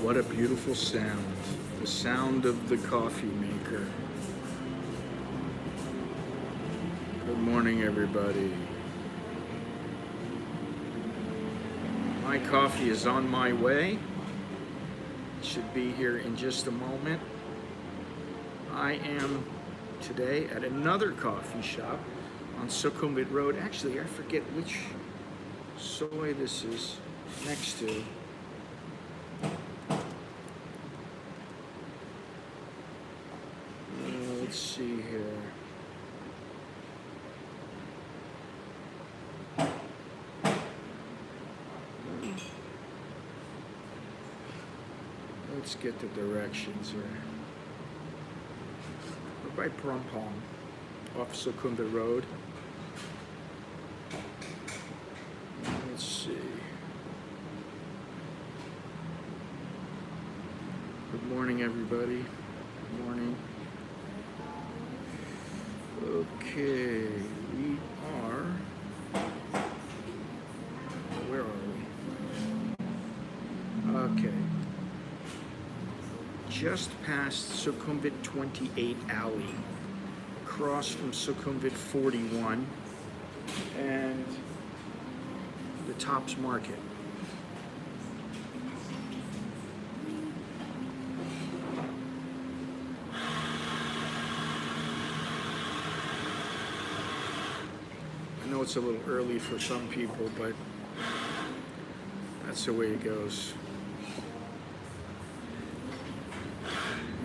What a beautiful sound. The sound of the coffee maker. Good morning, everybody. My coffee is on my way. It should be here in just a moment. I am today at another coffee shop on Sukhumvit Road. Actually, I forget which soy this is next to. Let's see here. Let's get the directions here. We're by Prampong, off Sukhumvit Road. Let's see. Good morning, everybody. Good morning. Okay, we are. Where are we? Okay. Just past Sukhumvit 28 alley, across from Sukhumvit 41 and the Tops Market. I know it's a little early for some people, but that's the way it goes.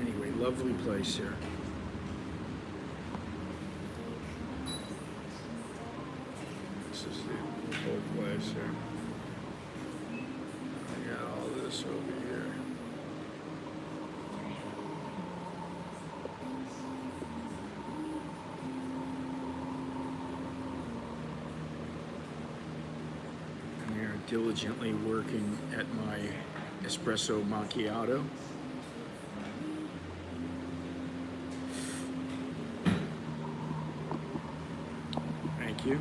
Anyway, lovely place here. This is the whole place here. I got all this over here. And they are diligently working at my espresso macchiato. Thank you.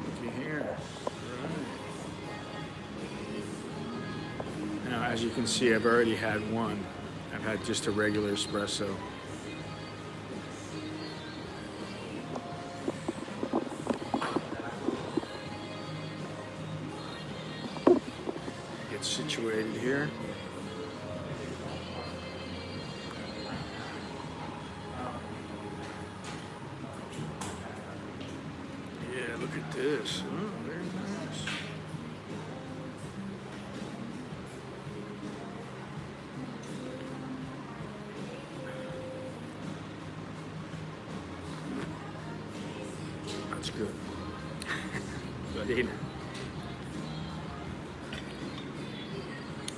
Looky here. Right. Now, as you can see, I've already had one. I've had just a regular espresso. Get situated here. Look at this. Oh, very nice. That's good. Good, ain't it?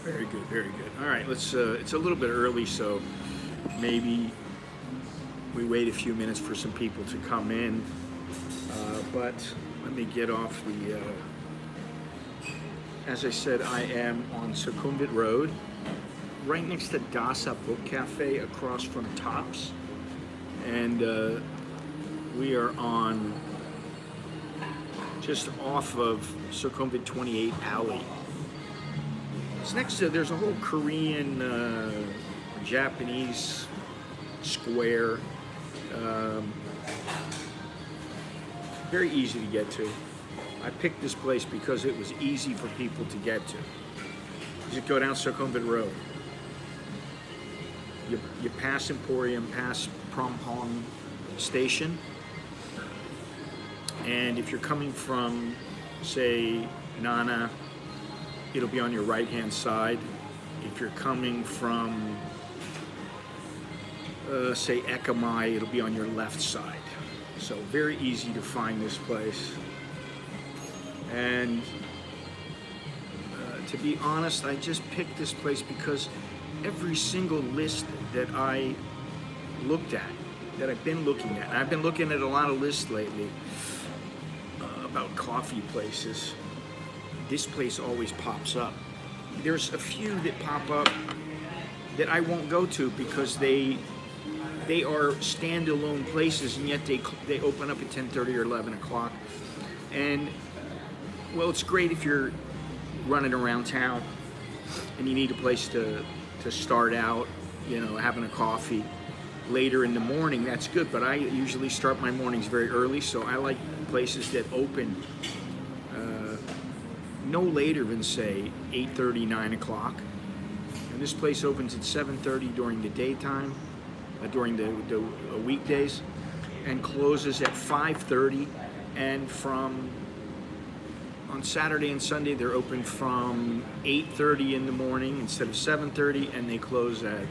Very good, very good. All right, let's. It's a little bit early, so maybe we wait a few minutes for some people to come in. But let me get off the, as I said, I am on Sukhumvit Road, right next to Bangkok Cafe, across from Tops. And we are on, just off of Sukhumvit 28 alley. It's next to, there's a whole Korean, Japanese square. Very easy to get to. I picked this place because it was easy for people to get to. You just go down Sukhumvit Road. You pass Emporium, pass Prampong Station, and if you're coming from, say, Nana, it'll be on your right-hand side. If you're coming from, say, Ekamai, it'll be on your left side. So very easy to find this place. And to be honest, I just picked this place because every single list that I looked at, that I've been looking at, and I've been looking at a lot of lists lately about coffee places, this place always pops up. There's a few that pop up that I won't go to because they are standalone places, and yet they open up at 10:30 or 11 o'clock. And well, it's great if you're running around town and you need a place to start out, you know, having a coffee later in the morning, that's good. But I usually start my mornings very early, so I like places that open no later than, say, 8:30, 9 o'clock. And this place opens at 7:30 during the daytime, during the weekdays, and closes at 5:30. And on Saturday and Sunday, they're open from 8:30 in the morning instead of 7:30, and they close at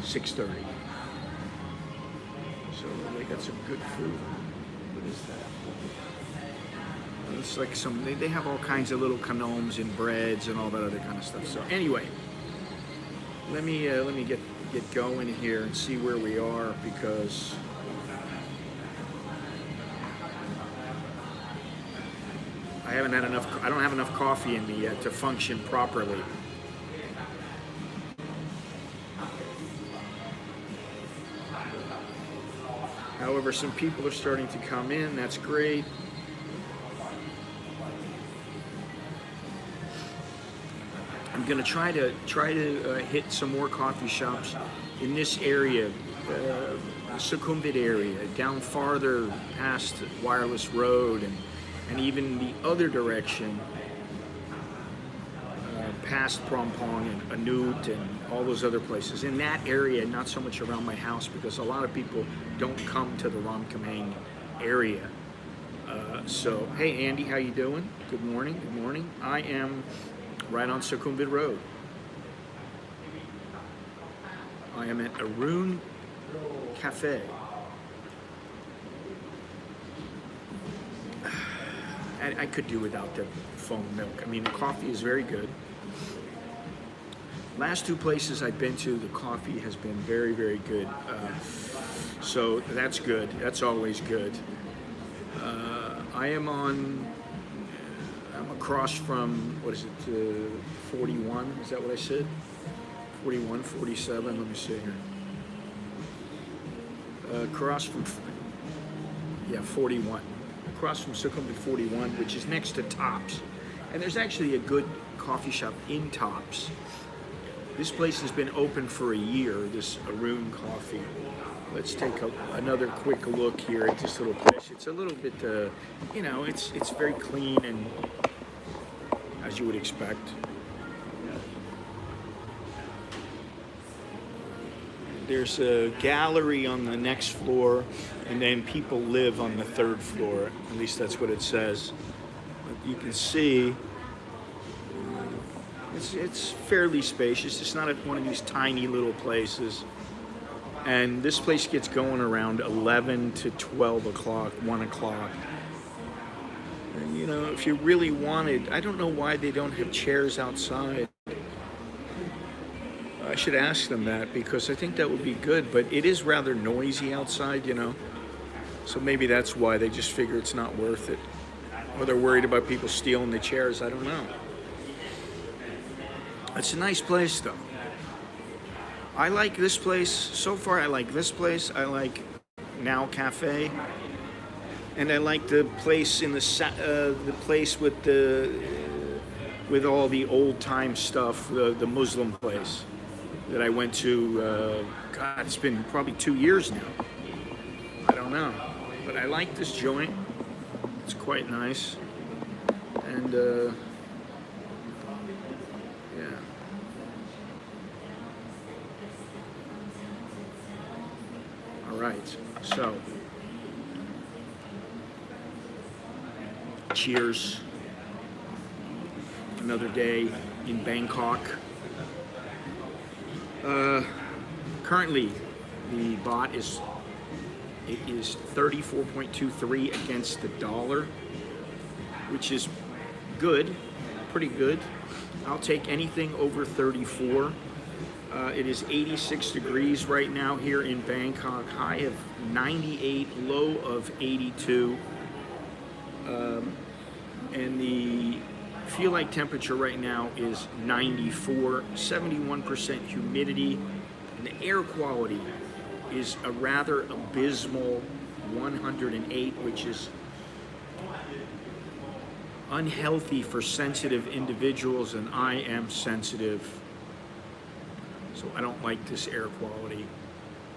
6:30. So they got some good food. What is that? It's like they have all kinds of little kanoms and breads and all that other kind of stuff. So anyway, let me get going here and see where we are, because I don't have enough coffee in me yet to function properly. However, some people are starting to come in. That's great. I'm gonna try to hit some more coffee shops in this area, the Sukhumvit area, down farther past Wireless Road, and even the other direction, past Prompong and Anut and all those other places. In that area, not so much around my house, because a lot of people don't come to the Ramkhamhaeng area. So, hey Andy, how you doing? Good morning, good morning. I am right on Sukhumvit Road. I am at Aroon Cafe. I could do without the foam milk. I mean, the coffee is very good. Last two places I've been to, the coffee has been very, very good. So that's good. That's always good. I'm across from, what is it, 41? Is that what I said? 41, 47, let me see here. Across from, 41. Across from Sukhumvit 41, which is next to Tops. And there's actually a good coffee shop in Tops. This place has been open for a year, this Aroon Coffee. Let's take another quick look here at this little place. It's a little bit, you know, it's very clean, and as you would expect. There's a gallery on the next floor, and then people live on the third floor. At least that's what it says. But you can see it's fairly spacious. It's not one of these tiny little places. And this place gets going around 11 to 12 o'clock, 1 o'clock. And, you know, if you really wanted, I don't know why they don't have chairs outside. I should ask them that, because I think that would be good, but it is rather noisy outside, you know. So maybe that's why they just figure it's not worth it. Or they're worried about people stealing the chairs, I don't know. It's a nice place though. I like this place. So far I like this place. I like Now Cafe. And I like the place in the place with all the old time stuff, the Muslim place that I went to. God, it's been probably 2 years now. I don't know, but I like this joint. It's quite nice, and yeah. All right, so. Cheers. Another day in Bangkok. Currently, the baht is 34.23 against the dollar, which is good, pretty good. I'll take anything over 34. It is 86 degrees right now here in Bangkok. High of 98, low of 82. And the feel like temperature right now is 94, 71% humidity, and the air quality is a rather abysmal 108, which is unhealthy for sensitive individuals, and I am sensitive, so I don't like this air quality.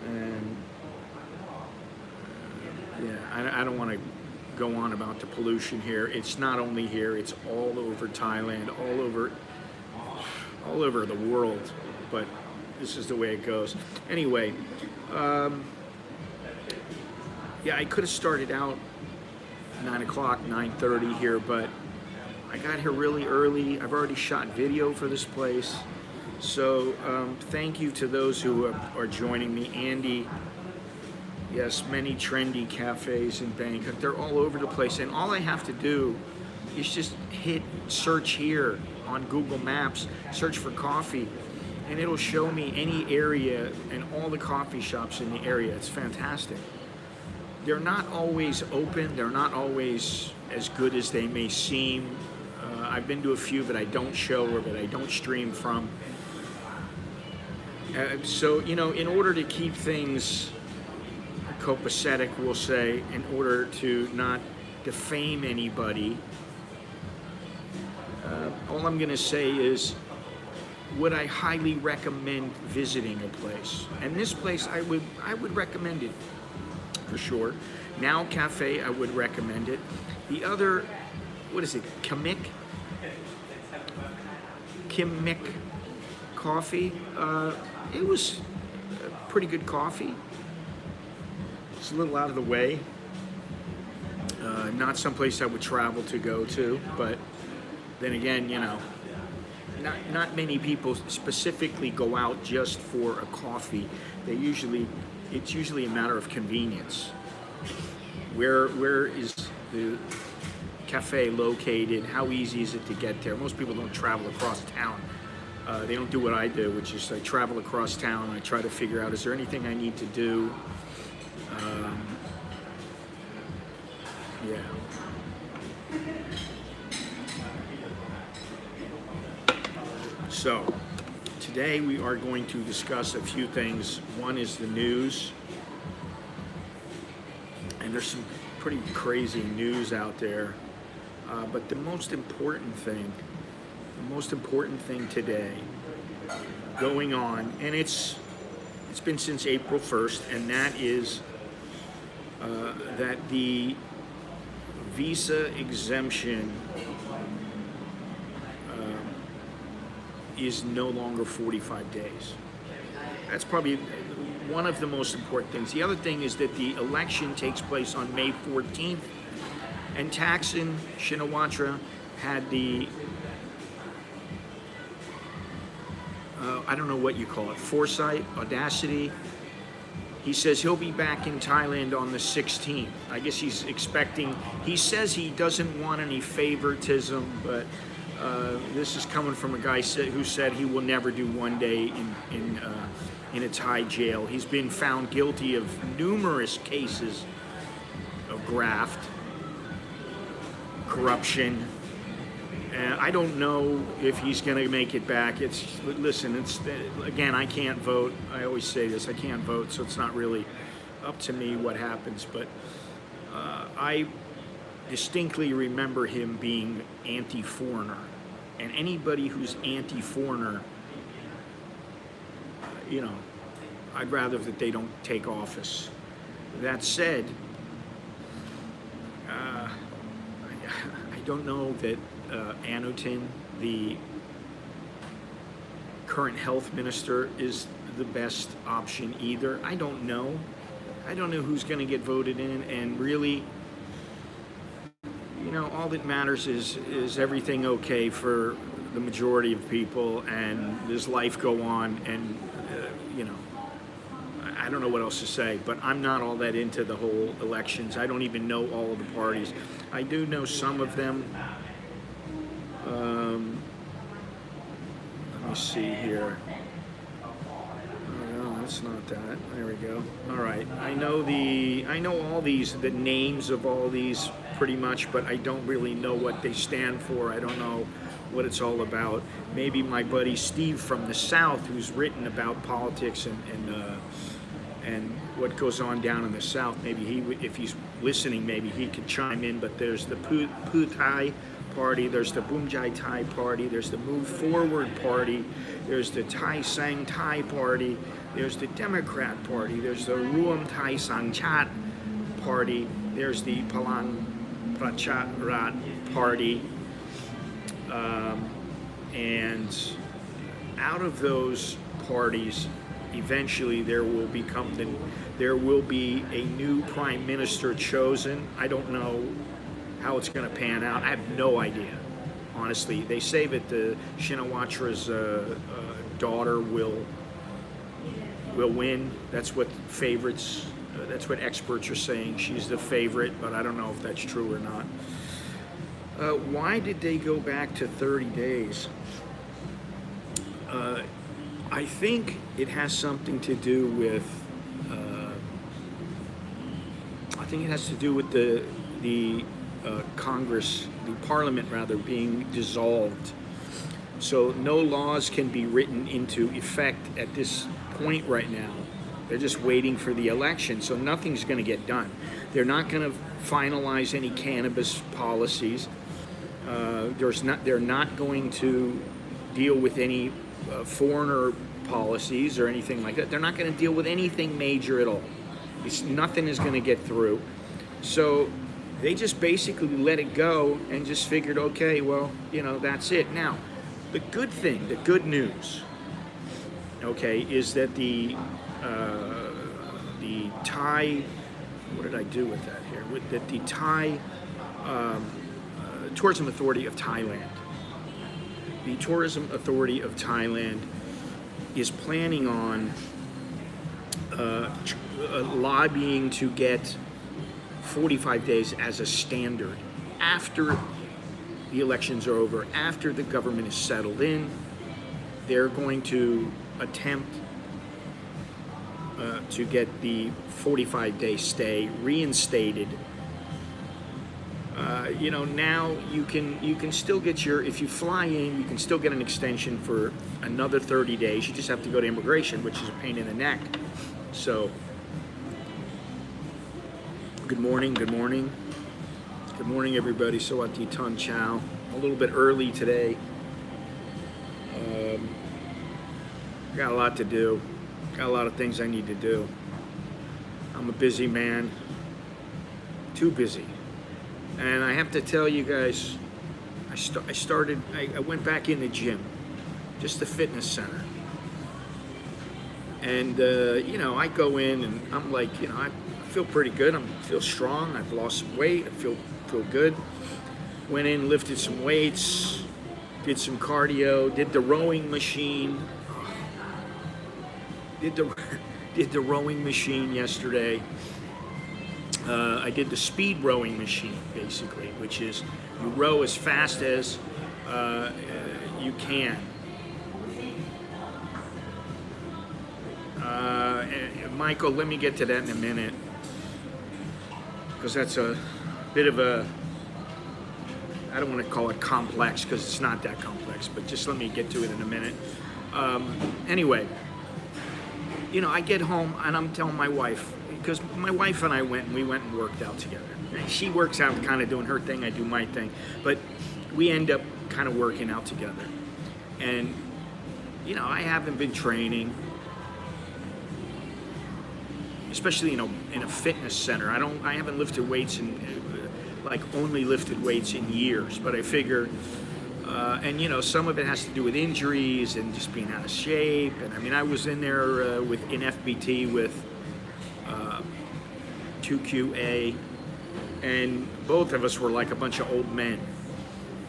And yeah, I don't want to go on about the pollution here. It's not only here, it's all over Thailand, all over the world, but this is the way it goes. Anyway, yeah, I could have started out 9 o'clock, 9:30 here, but I got here really early. I've already shot video for this place. So thank you to those who are joining me. Andy, yes, many trendy cafes in Bangkok. They're all over the place, and all I have to do is just hit search here on Google Maps, search for coffee, and it'll show me any area and all the coffee shops in the area. It's fantastic. They're not always open. They're not always as good as they may seem. I've been to a few that I don't show or that I don't stream from. So, you know, in order to keep things copacetic, we'll say, in order to not defame anybody, all I'm going to say is, would I highly recommend visiting a place? And this place, I would recommend it for sure. Now Cafe, I would recommend it. The other, what is it, Kimmick Coffee. It was pretty good coffee. It's a little out of the way. Not someplace I would travel to go to, but then again, you know, not many people specifically go out just for a coffee. It's usually a matter of convenience. Where is the cafe located? How easy is it to get there? Most people don't travel across town. They don't do what I do, which is I travel across town. I try to figure out, is there anything I need to do? Yeah. So, today we are going to discuss a few things. One is the news. And there's some pretty crazy news out there. But the most important thing today going on, and it's been since April 1st, and that is that the visa exemption is no longer 45 days. That's probably one of the most important things. The other thing is that the election takes place on May 14th, and Thaksin Shinawatra had the I don't know what you call it, foresight, audacity. He says he'll be back in Thailand on the 16th. I guess he's expecting, he says he doesn't want any favoritism, but this is coming from a guy who said he will never do one day in a Thai jail. He's been found guilty of numerous cases of graft, corruption. I don't know if he's going to make it back. Listen, again, I can't vote. I always say this, I can't vote, so it's not really up to me what happens. But I distinctly remember him being anti-foreigner. And anybody who's anti-foreigner, you know, I'd rather that they don't take office. That said, I don't know that Anutin, the current health minister, is the best option either. I don't know. I don't know who's going to get voted in, and really, you know, all that matters is everything okay for the majority of people, and does life go on, and you know, I don't know what else to say, but I'm not all that into the whole elections. I don't even know all of the parties. I do know some of them. Let me see here. Oh, no, that's not that. There we go. All right. I know all these, the names of all these pretty much, but I don't really know what they stand for. I don't know what it's all about. Maybe my buddy Steve from the South, who's written about politics and what goes on down in the South, maybe he, if he's listening, maybe he could chime in. But there's the Puthai Party, there's the Boom Jai Thai Party, there's the Move Forward Party, there's the Thai Sang Thai Party, there's the Democrat Party, there's the Ruam Thai Sang Chat Party, there's the Palang Pracharat Party, and out of those parties, eventually there will be a new prime minister chosen. I don't know how it's going to pan out. I have no idea, honestly. They say that the Shinawatra's daughter will win. That's what favorites. That's what experts are saying. She's the favorite, but I don't know if that's true or not. Why did they go back to 30 days? I think it has something to do with. I think it has to do with the Congress, the Parliament rather, being dissolved. So no laws can be written into effect at this point right now. They're just waiting for the election, so nothing's going to get done. They're not going to finalize any cannabis policies. They're not going to deal with any foreigner policies or anything like that. They're not going to deal with anything major at all. Nothing is going to get through. So they just basically let it go and just figured, okay, well, that's it. Now, the good thing, the good news, okay, is that the Thai, what did I do with that here? That the Thai Tourism Authority of Thailand, the Tourism Authority of Thailand is planning on lobbying to get 45 days as a standard after the elections are over, after the government is settled in. They're going to attempt to get the 45-day stay reinstated. Now you can still get if you fly in, you can still get an extension for another 30 days. You just have to go to immigration, which is a pain in the neck. So, good morning, everybody. Sawati Ton Chow. A little bit early today. Got a lot to do. Got a lot of things I need to do. I'm a busy man. Too busy. And I have to tell you guys, I went back in the gym, just the fitness center. And, I go in and I'm like, I feel pretty good. I feel strong. I've lost some weight. I feel good. Went in, lifted some weights, did some cardio, did the rowing machine. Did the rowing machine yesterday. I did the speed rowing machine, basically, which is you row as fast as you can. Michael, let me get to that in a minute, because that's a bit of a, I don't want to call it complex, because it's not that complex, but just let me get to it in a minute. Anyway, I get home and I'm telling my wife, because my wife and I went and worked out together. She works out kind of doing her thing, I do my thing, but we end up kind of working out together. And, I haven't been training, especially, in a fitness center. I haven't lifted weights only lifted weights in years, but I figure, and some of it has to do with injuries and just being out of shape. And I was in there in FBT with 2QA, and both of us were like a bunch of old men.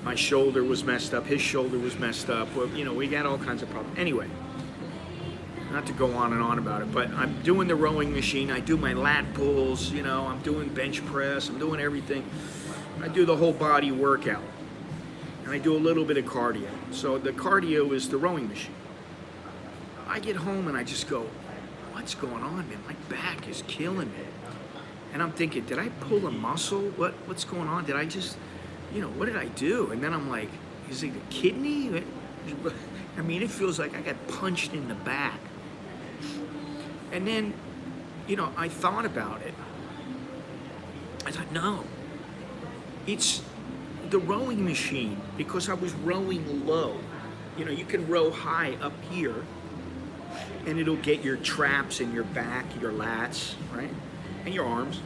My shoulder was messed up, his shoulder was messed up. Well, we got all kinds of problems. Anyway, not to go on and on about it, but I'm doing the rowing machine. I do my lat pulls, I'm doing bench press, I'm doing everything. I do the whole body workout. And I do a little bit of cardio. So the cardio is the rowing machine. I get home and I just go, what's going on, man? My back is killing me. And I'm thinking, did I pull a muscle? What's going on? Did I just, what did I do? And then I'm like, is it a kidney? It feels like I got punched in the back. And then, I thought about it. I thought, no, it's the rowing machine because I was rowing low. You know, you can row high up here and it'll get your traps in your back, your lats, right? And your arms.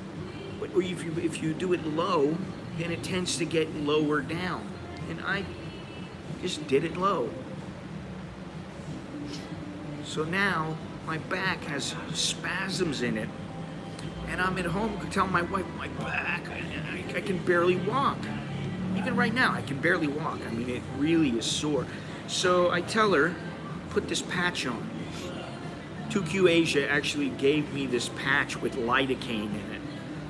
But if you do it low, then it tends to get lower down. And I just did it low. So now my back has spasms in it. And I'm at home telling my wife, my back, I can barely walk. Even right now, I can barely walk. I mean, it really is sore. So I tell her, put this patch on. 2Q Asia actually gave me this patch with lidocaine in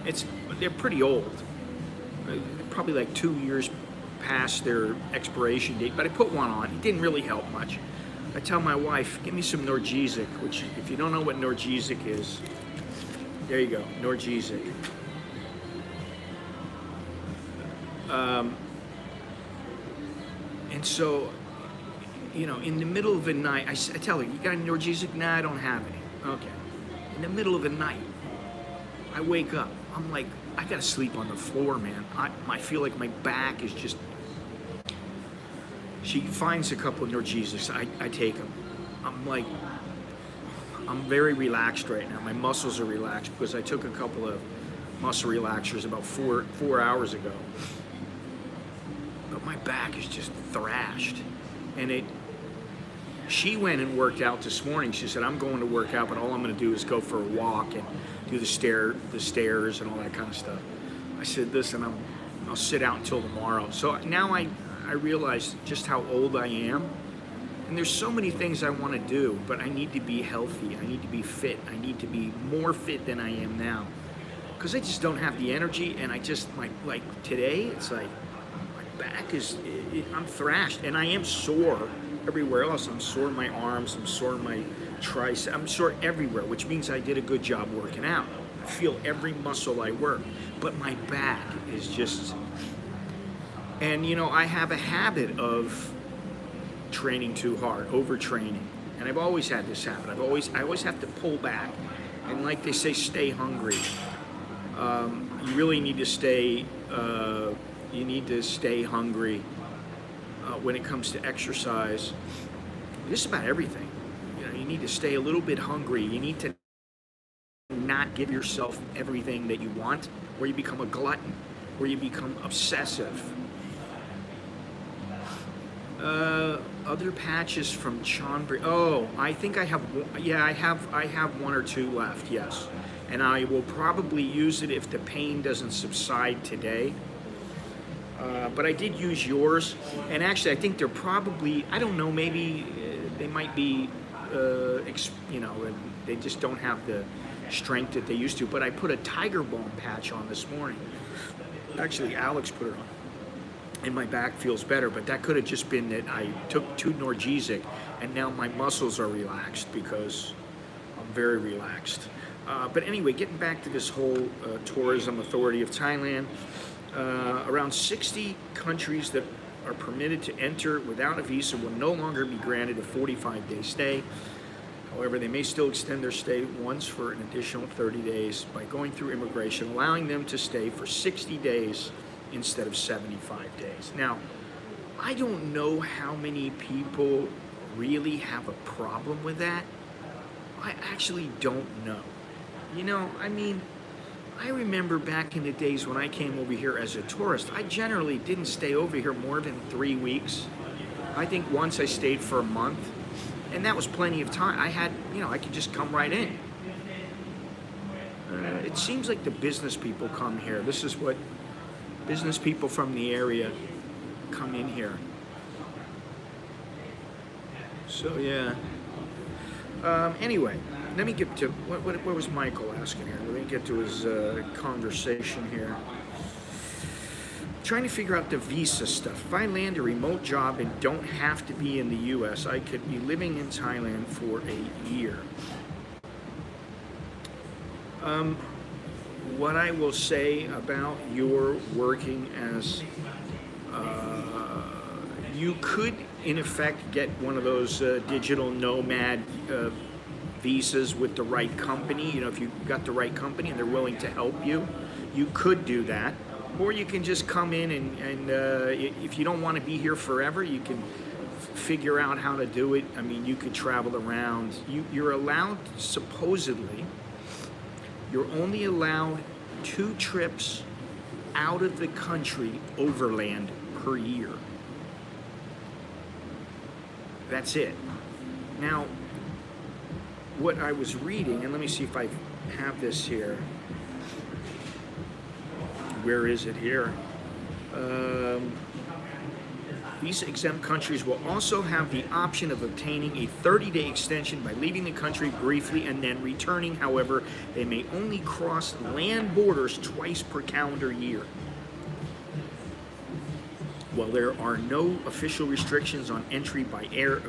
it. They're pretty old. Probably like 2 years past their expiration date, but I put one on. It didn't really help much. I tell my wife, give me some Norgesic, which if you don't know what Norgesic is, there you go, Norgesic. And so, you know, in the middle of the night, I tell her, you got any Norgesic? Nah, I don't have any. Okay. In the middle of the night, I wake up. I'm like, I gotta sleep on the floor, man. I feel like my back is just... She finds a couple of Norgesics. I take them. I'm very relaxed right now. My muscles are relaxed because I took a couple of muscle relaxers about four hours ago. But my back is just thrashed. And she went and worked out this morning. She said, I'm going to work out, but all I'm going to do is go for a walk and do the stairs and all that kind of stuff. I said, listen, I'll sit out until tomorrow. So now I realize just how old I am. And there's so many things I want to do, but I need to be healthy. I need to be fit. I need to be more fit than I am now. Because I just don't have the energy, and like today, it's like, my back is, I'm thrashed, and I am sore everywhere else. I'm sore in my arms, I'm sore in my triceps, I'm sore everywhere, which means I did a good job working out. I feel every muscle I work, but my back is just, and you know, I have a habit of training too hard, overtraining, and I've always had this habit. I always have to pull back, and like they say, stay hungry. You really need to stay. You need to stay hungry when it comes to exercise. Just about everything. You know, you need to stay a little bit hungry. You need to not give yourself everything that you want, or you become a glutton, or you become obsessive. Other patches from Chonburi. Oh, I think I have. Yeah, I have one or two left. Yes, and I will probably use it if the pain doesn't subside today. But I did use yours, and actually, I think they're probably. I don't know. Maybe they might be. You know, they just don't have the strength that they used to. But I put a Tiger Balm patch on this morning. Actually, Alex put it on. And my back feels better, but that could have just been that I took 2 Norgesic, and now my muscles are relaxed because I'm very relaxed. But anyway, getting back to this whole Tourism Authority of Thailand, around 60 countries that are permitted to enter without a visa will no longer be granted a 45-day stay. However, they may still extend their stay once for an additional 30 days by going through immigration, allowing them to stay for 60 days instead of 75 days. Now, I don't know how many people really have a problem with that. I actually don't know. You know, I mean, I remember back in the days when I came over here as a tourist, I generally didn't stay over here more than 3 weeks. I think once I stayed for a month, and that was plenty of time. I had, you know, I could just come right in. It seems like the business people come here. This is what business people from the area come in here. So yeah. Anyway, let me get to what was Michael asking here. Let me get to his conversation here. Trying to figure out the visa stuff. If I land a remote job and don't have to be in the U.S., I could be living in Thailand for a year. What I will say about your working as, you could in effect get one of those digital nomad visas with the right company. You know, if you got the right company and they're willing to help you, you could do that. or you can just come in and if you don't want to be here forever, you can figure out how to do it. I mean, you could travel around. You're allowed, supposedly, you're only allowed 2 trips out of the country overland per year. That's it. Now, what I was reading, and let me see if I have this here. Where is it here? Visa-exempt countries will also have the option of obtaining a 30-day extension by leaving the country briefly and then returning. However, they may only cross land borders twice per calendar year. While there are no official restrictions on entry by air,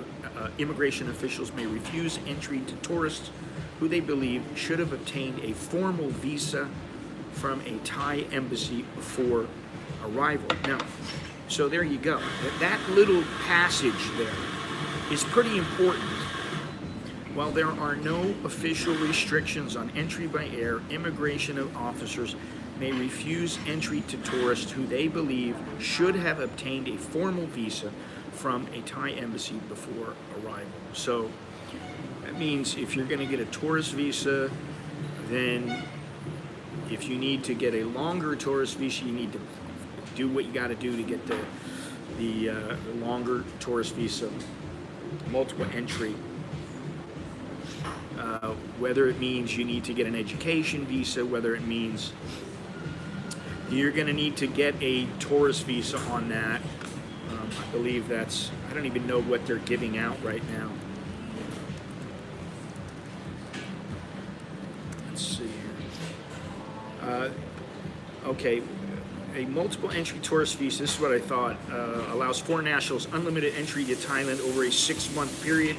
immigration officials may refuse entry to tourists who they believe should have obtained a formal visa from a Thai embassy before arrival. Now, so there you go. That little passage there is pretty important. While there are no official restrictions on entry by air, immigration officers may refuse entry to tourists who they believe should have obtained a formal visa from a Thai embassy before arrival. So that means if you're going to get a tourist visa, then if you need to get a longer tourist visa, you need to do what you got to do to get the longer tourist visa, multiple entry. Whether it means you need to get an education visa, whether it means you're going to need to get a tourist visa on that. I believe that's, I don't even know what they're giving out right now. Let's see here. Okay, a multiple entry tourist visa, this is what I thought, allows foreign nationals unlimited entry to Thailand over a 6-month period,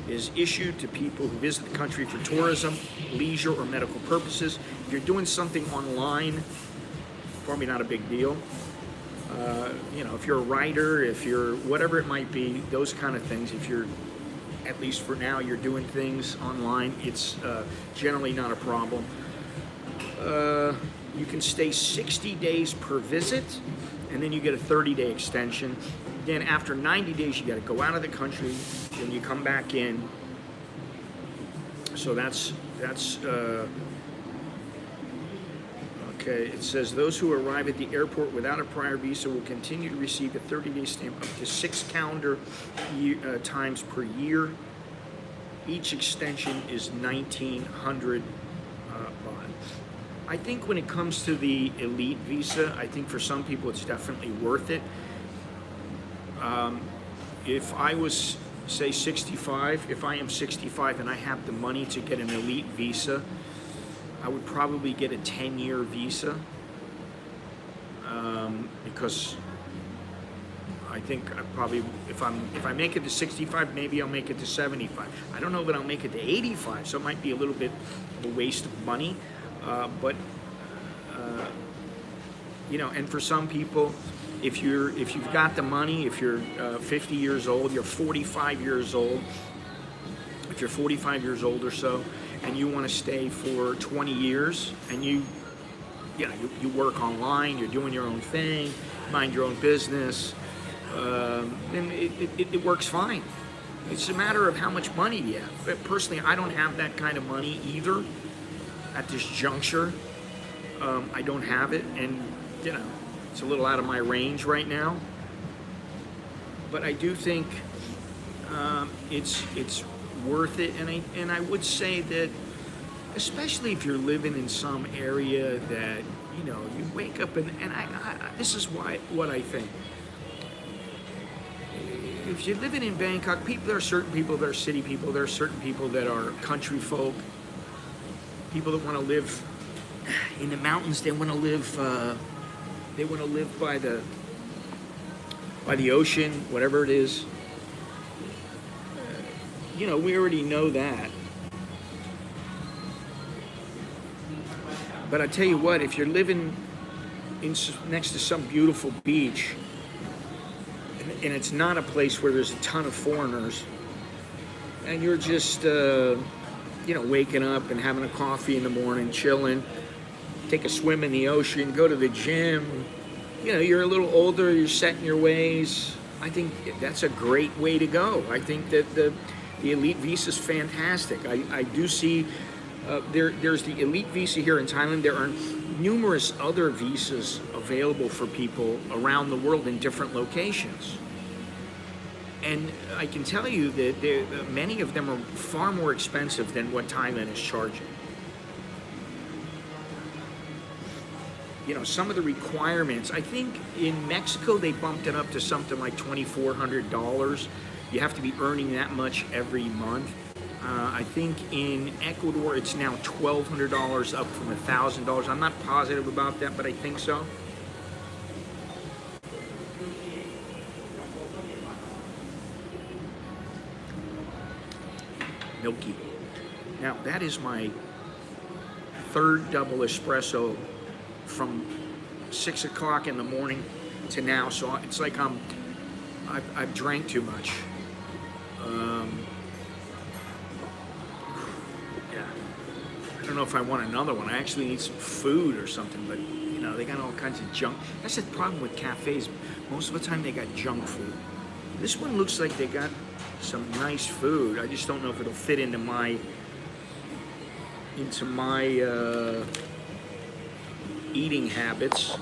is issued to people who visit the country for tourism, leisure, or medical purposes. If you're doing something online, probably not a big deal. You know, if you're a writer, if you're whatever it might be, those kind of things, if you're, at least for now, you're doing things online, it's generally not a problem. You can stay 60 days per visit, and then you get a 30-day extension. Then after 90 days, you got to go out of the country, then you come back in. So that's okay. It says those who arrive at the airport without a prior visa will continue to receive a 30-day stamp up to 6 calendar times per year. Each extension is 1,900 baht. I think when it comes to the elite visa, I think for some people it's definitely worth it. If I was, say, 65, if I am 65 and I have the money to get an elite visa, I would probably get a 10-year visa, because I think I probably, if I make it to 65, maybe I'll make it to 75. I don't know that I'll make it to 85, so it might be a little bit of a waste of money, but you know, and for some people, if you've got the money, if you're 50 years old, you're 45 years old, if you're 45 years old or so, and you want to stay for 20 years, and you work online, you're doing your own thing, mind your own business, then it works fine. It's a matter of how much money you have. But personally, I don't have that kind of money either at this juncture. I don't have it, and you know, it's a little out of my range right now. But I do think it's worth it, and I would say that, especially if you're living in some area that, you know, you wake up and I this is what I think. If you're living in Bangkok, there are certain people that are city people, there are certain people that are country folk, people that want to live in the mountains, they want to live by the ocean, whatever it is. You know, we already know that. But I tell you what, if you're living next to some beautiful beach, and it's not a place where there's a ton of foreigners, and you're just, you know, waking up and having a coffee in the morning, chilling, take a swim in the ocean, go to the gym. You know, you're a little older, you're set in your ways. I think that's a great way to go. I think that the Elite Visa is fantastic. I do see there's the Elite Visa here in Thailand. There are numerous other visas available for people around the world in different locations. And I can tell you that many of them are far more expensive than what Thailand is charging. You know, some of the requirements, I think in Mexico they bumped it up to something like $2,400. You have to be earning that much every month. I think in Ecuador it's now $1,200 up from $1,000. I'm not positive about that, but I think so. Milky. Now that is my third double espresso from 6 o'clock in the morning to now, so it's like I've drank too much. Yeah, I don't know if I want another one. I actually need some food or something, but you know, they got all kinds of junk. That's the problem with cafes. Most of the time they got junk food. This one looks like they got some nice food. I just don't know if it'll fit into my eating habits.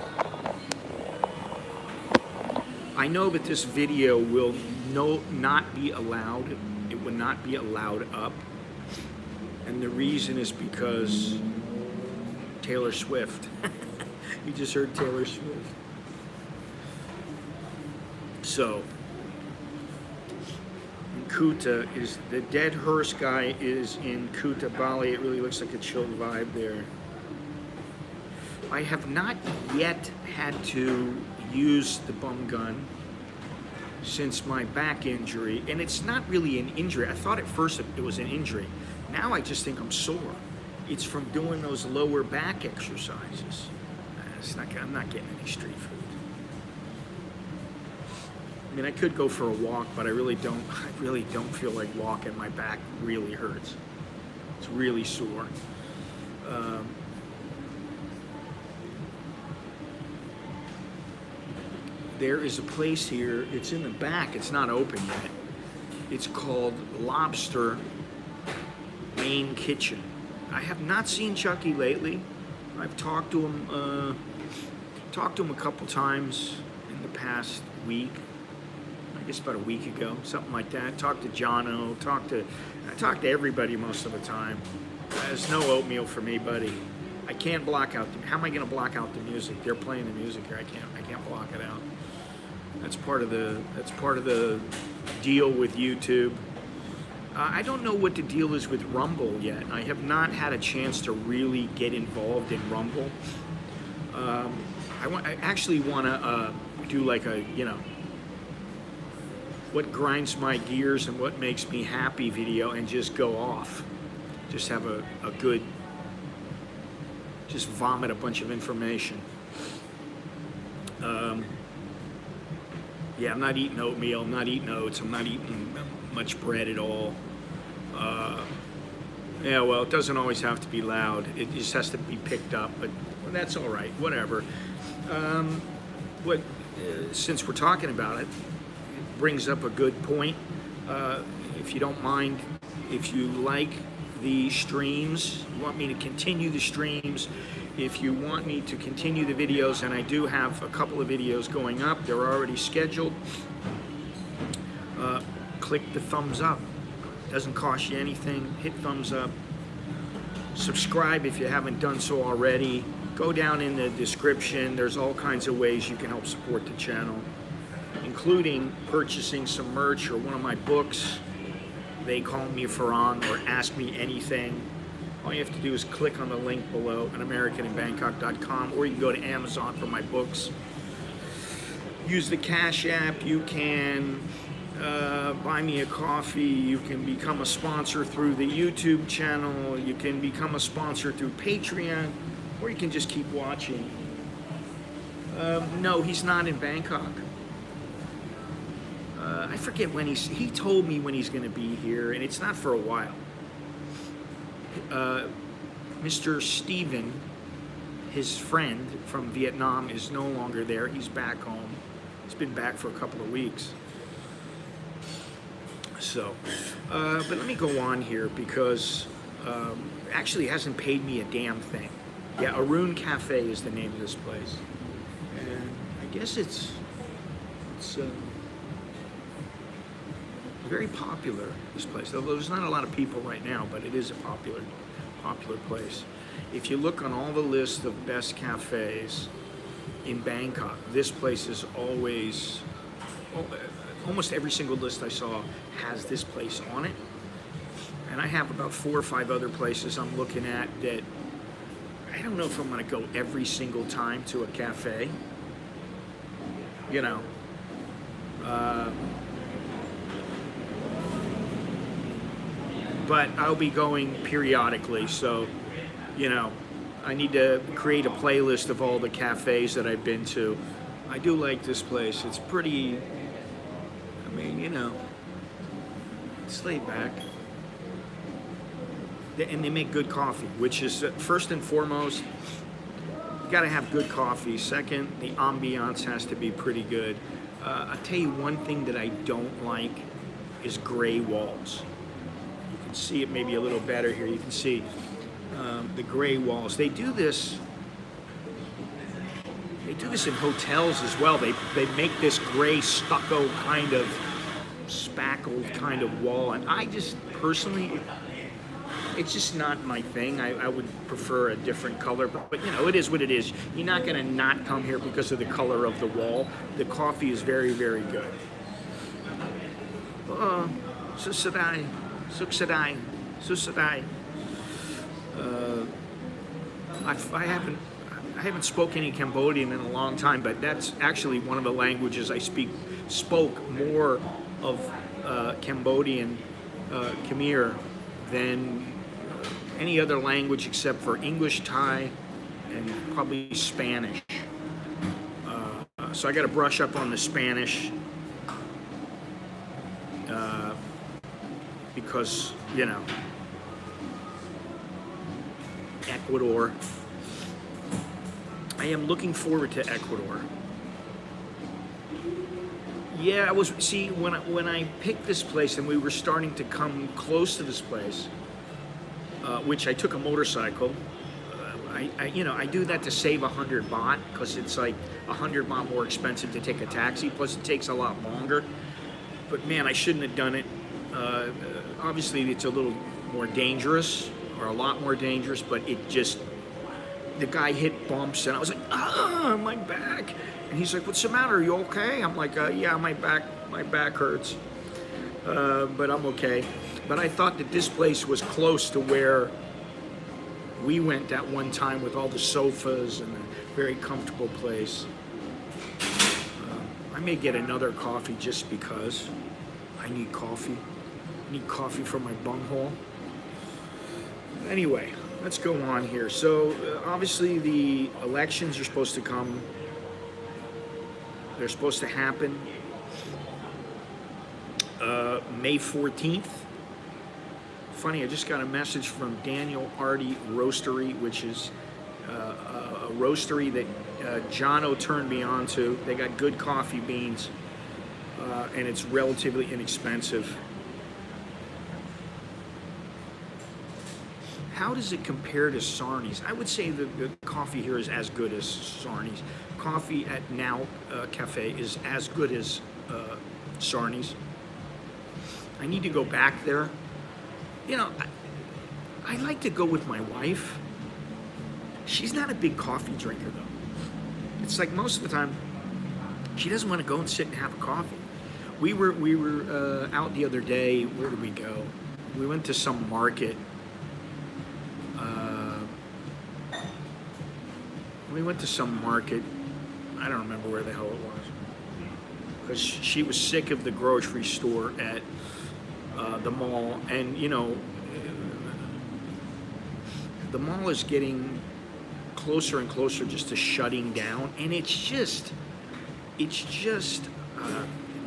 I know that this video will not be allowed. It will not be allowed up. And the reason is because Taylor Swift. You just heard Taylor Swift. So, Kuta is, the Dead Hearse guy is in Kuta, Bali. It really looks like a chill vibe there. I have not yet had to use the bum gun since my back injury, and it's not really an injury. I thought at first it was an injury. Now I just think I'm sore. It's from doing those lower back exercises. I'm not getting any street food. I mean, I could go for a walk, but I really don't feel like walking. My back really hurts. It's really sore. There is a place here, it's in the back, it's not open yet. It's called Lobster Main Kitchen. I have not seen Chucky lately. I've talked to him a couple times in the past week. I guess about a week ago, something like that. Talked to Jono, I talk to everybody most of the time. There's no oatmeal for me, buddy. I can't block out how am I gonna block out the music? They're playing the music here. I can't block it out. That's part of the deal with YouTube. I don't know what the deal is with Rumble yet. I have not had a chance to really get involved in Rumble. I actually want to do like a, you know, what grinds my gears and what makes me happy video and just go off. Just have a good, just vomit a bunch of information. Yeah, I'm not eating oatmeal, I'm not eating oats, I'm not eating much bread at all. Yeah, well, it doesn't always have to be loud. It just has to be picked up, but well, that's all right, whatever. Since we're talking about it, it brings up a good point. If you don't mind, if you like the streams, you want me to continue the streams, if you want me to continue the videos, and I do have a couple of videos going up, they're already scheduled, click the thumbs up. Doesn't cost you anything. Hit thumbs up. Subscribe if you haven't done so already. Go down in the description. There's all kinds of ways you can help support the channel, including purchasing some merch or one of my books. They Call Me Farang or Ask Me Anything. All you have to do is click on the link below at AmericanInBangkok.com, or you can go to Amazon for my books. Use the Cash App. You can buy me a coffee. You can become a sponsor through the YouTube channel. You can become a sponsor through Patreon, or you can just keep watching. No, he's not in Bangkok. I forget when he told me when he's going to be here, and it's not for a while. Mr. Steven his friend from Vietnam is no longer there. He's back home. He's been back for a couple of weeks. So, but let me go on here because actually it hasn't paid me a damn thing. Yeah, Aroon Cafe is the name of this place. And I guess it's very popular, this place. Although there's not a lot of people right now, but it is a popular place. If you look on all the lists of best cafes in Bangkok, this place is always, almost every single list I saw has this place on it. And I have about 4 or 5 other places I'm looking at that I don't know if I'm gonna go every single time to a cafe. You know, but I'll be going periodically, so, you know, I need to create a playlist of all the cafes that I've been to. I do like this place. It's pretty, I mean, you know, it's laid back. And they make good coffee, which is first and foremost, you gotta have good coffee. Second, the ambiance has to be pretty good. I'll tell you one thing that I don't like is gray walls. You can see it maybe a little better here. You can see the gray walls. They do this in hotels as well. They make this gray stucco kind of spackled kind of wall, and I just personally, it's just not my thing. I would prefer a different color, but you know, it is what it is. You're not gonna not come here because of the color of the wall. The coffee is very, very good. Susadai. I haven't spoken any Cambodian in a long time, but that's actually one of the languages I spoke more of Cambodian Khmer than any other language except for English, Thai, and probably Spanish. So I got to brush up on the Spanish because, you know, Ecuador. I am looking forward to Ecuador. Yeah, when I picked this place and we were starting to come close to this place, which I took a motorcycle. I do that to save 100 baht because it's like 100 baht more expensive to take a taxi. Plus, it takes a lot longer. But man, I shouldn't have done it. Obviously, it's a little more dangerous, or a lot more dangerous. But the guy hit bumps, and I was like, my back. And he's like, "What's the matter? Are you okay?" I'm like, "Yeah, my back hurts, but I'm okay." But I thought that this place was close to where we went at one time with all the sofas and a very comfortable place. I may get another coffee just because I need coffee. I need coffee for my bunghole. Anyway, let's go on here. So obviously the elections are supposed to come. They're supposed to happen May 14th. Funny, I just got a message from Daniel Artie Roastery, which is a roastery that Jono turned me on to. They got good coffee beans, and it's relatively inexpensive. How does it compare to Sarni's? I would say the coffee here is as good as Sarni's. Coffee at Now Cafe is as good as Sarni's. I need to go back there. You know, I like to go with my wife. She's not a big coffee drinker, though. It's like most of the time, she doesn't want to go and sit and have a coffee. We were out the other day. Where did we go? We went to some market. I don't remember where the hell it was. Because she was sick of the grocery store at the mall, and you know, the mall is getting closer and closer just to shutting down, and it's just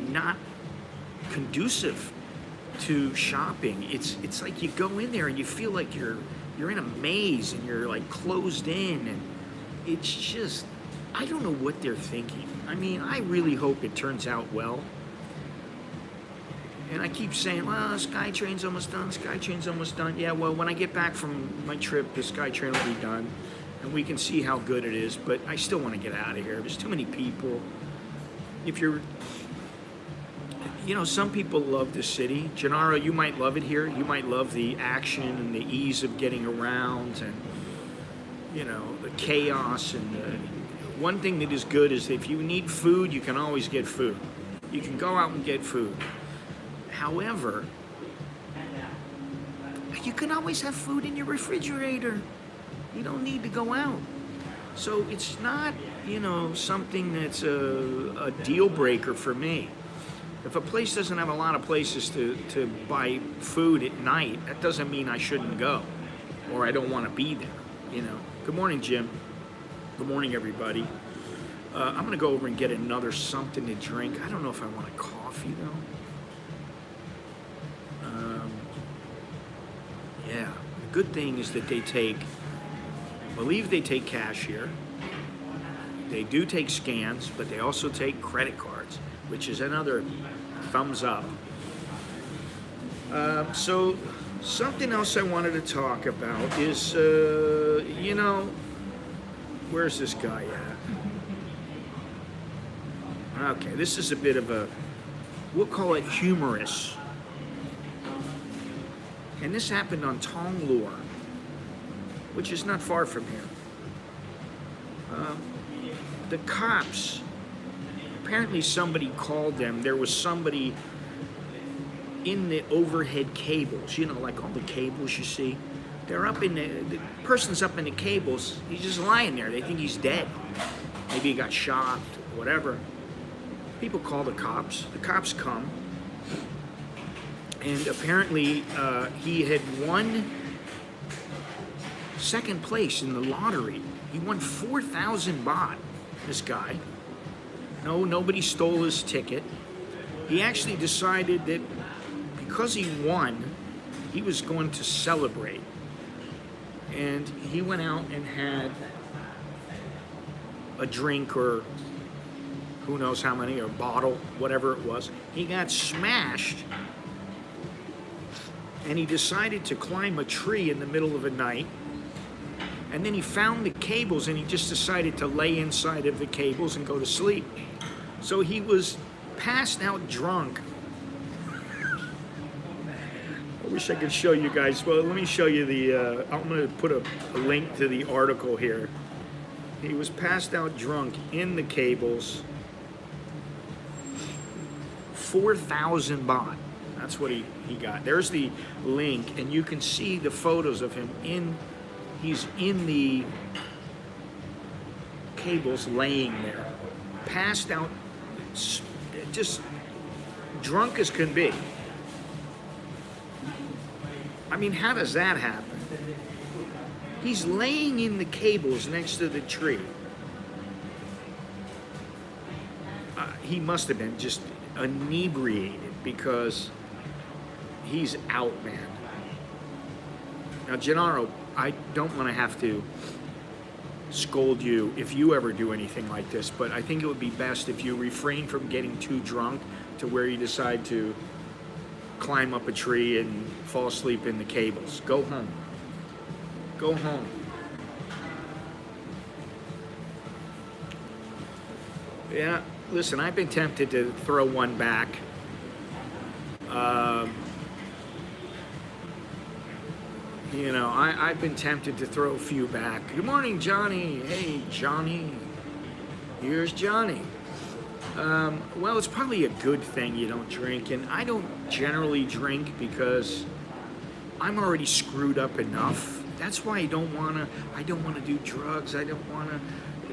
not conducive to shopping. It's like you go in there and you feel like you're in a maze and you're like closed in, and it's just, I don't know what they're thinking. I mean, I really hope it turns out well. And I keep saying, well, SkyTrain's almost done, SkyTrain's almost done. Yeah, well, when I get back from my trip, the SkyTrain will be done, and we can see how good it is, but I still want to get out of here. There's too many people. If you're, some people love the city. Gennaro, you might love it here. You might love the action and the ease of getting around and, the chaos. And one thing that is good is if you need food, you can always get food. You can go out and get food. However, you can always have food in your refrigerator. You don't need to go out. So it's not, something that's a deal breaker for me. If a place doesn't have a lot of places to buy food at night, that doesn't mean I shouldn't go or I don't want to be there, Good morning, Jim. Good morning, everybody. I'm going to go over and get another something to drink. I don't know if I want a coffee, though. Yeah, the good thing is that I believe they take cash here. They do take scans, but they also take credit cards, which is another thumbs up. So something else I wanted to talk about is, where's this guy at? Okay, this is a bit of we'll call it humorous. And this happened on Tong Lor, which is not far from here. The cops, apparently somebody called them. There was somebody in the overhead cables, like all the cables you see. They're up in the person's up in the cables. He's just lying there. They think he's dead. Maybe he got shot, whatever. People call the cops. The cops come. And apparently he had won second place in the lottery. He won 4,000 baht, this guy. No, nobody stole his ticket. He actually decided that because he won, he was going to celebrate. And he went out and had a drink or who knows how many, or a bottle, whatever it was. He got smashed. And he decided to climb a tree in the middle of the night. And then he found the cables and he just decided to lay inside of the cables and go to sleep. So he was passed out drunk. I wish I could show you guys. Well, let me show you I'm going to put a link to the article here. He was passed out drunk in the cables. 4,000 baht. That's what he got. There's the link, and you can see the photos of him he's in the cables laying there, passed out, just drunk as can be. I mean, how does that happen? He's laying in the cables next to the tree. He must have been just inebriated because he's out, man. Now, Gennaro, I don't want to have to scold you if you ever do anything like this, but I think it would be best if you refrain from getting too drunk to where you decide to climb up a tree and fall asleep in the cables. Go home. Go home. Yeah, listen, I've been tempted to throw one back. I've been tempted to throw a few back. Good morning, Johnny. Hey, Johnny. Here's Johnny. Well, it's probably a good thing you don't drink, and I don't generally drink because I'm already screwed up enough. That's why I don't want to do drugs. I don't want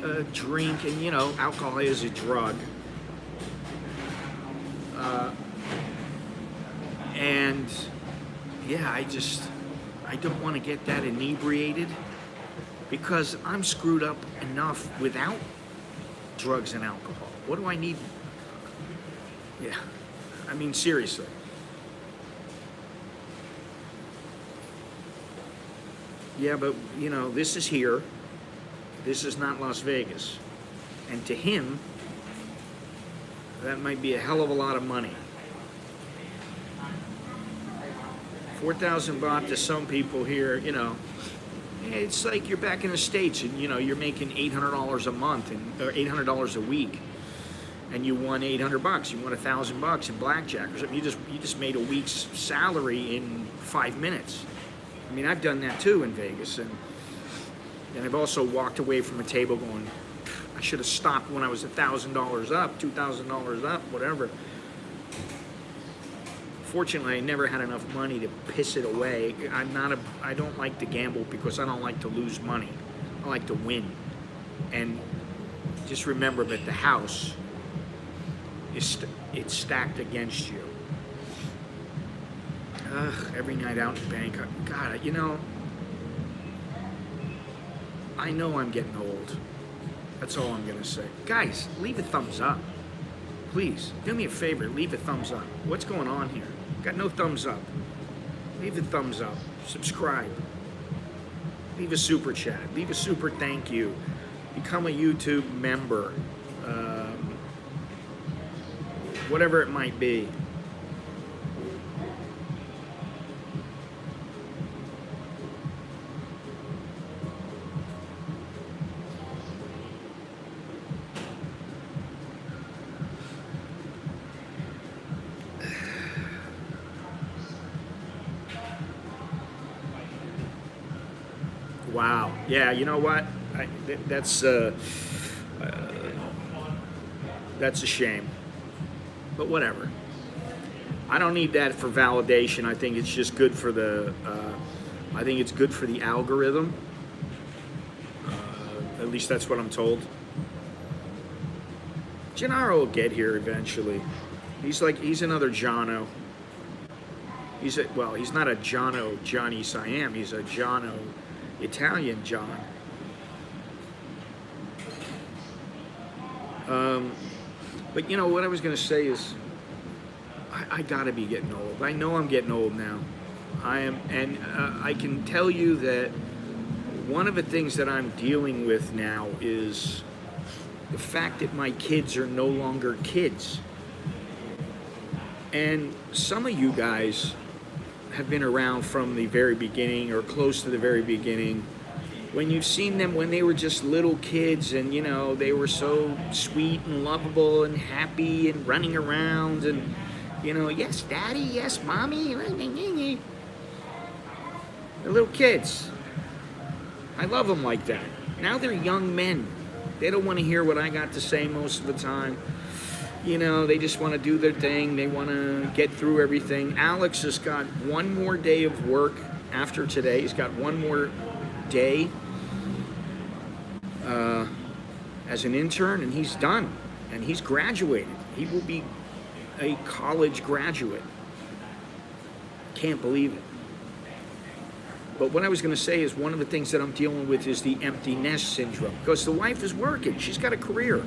to drink, and alcohol is a drug. And yeah, I don't want to get that inebriated because I'm screwed up enough without drugs and alcohol. What do I need? Yeah, I mean, seriously. Yeah, but this is here. This is not Las Vegas. And to him, that might be a hell of a lot of money. 4,000 baht to some people here, you know, it's like you're back in the States and, you know, you're making $800 a month or $800 a week, and you won 800 bucks, you won $1,000 in blackjack or something. You just made a week's salary in 5 minutes. I mean, I've done that too in Vegas, and I've also walked away from a table going, I should have stopped when I was $1,000 up, $2,000 up, whatever. Fortunately, I never had enough money to piss it away. I don't like to gamble because I don't like to lose money. I like to win. And just remember that the house it's stacked against you. Every night out in Bangkok. God, you know, I know I'm getting old. That's all I'm gonna say. Guys, leave a thumbs up. Please, do me a favor, leave a thumbs up. What's going on here? Got no thumbs up. Leave a thumbs up. Subscribe. Leave a super chat. Leave a super thank you. Become a YouTube member. Whatever it might be. Wow. Yeah, you know what? That's a shame. But whatever. I don't need that for validation. I think it's just good for the. I think it's good for the algorithm. At least that's what I'm told. Gennaro will get here eventually. He's another Jono. He's not a Jono Johnny Siam. He's a Jono Italian John. But you know what I was going to say is, I gotta be getting old. I know I'm getting old now. I am, and I can tell you that one of the things that I'm dealing with now is the fact that my kids are no longer kids. And some of you guys have been around from the very beginning or close to the very beginning, when you've seen them when they were just little kids and, you know, they were so sweet and lovable and happy and running around and, you know, yes, daddy, yes, mommy. They're little kids. I love them like that. Now they're young men. They don't want to hear what I got to say most of the time. You know, they just want to do their thing. They want to get through everything. Alex has got one more day of work after today. He's got one more day as an intern, and he's done. And he's graduated. He will be a college graduate. Can't believe it. But what I was going to say is one of the things that I'm dealing with is the empty nest syndrome. Because the wife is working. She's got a career.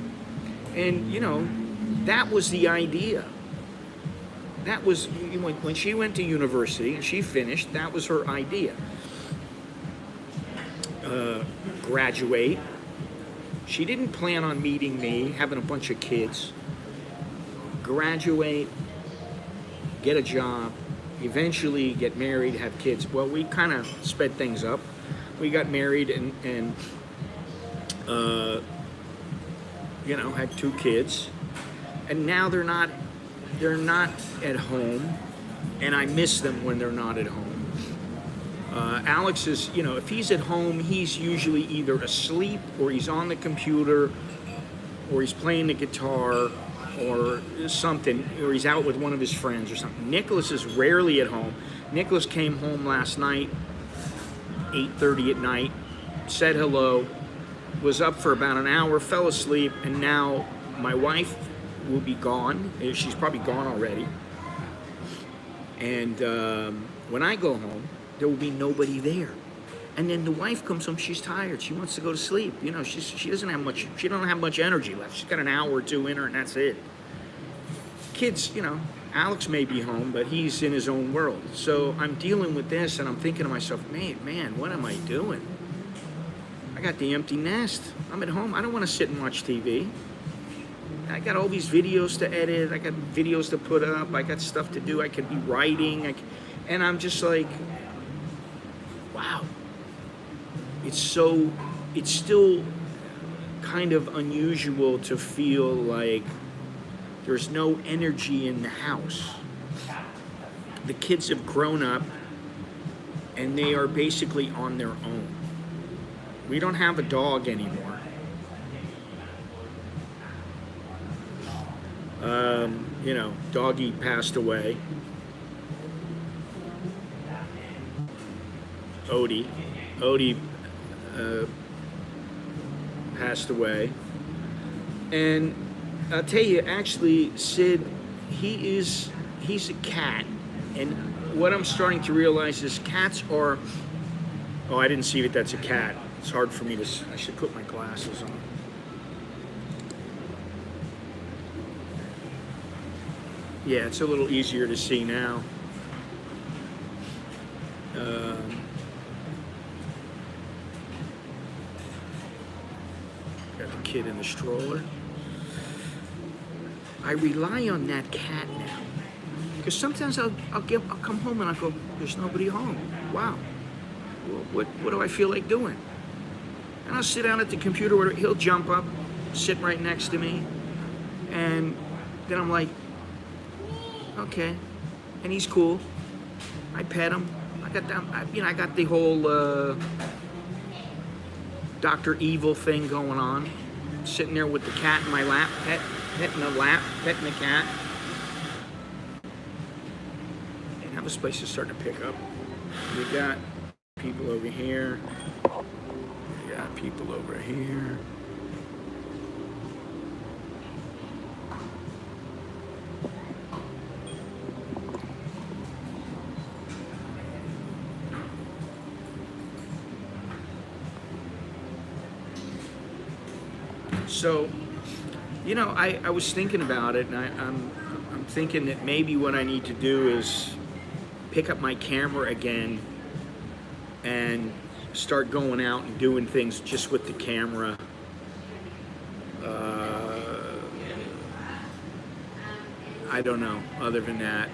And, you know, that was the idea. That was, when she went to university and she finished, that was her idea. Graduate. She didn't plan on meeting me, having a bunch of kids. Graduate, get a job, eventually get married, have kids. Well, we kind of sped things up. We got married and you know, had 2 kids. And now they're not at home, and I miss them when they're not at home. Alex is, you know, if he's at home, he's usually either asleep or he's on the computer or he's playing the guitar or something, or he's out with one of his friends or something. Nicholas is rarely at home. Nicholas came home last night, 8:30 at night, said hello, was up for about an hour, fell asleep, and now my wife will be gone. She's probably gone already. And when I go home, there will be nobody there. And then the wife comes home, she's tired. She wants to go to sleep. You know, she doesn't have much, she don't have much energy left. She's got an hour or 2 in her and that's it. Kids, you know, Alex may be home, but he's in his own world. So I'm dealing with this and I'm thinking to myself, man, what am I doing? I got the empty nest. I'm at home. I don't want to sit and watch TV. I got all these videos to edit. I got videos to put up. I got stuff to do. I could be writing. And I'm just like, wow. It's still kind of unusual to feel like there's no energy in the house. The kids have grown up and they are basically on their own. We don't have a dog anymore. You know, doggy passed away. Odie passed away. And I'll tell you, actually, Sid, he's a cat. And what I'm starting to realize is cats are, oh, I didn't see that that's a cat. It's hard for me to, I should put my glasses on. Yeah, it's a little easier to see now. Got the kid in the stroller. I rely on that cat now. Because sometimes I'll come home and I'll go, there's nobody home. Wow. What do I feel like doing? And I'll sit down at the computer where he'll jump up, sit right next to me, and then I'm like, okay. And he's cool. I pet him. I got the whole Dr. Evil thing going on. Sitting there with the cat in my lap, petting the lap, petting the cat. And now this place is starting to pick up. We got people over here. We got people over here. So, you know, I was thinking about it, and I'm thinking that maybe what I need to do is pick up my camera again and start going out and doing things just with the camera. I don't know. Other than that,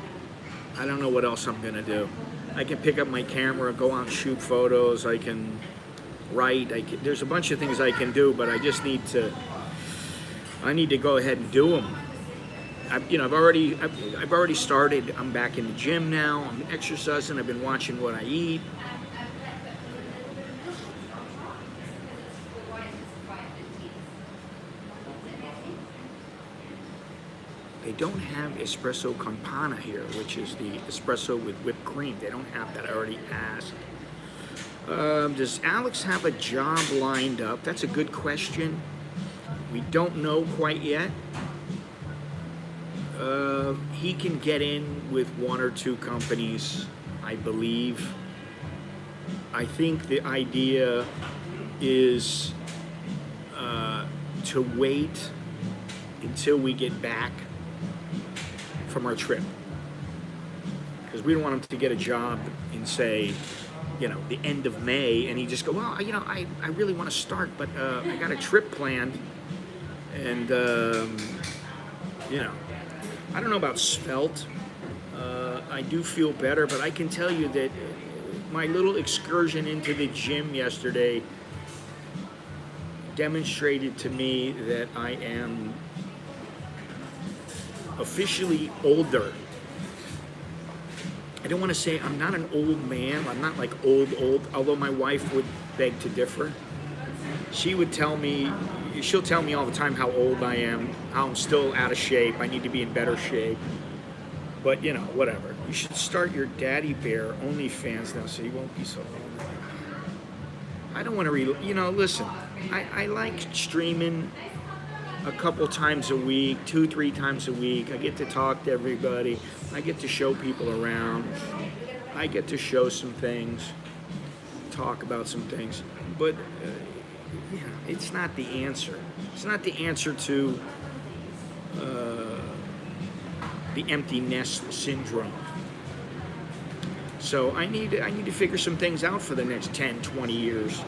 I don't know what else I'm gonna do. I can pick up my camera, go out and shoot photos. I can write. There's a bunch of things I can do, but I just need to. I need to go ahead and do them. I've already started. I'm back in the gym now. I'm exercising. I've been watching what I eat. They don't have espresso con panna here, which is the espresso with whipped cream. They don't have that. I already asked. Does Alex have a job lined up? That's a good question. We don't know quite yet. He can get in with one or two companies, I believe. I think the idea is to wait until we get back from our trip. Because we don't want him to get a job in, say, the end of May, and he just go, well, I really want to start, but I got a trip planned, and, I don't know about svelte. I do feel better, but I can tell you that my little excursion into the gym yesterday demonstrated to me that I am officially older. I don't want to say I'm not an old man. I'm not like old, although my wife would beg to differ. She'll tell me all the time how old I am, how I'm still out of shape, I need to be in better shape. But, whatever. You should start your Daddy Bear OnlyFans now so you won't be so lonely. I don't want to listen, I like streaming a couple times a week, 2-3 times a week. I get to talk to everybody. I get to show people around. I get to show some things, talk about some things. But, it's not the answer. It's not the answer to the empty nest syndrome. So I need to figure some things out for the next 10, 20 years.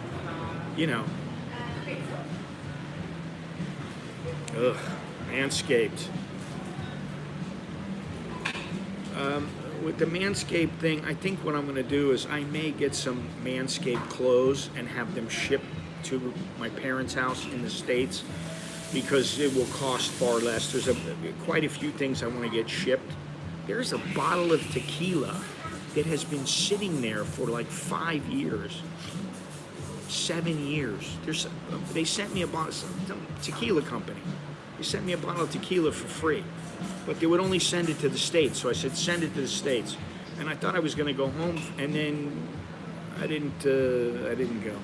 Ugh, Manscaped. With the Manscaped thing, I think what I'm going to do is I may get some Manscaped clothes and have them shipped to my parents' house in the States, because it will cost far less. There's quite a few things I want to get shipped. There's a bottle of tequila that has been sitting there for like 5 years, 7 years. They sent me a bottle, some tequila company. They sent me a bottle of tequila for free, but they would only send it to the States. So I said, send it to the States. And I thought I was going to go home, and then I didn't go.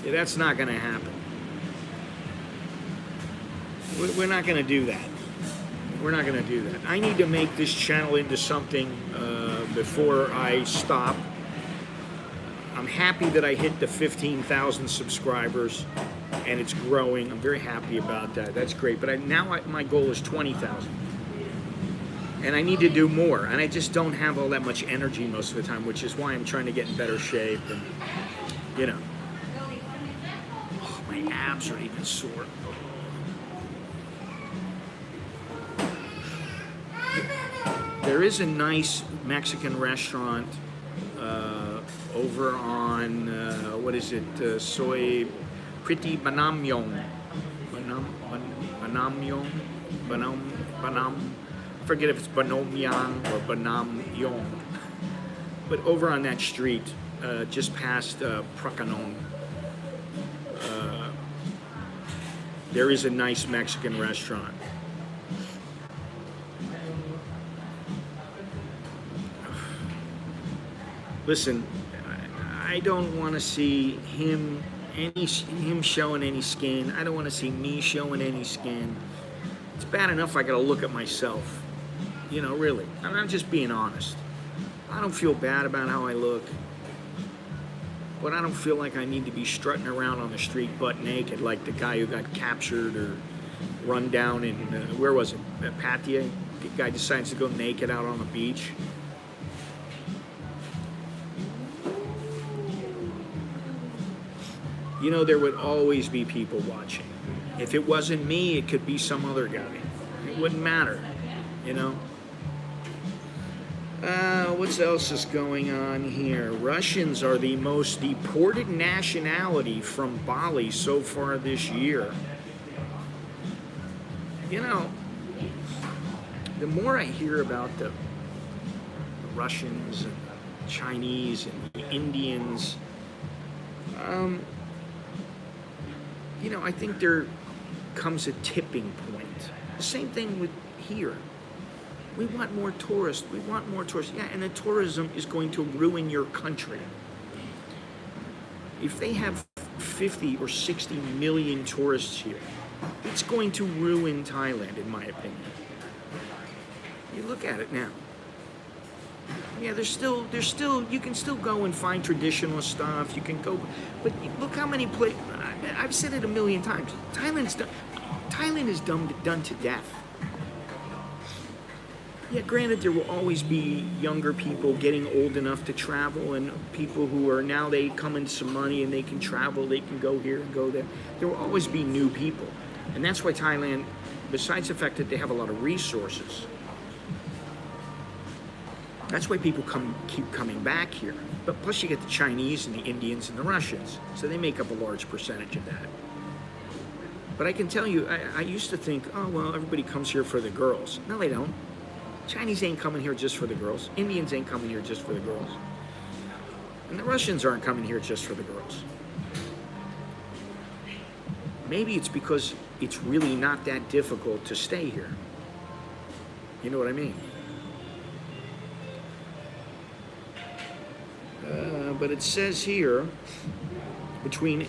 Yeah, that's not going to happen. We're not going to do that. We're not going to do that. I need to make this channel into something before I stop. I'm happy that I hit the 15,000 subscribers, and it's growing. I'm very happy about that. That's great. But now my goal is 20,000. And I need to do more. And I just don't have all that much energy most of the time, which is why I'm trying to get in better shape. And, you know. Oh, my abs are even sore. There is a nice Mexican restaurant over on, what is it, Soy Pretty Banamyong. Banam. I forget if it's Banomyang or Banamyong. But over on that street, just past Prakanong, there is a nice Mexican restaurant. Listen, I don't want to see him showing any skin. I don't want to see me showing any skin. It's bad enough I got to look at myself. You know, really. I'm just being honest. I don't feel bad about how I look, but I don't feel like I need to be strutting around on the street butt naked like the guy who got captured or run down in, where was it, Pattaya? The guy decides to go naked out on the beach. You know, there would always be people watching. If it wasn't me, it could be some other guy. It wouldn't matter, you know? What else is going on here? Russians are the most deported nationality from Bali so far this year. You know, the more I hear about the Russians and the Chinese and the Indians, you know, I think there comes a tipping point. The same thing with here. We want more tourists. We want more tourists. Yeah, and the tourism is going to ruin your country. If they have 50 or 60 million tourists here, it's going to ruin Thailand, in my opinion. You look at it now. Yeah, there's still, you can still go and find traditional stuff. You can go, but look how many places. I've said it a million times. Thailand is done to death. Yeah, granted, there will always be younger people getting old enough to travel, and people who are now, they come into some money and they can travel, they can go here and go there. There will always be new people. And that's why Thailand, besides the fact that they have a lot of resources, that's why people keep coming back here. But plus you get the Chinese and the Indians and the Russians. So they make up a large percentage of that. But I can tell you, I used to think, oh, well, everybody comes here for the girls. No, they don't. Chinese ain't coming here just for the girls. Indians ain't coming here just for the girls. And the Russians aren't coming here just for the girls. Maybe it's because it's really not that difficult to stay here. You know what I mean? But it says here, between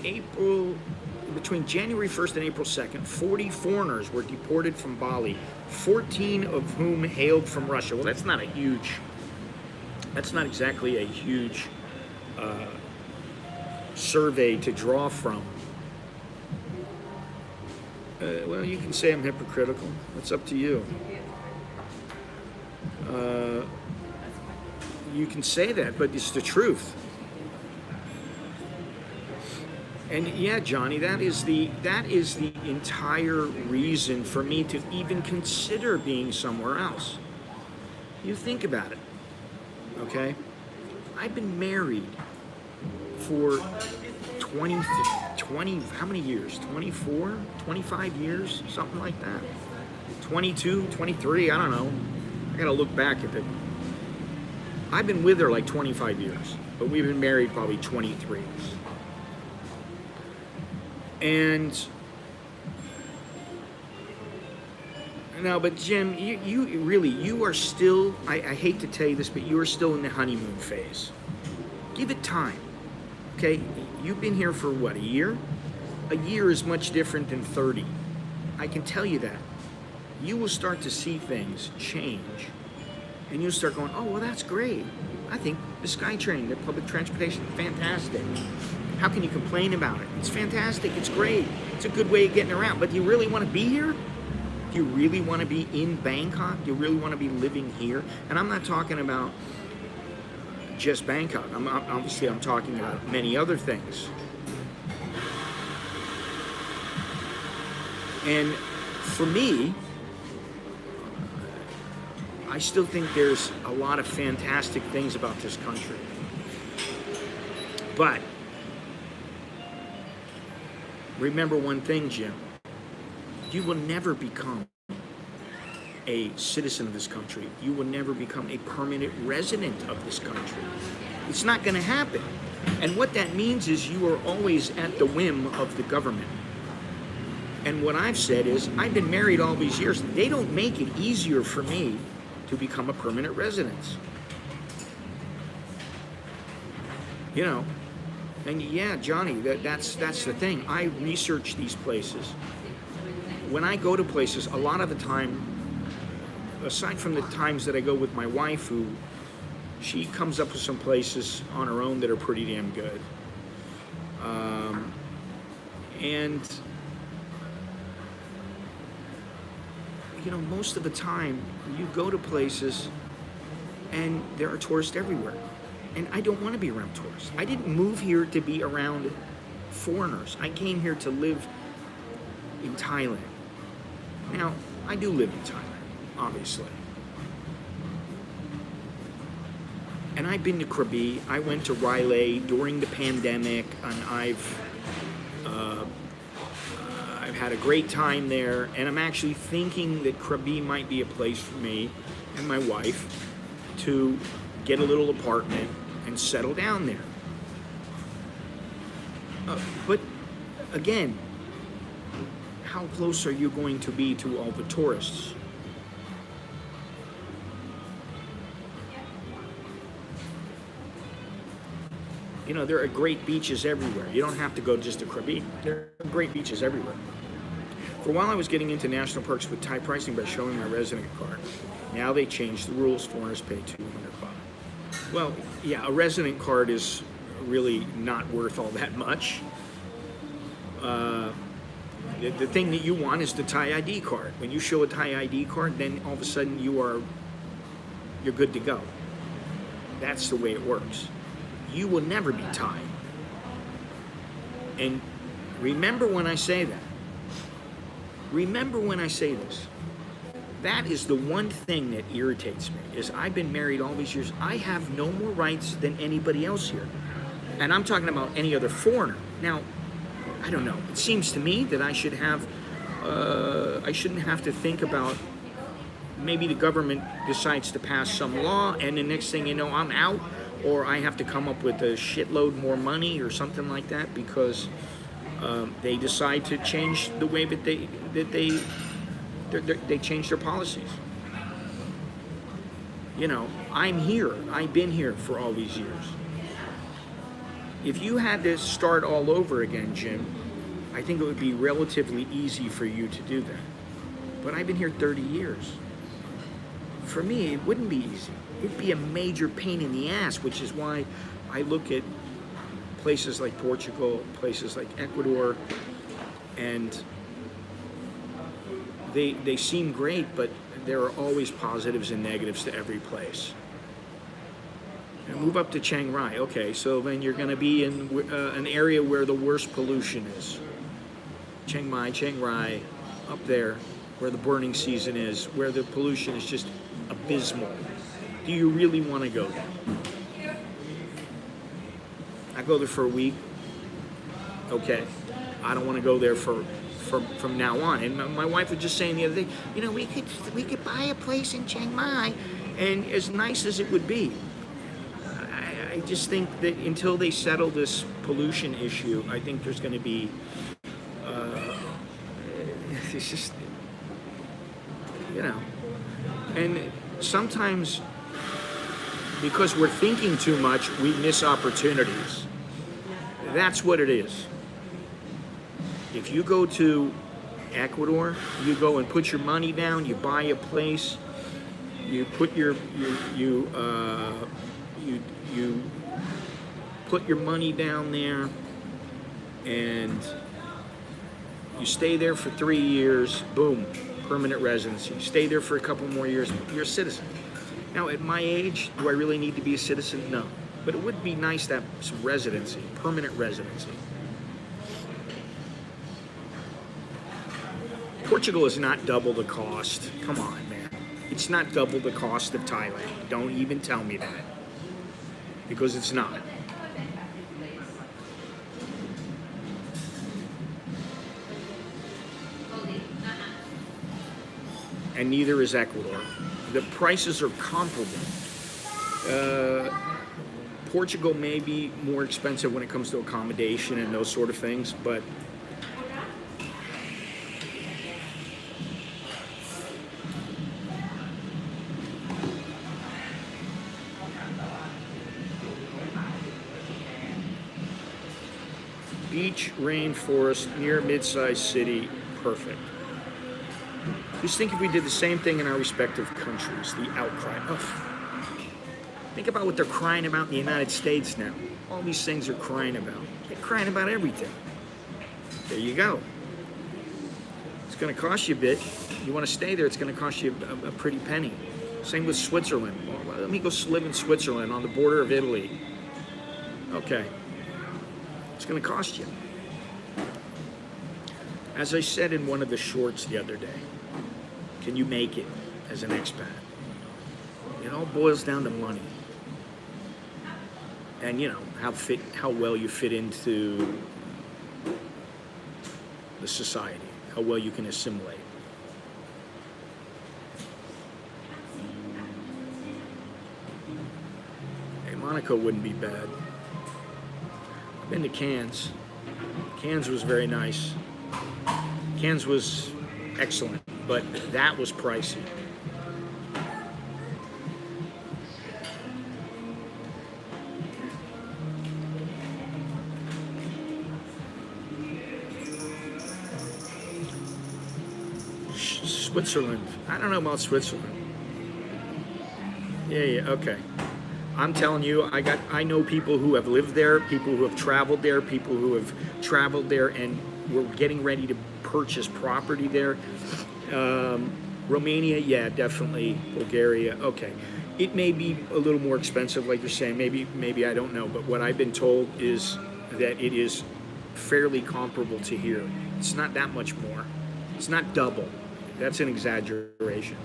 January 1st and April 2nd, 40 foreigners were deported from Bali, 14 of whom hailed from Russia. Well, that's not exactly a huge survey to draw from. Well, you can say I'm hypocritical. It's up to you. You can say that, but it's the truth. And yeah, Johnny, that is the entire reason for me to even consider being somewhere else. You think about it, okay? I've been married for 20, 20, how many years? 24, 25 years, something like that. 22, 23, I don't know. I gotta look back at the. I've been with her like 25 years, but we've been married probably 23. And no, but Jim, you really, you are still, I hate to tell you this, but you are still in the honeymoon phase. Give it time, okay? You've been here for what, a year? A year is much different than 30. I can tell you that. You will start to see things change, and you'll start going, oh, well, that's great. I think the SkyTrain, the public transportation, fantastic. How can you complain about it? It's fantastic, it's great. It's a good way of getting around, but do you really want to be here? Do you really want to be in Bangkok? Do you really want to be living here? And I'm not talking about just Bangkok. I'm talking about many other things. And for me, I still think there's a lot of fantastic things about this country. But remember one thing, Jim. You will never become a citizen of this country. You will never become a permanent resident of this country. It's not going to happen. And what that means is you are always at the whim of the government. And what I've said is, I've been married all these years. They don't make it easier for me to become a permanent resident. You know, and yeah, Johnny, that's the thing. I research these places. When I go to places, a lot of the time, aside from the times that I go with my wife, who she comes up with some places on her own that are pretty damn good. And you know, most of the time, you go to places and there are tourists everywhere. And I don't want to be around tourists. I didn't move here to be around foreigners. I came here to live in Thailand. Now, I do live in Thailand, obviously. And I've been to Krabi. I went to Riley during the pandemic, and I've had a great time there. And I'm actually thinking that Krabi might be a place for me and my wife to get a little apartment and settle down there. But again, how close are you going to be to all the tourists? You know, there are great beaches everywhere. You don't have to go just to Krabi. There are great beaches everywhere. For a while, I was getting into national parks with Thai pricing by showing my resident card. Now they changed the rules. Foreigners pay $200. Well, yeah, a resident card is really not worth all that much. The thing that you want is the Thai ID card. When you show a Thai ID card, then all of a sudden you're good to go. That's the way it works. You will never be Thai. And remember when I say that. Remember when I say this. That is the one thing that irritates me, is I've been married all these years. I have no more rights than anybody else here. And I'm talking about any other foreigner. Now, I don't know. It seems to me that I should have, I shouldn't have to think about, maybe the government decides to pass some law and the next thing you know, I'm out, or I have to come up with a shitload more money or something like that because they decide to change the way that they change their policies. You know, I'm here. I've been here for all these years. If you had to start all over again, Jim, I think it would be relatively easy for you to do that. But I've been here 30 years. For me, it wouldn't be easy. It'd be a major pain in the ass, which is why I look at places like Portugal, places like Ecuador, and they seem great, but there are always positives and negatives to every place. And move up to Chiang Rai. Okay, so then you're going to be in an area where the worst pollution is. Chiang Mai, Chiang Rai, up there, where the burning season is, where the pollution is just abysmal. Do you really want to go there? I go there for a week. Okay, I don't want to go there from now on. And my wife was just saying the other day, you know, we could buy a place in Chiang Mai, and as nice as it would be, I just think that until they settle this pollution issue, I think there's going to be, it's just, you know, and sometimes because we're thinking too much, we miss opportunities. That's what it is. If you go to Ecuador, you go and put your money down, you buy a place, you put you put your money down there, and you stay there for 3 years, boom, permanent residency. Stay there for a couple more years, you're a citizen. Now, at my age, do I really need to be a citizen? No. But it would be nice to have some residency, permanent residency. Portugal is not double the cost. Come on, man. It's not double the cost of Thailand. Don't even tell me that. Because it's not. And neither is Ecuador. The prices are comparable. Portugal may be more expensive when it comes to accommodation and those sort of things, but beach, rainforest, near mid-sized city, perfect. Just think if we did the same thing in our respective countries, the outcry. Oh. Think about what they're crying about in the United States now. All these things are crying about. They're crying about everything. There you go. It's going to cost you a bit. You want to stay there, it's going to cost you a pretty penny. Same with Switzerland. Well, let me go live in Switzerland on the border of Italy. Okay. It's going to cost you. As I said in one of the shorts the other day, can you make it as an expat? It all boils down to money. And you know, how well you fit into the society, how well you can assimilate. Hey, Monaco wouldn't be bad. I've been to Cannes. Cannes was very nice. Cannes was excellent, but that was pricey. Switzerland. I don't know about Switzerland. Yeah, okay. I'm telling you, I know people who have lived there, people who have traveled there, people who have traveled there and were getting ready to purchase property there. Romania, yeah, definitely. Bulgaria, okay. It may be a little more expensive, like you're saying. Maybe I don't know. But what I've been told is that it is fairly comparable to here. It's not that much more. It's not double. That's an exaggeration.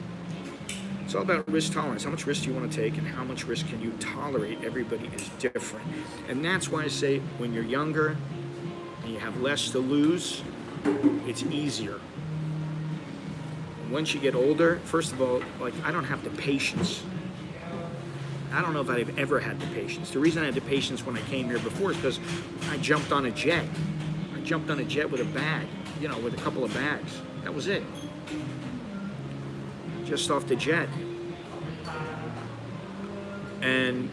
It's all about risk tolerance. How much risk do you want to take and how much risk can you tolerate? Everybody is different. And that's why I say when you're younger and you have less to lose, it's easier. Once you get older, first of all, like I don't have the patience. I don't know if I've ever had the patience. The reason I had the patience when I came here before is because I jumped on a jet. I jumped on a jet with a bag, you know, with a couple of bags. That was it. Just off the jet. And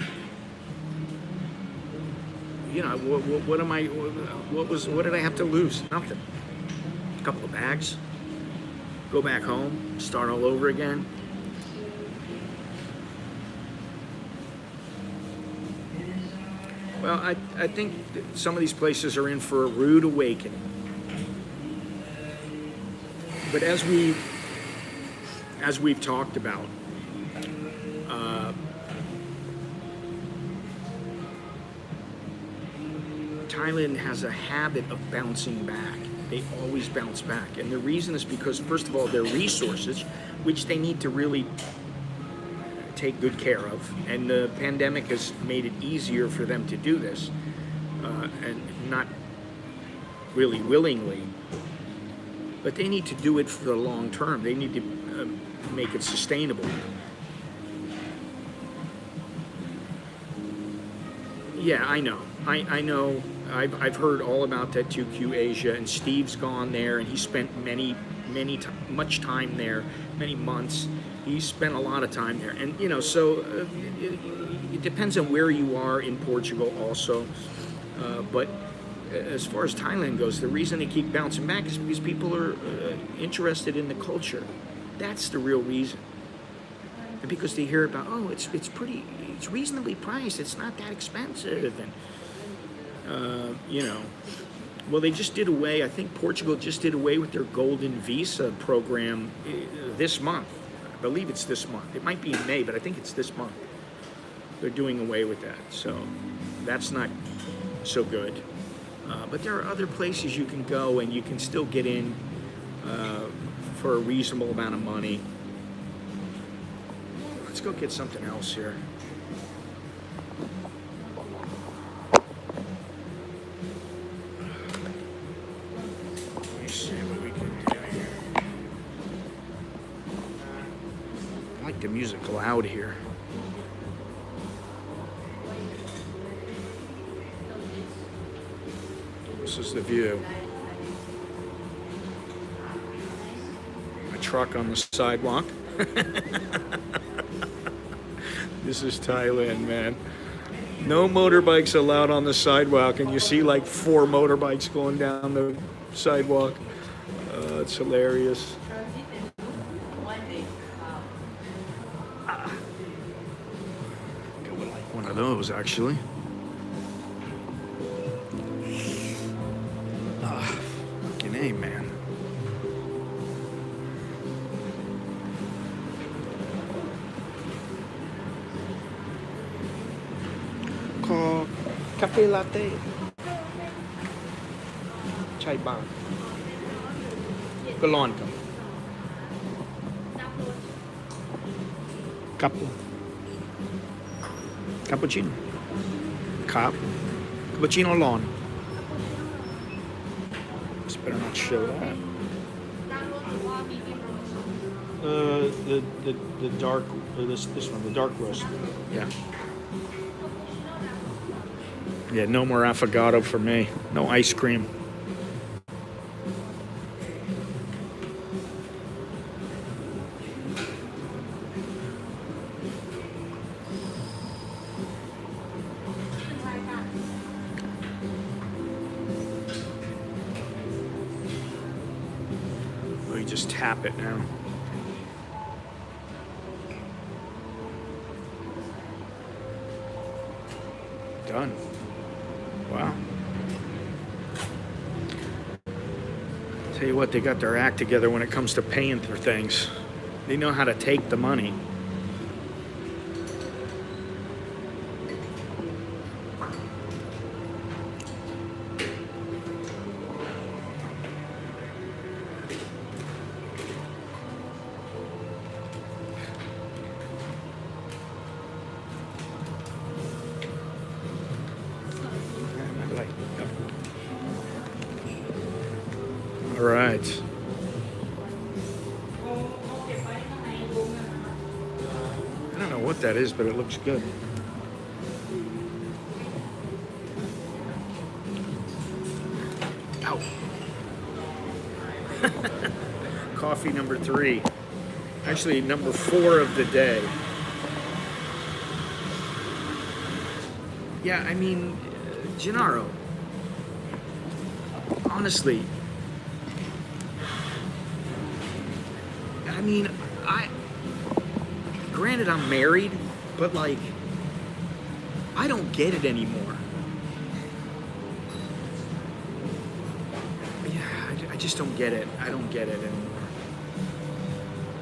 you know, what did I have to lose? Nothing. A couple of bags. Go back home, start all over again. Well, I think some of these places are in for a rude awakening. But as we've talked about, Thailand has a habit of bouncing back. They always bounce back. And the reason is because, first of all, their resources, which they need to really take good care of. And the pandemic has made it easier for them to do this, and not really willingly. But they need to do it for the long term. They need to make it sustainable. Yeah, I know. I know. I've heard all about that 2Q Asia, and Steve's gone there, and he spent much time there, many months. He spent a lot of time there, and you know, so it depends on where you are in Portugal, also. But as far as Thailand goes, the reason they keep bouncing back is because people are interested in the culture. That's the real reason. And because they hear about, oh, it's reasonably priced. It's not that expensive, and you know. Well, they just did away. I think Portugal just did away with their golden visa program this month. I believe it's this month. It might be in May, but I think it's this month. They're doing away with that, so that's not so good. But there are other places you can go, and you can still get in for a reasonable amount of money. Let's go get something else here. Let me see what we can do here. I like the music loud here. This is the view. A truck on the sidewalk. This is Thailand, man. No motorbikes allowed on the sidewalk, and you see like 4 motorbikes going down the sidewalk. It's hilarious. I would like one of those, actually. Fucking A, man. Called cafe latte. Chai bang. Galon ka. Cappuccino. Cappuccino lawn. Just better not show that. The dark, this one, the dark roast. Yeah. Yeah, no more affogato for me. No ice cream. Oh, you just tap it now. Done. Wow. Tell you what, they got their act together when it comes to paying for things. They know how to take the money. All right. I don't know what that is, but it looks good. Ow. Coffee number 3. Actually, number 4 of the day. Yeah, I mean, Gennaro, honestly, I mean, granted I'm married, but like, I don't get it anymore. Yeah, I just don't get it. I don't get it anymore.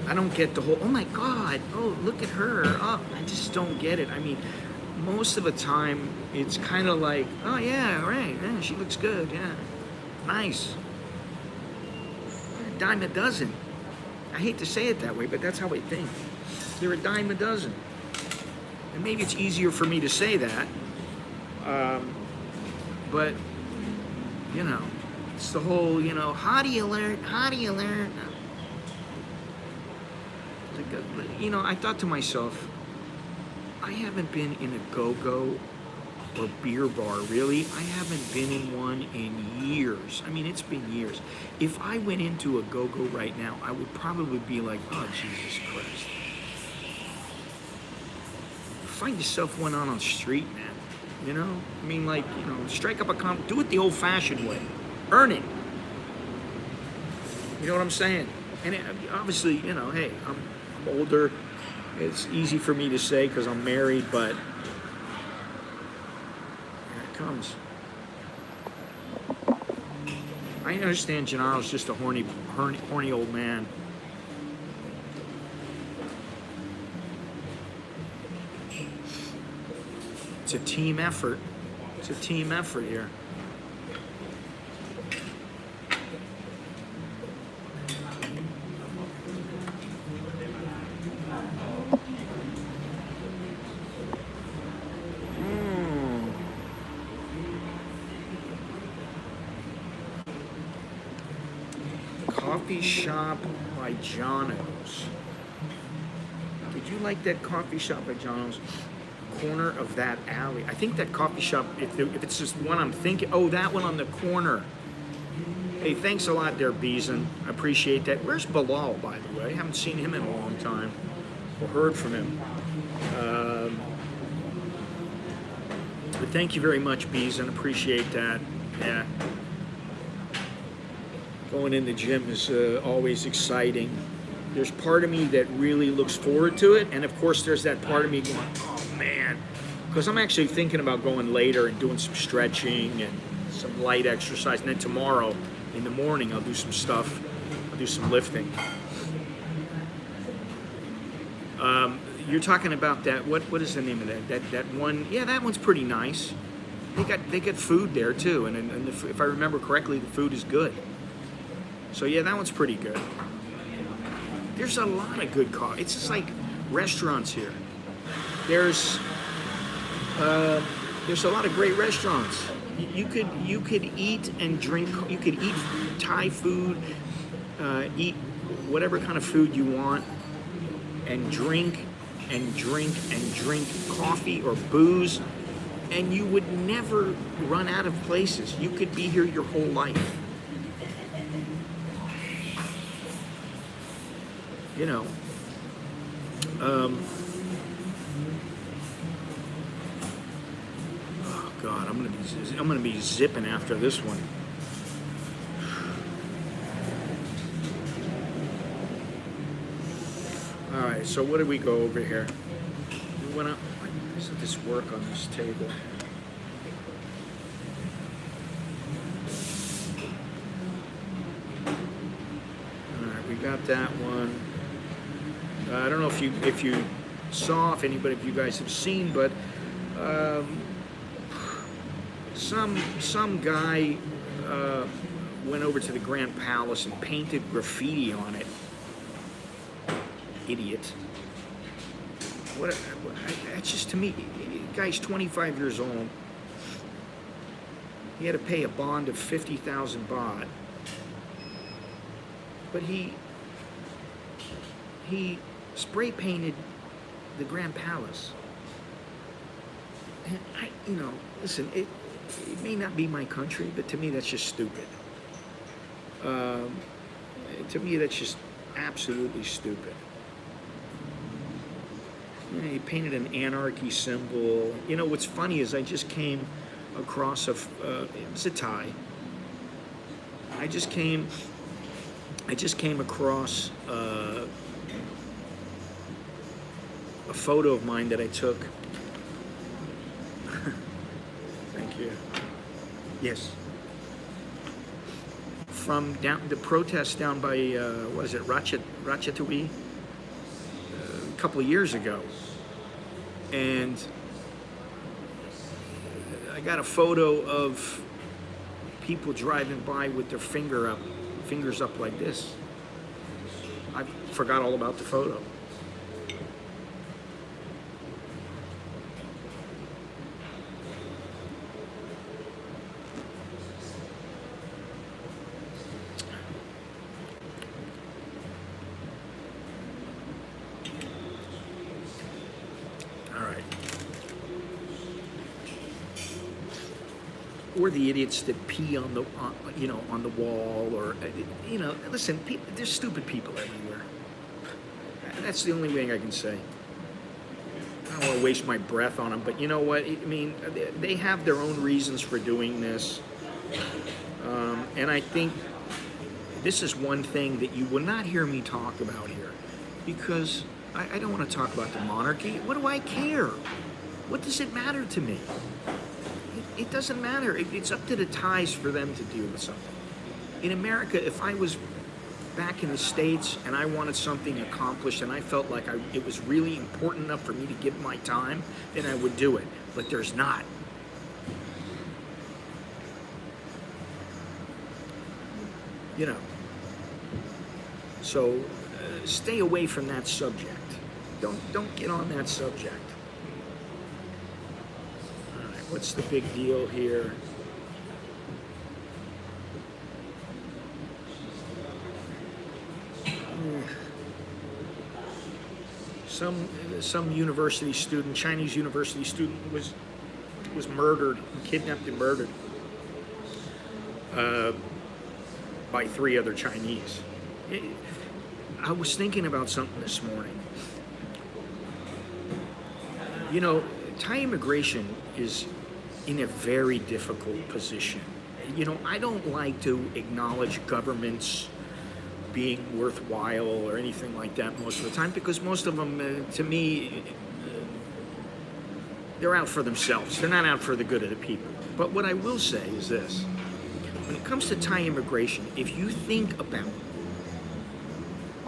I don't get the whole, oh my God, oh, look at her. Oh, I just don't get it. I mean, most of the time it's kind of like, oh yeah, right, yeah, she looks good, yeah, nice. A dime a dozen. I hate to say it that way, but that's how I think. They're a dime a dozen. And maybe it's easier for me to say that, but you know, it's the whole, you know, how do you learn? How do you learn? You know, I thought to myself, I haven't been in a go-go or beer bar, really. I haven't been in one in years. I mean, it's been years. If I went into a go-go right now, I would probably be like, oh, Jesus Christ. Find yourself one on the street, man. You know? I mean, like, you know, strike up a do it the old-fashioned way. Earn it. You know what I'm saying? And obviously, you know, hey, I'm older. It's easy for me to say because I'm married, but here it comes. I understand Gennaro's just a horny old man. It's a team effort. It's a team effort here. Coffee shop by Jono's. Did you like that coffee shop by Jono's? Corner of that alley. I think that coffee shop, if it's just one I'm thinking, oh, that one on the corner. Hey, thanks a lot there, Beeson. I appreciate that. Where's Bilal, by the way? I haven't seen him in a long time or heard from him. But thank you very much, Beeson. Appreciate that. Yeah. Going in the gym is always exciting. There's part of me that really looks forward to it, and of course there's that part of me going, oh man, because I'm actually thinking about going later and doing some stretching and some light exercise, and then tomorrow in the morning I'll do some stuff. I'll do some lifting. You're talking about that, what is the name of that one? Yeah, that one's pretty nice. They got food there too, and if I remember correctly, the food is good. So yeah, that one's pretty good. There's a lot of good coffee. It's just like restaurants here. There's a lot of great restaurants. You could eat and drink. You could eat Thai food, eat whatever kind of food you want, and drink coffee or booze, and you would never run out of places. You could be here your whole life. You know, oh God, I'm gonna be zipping after this one. All right, so what did we go over here? We went up. Why doesn't this work on this table? All right, we got that one. I don't know if you saw, if anybody of you guys have seen, but some guy went over to the Grand Palace and painted graffiti on it. Idiot. That's just, to me, the guy's 25 years old. He had to pay a bond of 50,000 baht. But he spray painted the Grand Palace. And listen, it may not be my country, but to me that's just stupid. To me that's just absolutely stupid. He painted an anarchy symbol. You know, what's funny is I just came across it was a Thai. I just came across a photo of mine that I took. Thank you. Yes. From the protest down by what is it, Ratchaturi, a couple of years ago, and got a photo of people driving by with their fingers up like this. I forgot all about the photo. All right. Or the idiots that pee on the, on the wall, or, listen, there's stupid people everywhere. That's the only thing I can say. I don't want to waste my breath on them, but you know what? I mean, they have their own reasons for doing this. And I think this is one thing that you will not hear me talk about here, because I don't want to talk about the monarchy. What do I care? What does it matter to me? It doesn't matter. It's up to the Thais for them to deal with something. In America, if I was back in the States and I wanted something accomplished and I felt like it was really important enough for me to give my time, then I would do it. But there's not. So stay away from that subject. Don't get on that subject. All right, what's the big deal here? Some university student, Chinese university student, was murdered, kidnapped and murdered by 3 other Chinese. I was thinking about something this morning. Thai immigration is in a very difficult position. I don't like to acknowledge governments being worthwhile or anything like that most of the time, because most of them, to me, they're out for themselves. They're not out for the good of the people. But what I will say is this. When it comes to Thai immigration, if you think about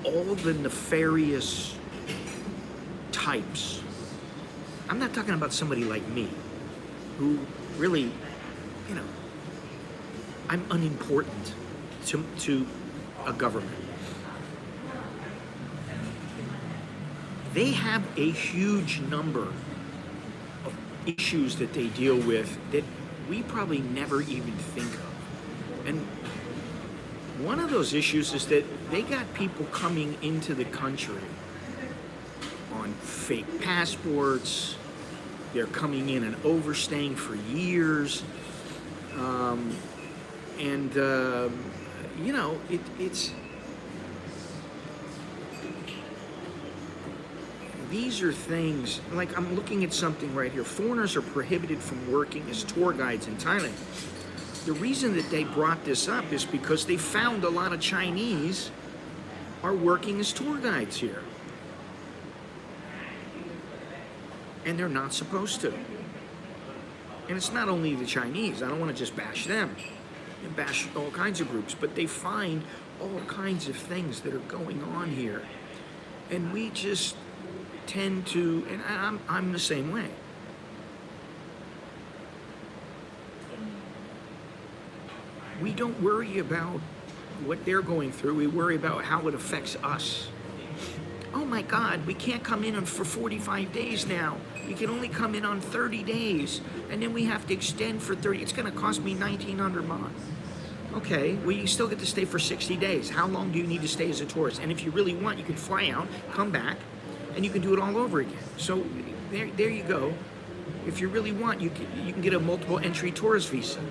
all the nefarious types, I'm not talking about somebody like me, who really, I'm unimportant to a government. They have a huge number of issues that they deal with that we probably never even think of. And one of those issues is that they got people coming into the country on fake passports. They're coming in and overstaying for years. It's these are things, like I'm looking at something right here. Foreigners are prohibited from working as tour guides in Thailand. The reason that they brought this up is because they found a lot of Chinese are working as tour guides here. And they're not supposed to. And it's not only the Chinese. I don't want to just bash them and bash all kinds of groups, but they find all kinds of things that are going on here. And we just tend to, and I'm the same way. We don't worry about what they're going through. We worry about how it affects us. Oh my God, we can't come in for 45 days now. We can only come in on 30 days. And then we have to extend for 30. It's going to cost me 1,900 baht. Okay, well, you still get to stay for 60 days. How long do you need to stay as a tourist? And if you really want, you can fly out, come back, and you can do it all over again. So there you go. If you really want, you can get a multiple entry tourist visa.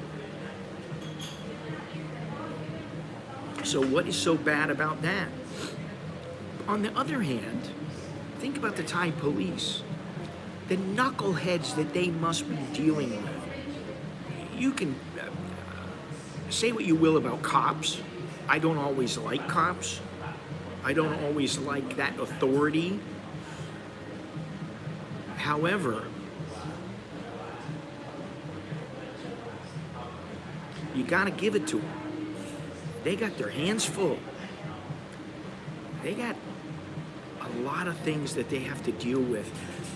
So what is so bad about that? On the other hand, think about the Thai police. The knuckleheads that they must be dealing with. You can say what you will about cops. I don't always like cops. I don't always like that authority. However, you gotta give it to them. They got their hands full. They got a lot of things that they have to deal with.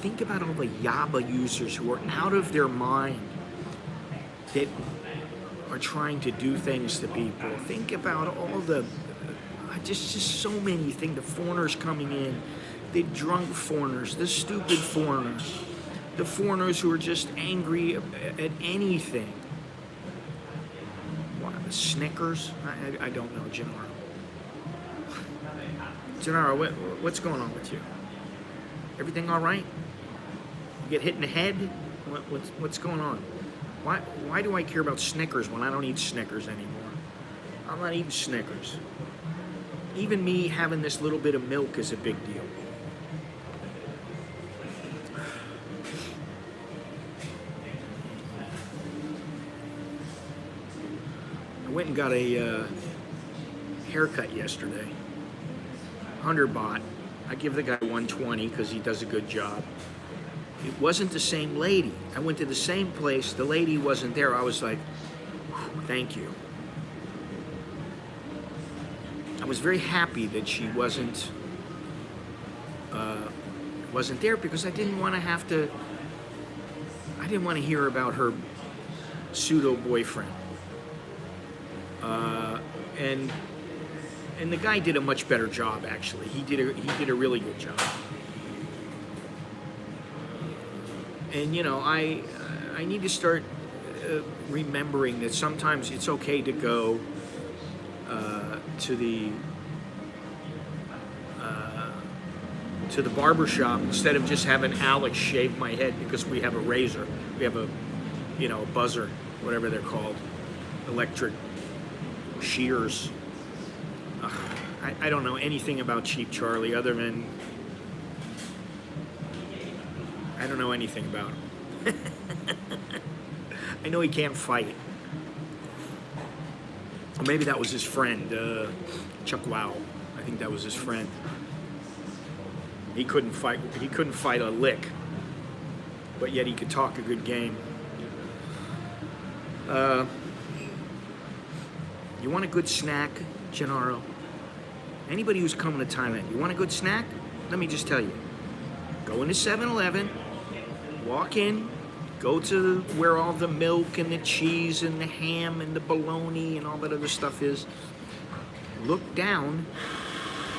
Think about all the Yaba users who are out of their mind, that are trying to do things to people. Think about all the, just so many things. The foreigners coming in, the drunk foreigners, the stupid foreigners, the foreigners who are just angry at anything. What, the Snickers? I don't know, Gennaro. Gennaro, what's going on with you? Everything all right? You get hit in the head? What's going on? Why do I care about Snickers when I don't eat Snickers anymore? I'm not eating Snickers. Even me having this little bit of milk is a big deal. I went and got a haircut yesterday. 100 baht. I give the guy 120 because he does a good job. It wasn't the same lady. I went to the same place. The lady wasn't there. I was like, thank you. I was very happy that she wasn't there because I didn't want to have to. I didn't want to hear about her pseudo boyfriend. And the guy did a much better job. Actually, he did a really good job. And you know, I need to start remembering that sometimes it's okay to go to the barber shop instead of just having Alex shave my head because we have a razor. We have a buzzer, whatever they're called, electric shears. I don't know anything about Cheap Charlie other than I don't know anything about him. I know he can't fight. Or maybe that was his friend, Chuck Wow. I think that was his friend. He couldn't fight. He couldn't fight a lick, but yet he could talk a good game. You want a good snack, Gennaro? Anybody who's coming to Thailand, you want a good snack? Let me just tell you. Go into 7-Eleven, walk in, go to where all the milk and the cheese and the ham and the bologna and all that other stuff is. Look down,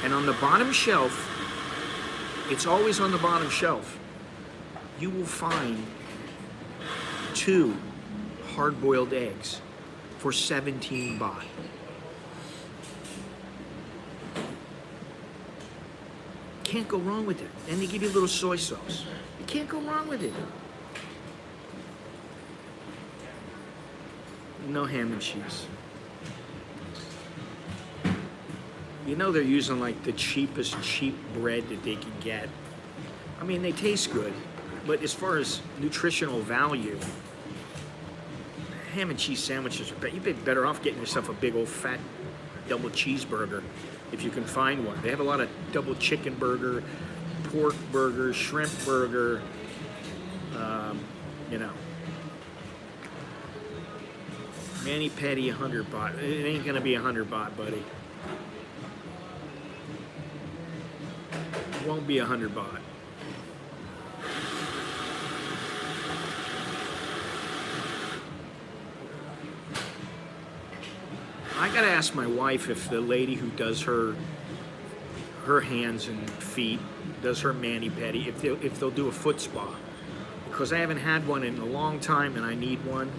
and on the bottom shelf, it's always on the bottom shelf, you will find 2 hard-boiled eggs for 17 baht. Can't go wrong with it. And they give you a little soy sauce. You can't go wrong with it. No ham and cheese. You know they're using like the cheapest cheap bread that they can get. I mean, they taste good, but as far as nutritional value, ham and cheese sandwiches are better. You'd be better off getting yourself a big old fat double cheeseburger if you can find one. They have a lot of double chicken burger, pork burger, shrimp burger, Mani Pedi, 100 baht. It ain't gonna be 100 baht, buddy. It won't be 100 baht. I gotta ask my wife if the lady who does her hands and feet, does her mani pedi, if they'll do a foot spa, because I haven't had one in a long time and I need one.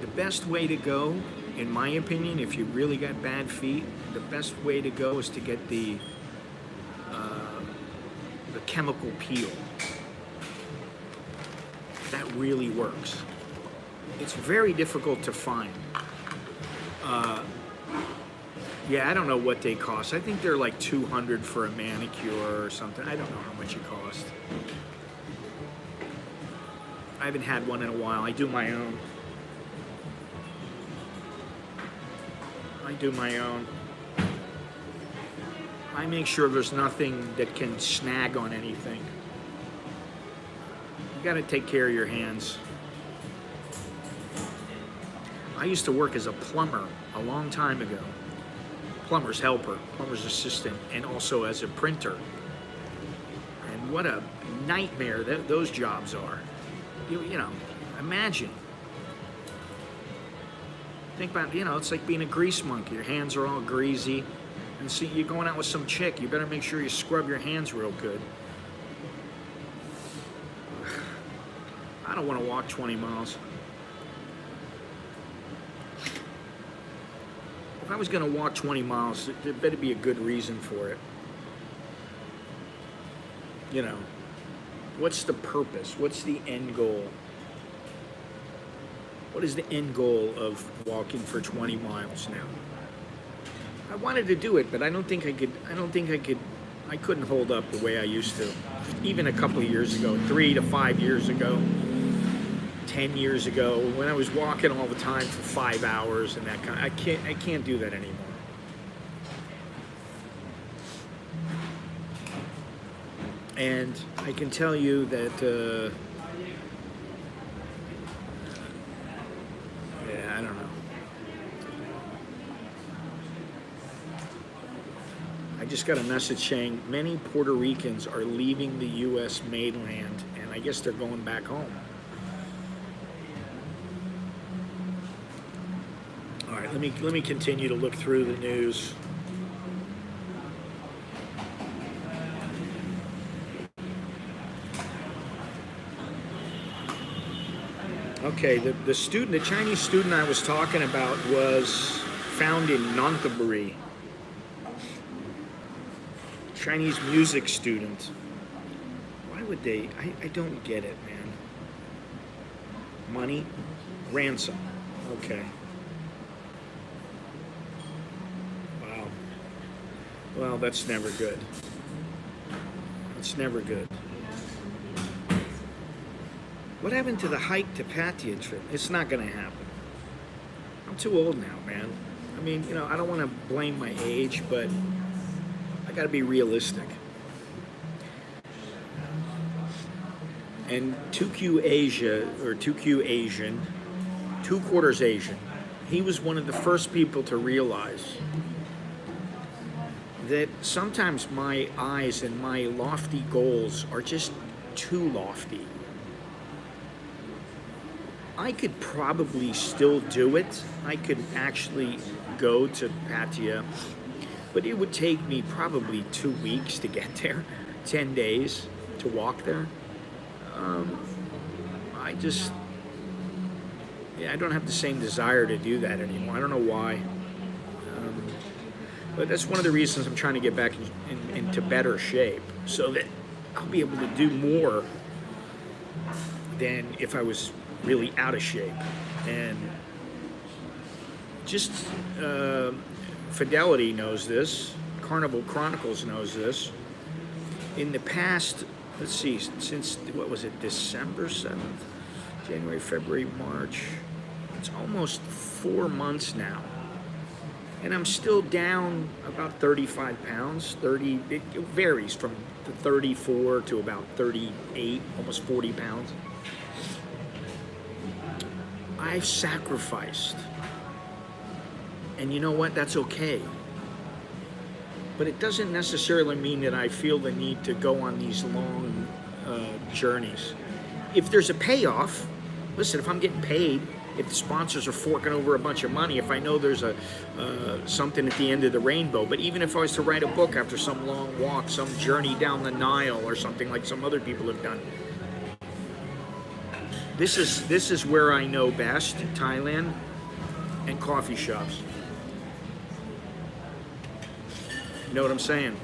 The best way to go, in my opinion, if you really got bad feet, the best way to go is to get the chemical peel. That really works. It's very difficult to find. Yeah, I don't know what they cost. I think they're like 200 for a manicure or something. I don't know how much it costs. I haven't had one in a while. I do my own. I make sure there's nothing that can snag on anything. You gotta take care of your hands. I used to work as a plumber a long time ago. Plumber's helper, plumber's assistant, and also as a printer. And what a nightmare those jobs are. You know, imagine Think about, it's like being a grease monkey. Your hands are all greasy. And see, you're going out with some chick. You better make sure you scrub your hands real good. I don't want to walk 20 miles. If I was going to walk 20 miles, there better be a good reason for it. What's the purpose? What's the end goal? What is the end goal of walking for 20 miles now? I wanted to do it, but I couldn't hold up the way I used to. Even a couple of years ago, 3 to 5 years ago, 10 years ago, when I was walking all the time for 5 hours and that kind of, I can't do that anymore. And I can tell you that, I don't know. I just got a message saying many Puerto Ricans are leaving the U.S. mainland, and I guess they're going back home. All right, let me continue to look through the news. Okay, the Chinese student I was talking about was found in Nonthaburi. Chinese music student. Why would they? I don't get it, man. Money? Ransom. Okay. Wow. Well, that's never good. It's never good. What happened to the hike to Pattaya trip? It's not going to happen. I'm too old now, man. I mean, I don't want to blame my age, but I got to be realistic. And 2Q Asia, or 2Q Asian, 2/4 Asian, he was one of the first people to realize that sometimes my eyes and my lofty goals are just too lofty. I could probably still do it. I could actually go to Pattaya, but it would take me probably 2 weeks to get there, 10 days to walk there. I don't have the same desire to do that anymore. I don't know why. But that's one of the reasons I'm trying to get back into better shape, so that I'll be able to do more than if I was really out of shape. And just Fidelity knows this, Carnival Chronicles knows this. In the past, let's see, since, what was it, December 7th? January, February, March. It's almost 4 months now. And I'm still down about 35 pounds. It varies from 34 to about 38, almost 40 pounds. I've sacrificed. And you know what? That's okay. But it doesn't necessarily mean that I feel the need to go on these long journeys. If there's a payoff, listen, if I'm getting paid, if the sponsors are forking over a bunch of money, if I know there's something at the end of the rainbow, but even if I was to write a book after some long walk, some journey down the Nile or something like some other people have done, this is where I know best, Thailand and coffee shops. You know what I'm saying?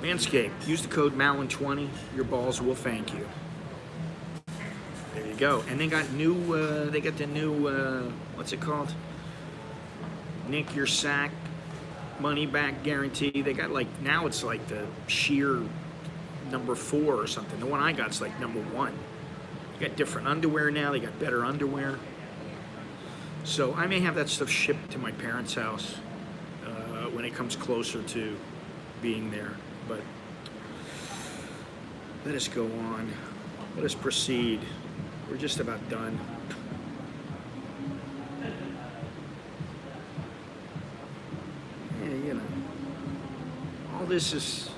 Manscaped, use the code Malin20, your balls will thank you. There you go. And they got the new, what's it called? Nick your sack money back guarantee. They got now it's like the sheer number 4 or something. The one I got's like number 1. They got different underwear now. They got better underwear. So I may have that stuff shipped to my parents' house when it comes closer to being there. But let us go on. Let us proceed. We're just about done. Yeah, all this is...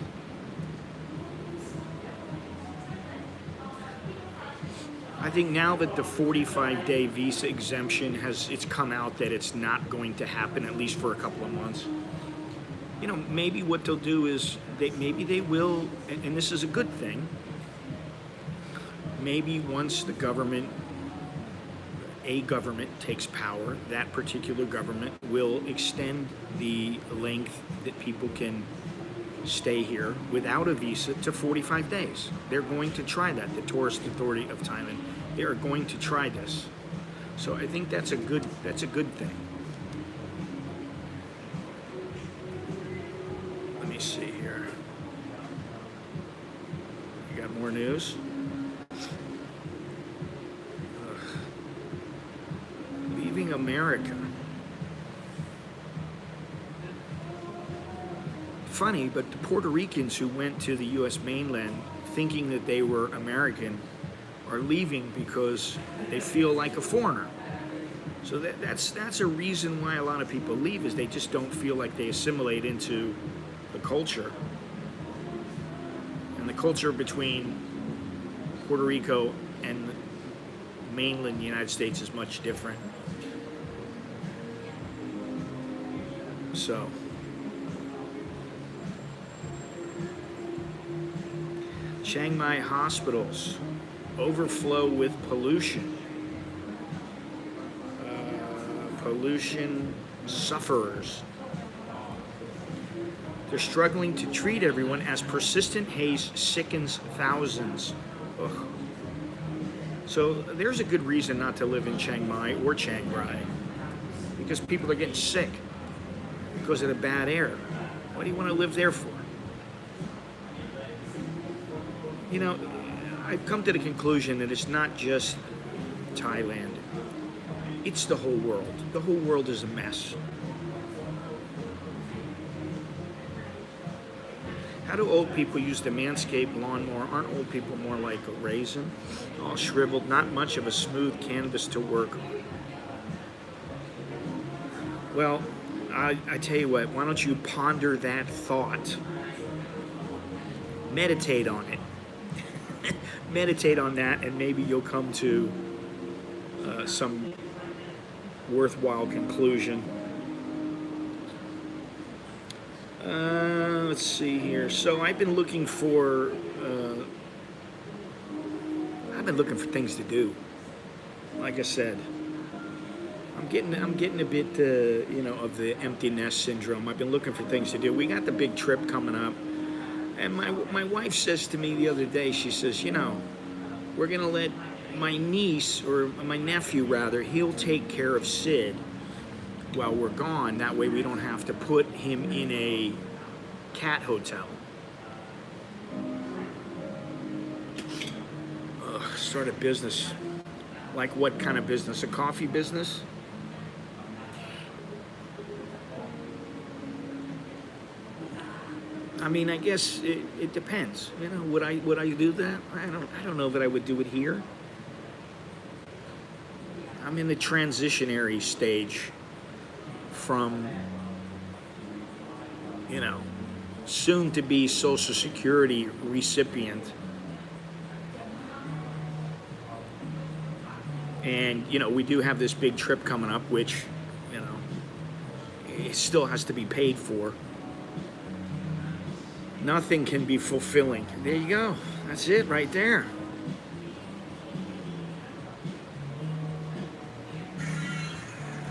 I think now that the 45-day visa exemption it's come out that it's not going to happen, at least for a couple of months. You know, maybe what they'll do is maybe they will, and this is a good thing. Maybe once a government takes power, that particular government will extend the length that people can stay here without a visa to 45 days. They're going to try that. The Tourist Authority of Thailand, they are going to try this. So I think that's a good thing. Let me see here. You got more news? Leaving America. Funny, but the Puerto Ricans who went to the U.S. mainland thinking that they were American are leaving because they feel like a foreigner. So that's a reason why a lot of people leave, is they just don't feel like they assimilate into the culture. And the culture between Puerto Rico and the mainland United States is much different. So Chiang Mai hospitals overflow with pollution. Pollution sufferers. They're struggling to treat everyone as persistent haze sickens thousands. Ugh. So there's a good reason not to live in Chiang Mai or Chiang Rai, because people are getting sick because of the bad air. What do you want to live there for? You know, I've come to the conclusion that it's not just Thailand. It's the whole world. The whole world is a mess. How do old people use the Manscaped lawnmower? Aren't old people more like a raisin? All shriveled, not much of a smooth canvas to work on. Well, I tell you what, why don't you ponder that thought? Meditate on it. Meditate on that, and maybe you'll come to some worthwhile conclusion. Let's see here. So I've been looking for things to do. Like I said, I'm getting a bit of the empty nest syndrome. I've been looking for things to do. We got the big trip coming up. And my wife says to me the other day, she says, you know, we're going to let my niece, or my nephew rather, he'll take care of Sid while we're gone. That way we don't have to put him in a cat hotel. Start a business. Like what kind of business? A coffee business? I mean, I guess it depends. You know, would I do that? I don't know that I would do it here. I'm in the transitionary stage from, you know, soon to be Social Security recipient, and you know, we do have this big trip coming up, which, you know, it still has to be paid for. Nothing can be fulfilling. There you go. That's it right there.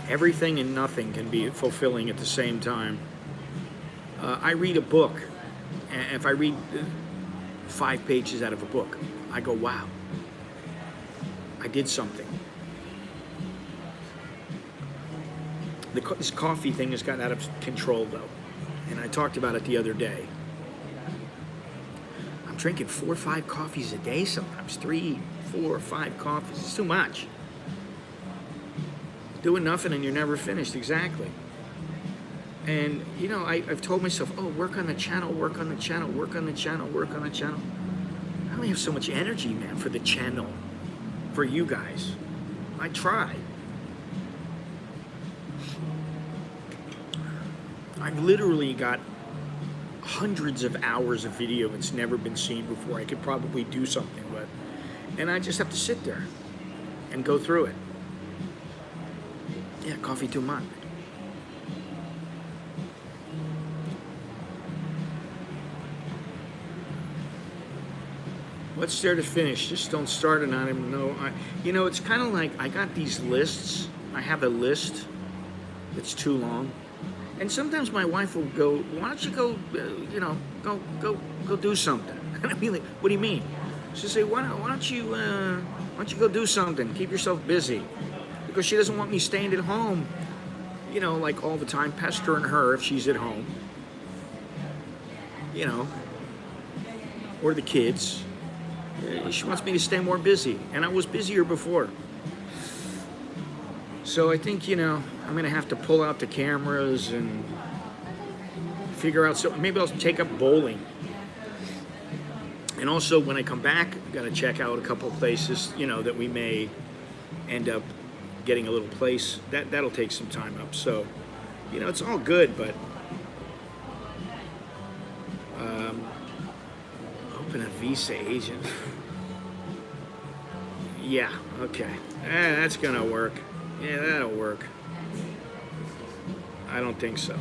Everything and nothing can be fulfilling at the same time. I read a book, and if I read 5 pages out of a book, I go, wow, I did something. This coffee thing has gotten out of control, though, and I talked about it the other day. I'm drinking 4 or 5 coffees a day sometimes, 3, 4, 5 coffees. It's too much. Doing nothing and you're never finished, exactly. And, you know, I've told myself, oh, work on the channel, work on the channel, work on the channel, work on the channel. I only have so much energy, man, for the channel, for you guys. I try. I've literally got hundreds of hours of video that's never been seen before. I could probably do something with. And I just have to sit there. and go through it. Yeah, coffee too much. What's there to finish? Just don't start it on him. No, it's kind of like I got these lists. I have a list that's too long, and sometimes my wife will go, "Why don't you go, go do something?" And I mean, like, "What do you mean?" She'll say, "Why don't you go do something? Keep yourself busy," because she doesn't want me staying at home, like all the time, pestering her if she's at home, or the kids. She wants me to stay more busy, and I was busier before. So I think, I'm going to have to pull out the cameras and figure out something. Maybe I'll take up bowling. And also, when I come back, I'm going to check out a couple of places, that we may end up getting a little place. That'll take some time up. So, it's all good, but open a visa agent. Yeah, okay. That's gonna work. Yeah, that'll work. I don't think so.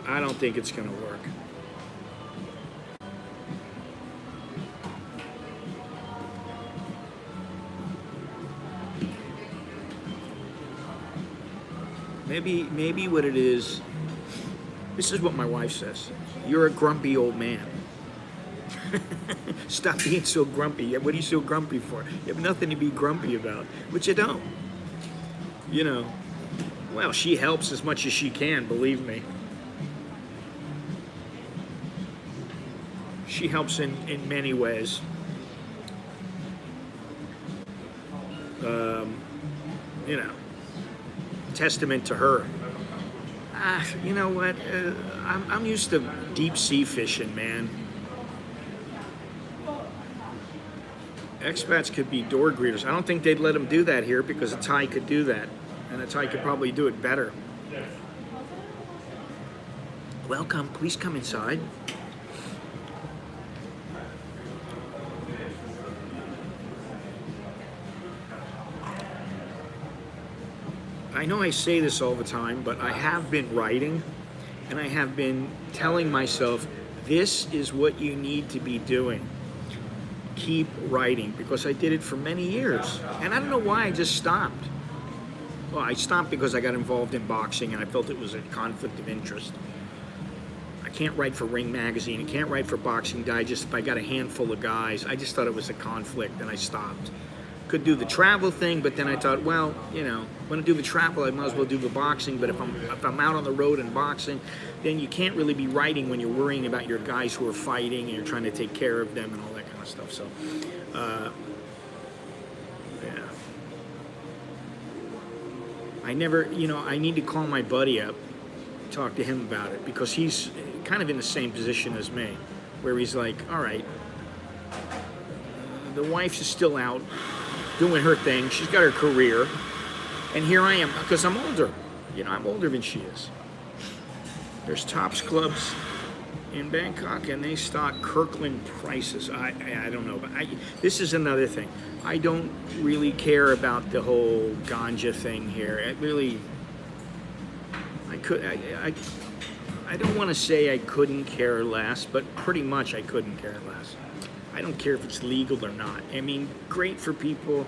I don't think it's gonna work. Maybe what it is, this is what my wife says. You're a grumpy old man. Stop being so grumpy. What are you so grumpy for? You have nothing to be grumpy about, which you don't. Well, she helps as much as she can, believe me. She helps in many ways. Testament to her. You know what? I'm used to deep sea fishing, man. Expats could be door greeters. I don't think they'd let them do that here because a Thai could do that, and a Thai could probably do it better. Welcome. Please come inside. I know I say this all the time, but I have been writing, and I have been telling myself, this is what you need to be doing. Keep writing, because I did it for many years, and I don't know why I just stopped. Well, I stopped because I got involved in boxing, and I felt it was a conflict of interest. I can't write for Ring Magazine, I can't write for Boxing Digest if I got a handful of guys. I just thought it was a conflict, and I stopped. Could do the travel thing, but then I thought, well, when I do the travel, I might as well do the boxing. But if I'm out on the road and boxing, then you can't really be writing when you're worrying about your guys who are fighting and you're trying to take care of them and all that kind of stuff. So, yeah. I never, I need to call my buddy up, talk to him about it, because he's kind of in the same position as me, where he's like, all right, the wife is still out doing her thing. She's got her career. And here I am, because I'm older. I'm older than she is. There's Tops clubs in Bangkok, and they stock Kirkland prices. I don't know. But this is another thing. I don't really care about the whole ganja thing here. I don't want to say I couldn't care less, but pretty much I couldn't care less. I don't care if it's legal or not. I mean, great for people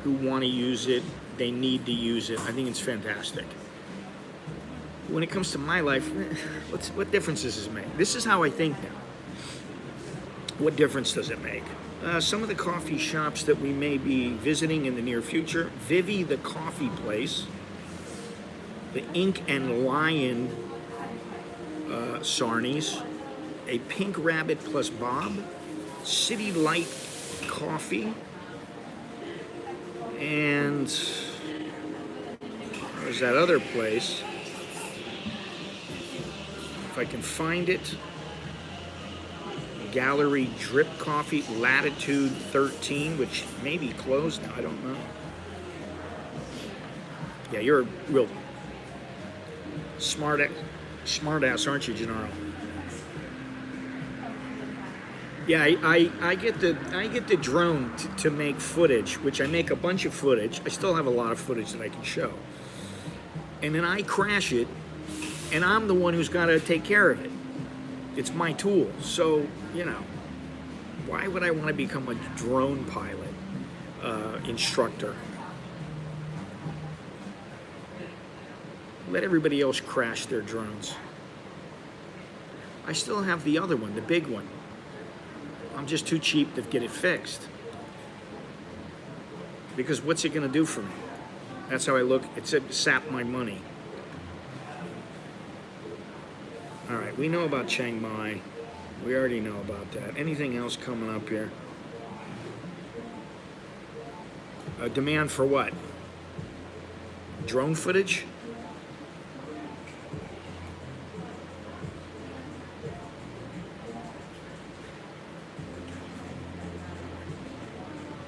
who want to use it. They need to use it. I think it's fantastic. When it comes to my life, what difference does this make? This is how I think now. What difference does it make? Some of the coffee shops that we may be visiting in the near future: Vivi, the coffee place, the Ink and Lion Sarnies, a Pink Rabbit plus Bob, City Light Coffee, and there's that other place. If I can find it, Gallery Drip Coffee, Latitude 13, which may be closed now, I don't know. Yeah, you're a real smart ass, aren't you, Gennaro? Yeah, I get the drone to make footage, which I make a bunch of footage. I still have a lot of footage that I can show. And then I crash it, and I'm the one who's got to take care of it. It's my tool. So, you know, why would I want to become a drone pilot instructor? Let everybody else crash their drones. I still have the other one, the big one. I'm just too cheap to get it fixed. Because what's it going to do for me? That's how I look. It's sap my money. All right, we know about Chiang Mai. We already know about that. Anything else coming up here? A demand for what? Drone footage?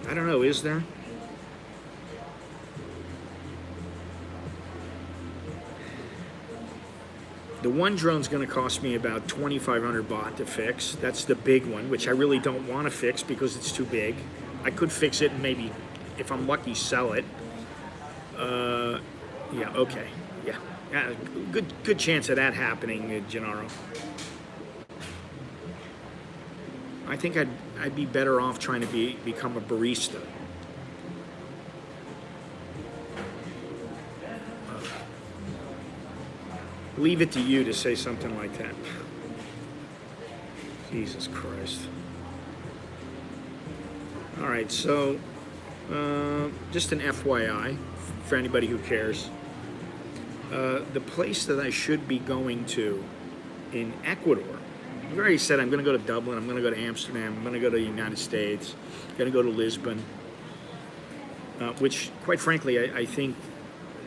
I don't know, is there? The one drone's going to cost me about 2,500 baht to fix. That's the big one, which I really don't want to fix because it's too big. I could fix it and maybe, if I'm lucky, sell it. Yeah, okay. Yeah, good chance of that happening, Gennaro. I think I'd be better off trying to become a barista. Leave it to you to say something like that. Jesus Christ. All right, so just an FYI for anybody who cares. The place that I should be going to in Ecuador, I've already said I'm going to go to Dublin, I'm going to go to Amsterdam, I'm going to go to the United States, I'm going to go to Lisbon, which, quite frankly, I think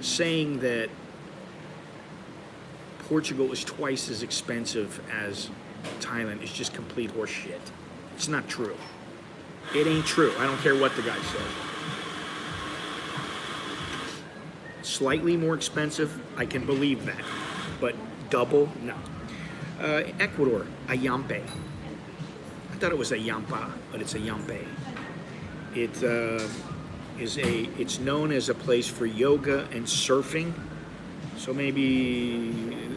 saying that Portugal is twice as expensive as Thailand is just complete horse shit. It's not true. It ain't true. I don't care what the guy says. Slightly more expensive, I can believe that. But double, no. Ecuador, Ayampe. I thought it was Ayampa, but it's Ayampe. It's known as a place for yoga and surfing. So maybe,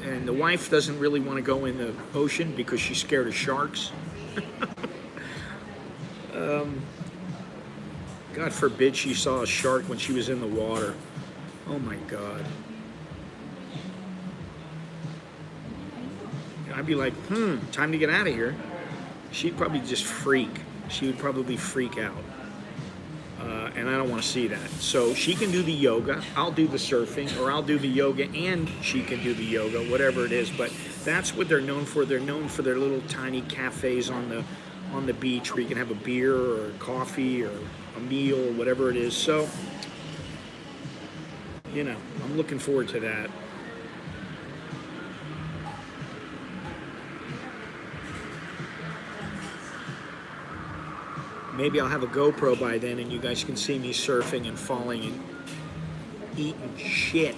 and the wife doesn't really want to go in the ocean because she's scared of sharks. God forbid she saw a shark when she was in the water. Oh my God. I'd be like, time to get out of here. She'd probably just freak. She would probably freak out. And I don't want to see that. So she can do the yoga, I'll do the surfing, or I'll do the yoga and she can do the yoga, whatever it is. But that's what they're known for. They're known for their little tiny cafes on the beach where you can have a beer or coffee or a meal or whatever it is. So, you know, I'm looking forward to that. Maybe I'll have a GoPro by then and you guys can see me surfing and falling and eating shit.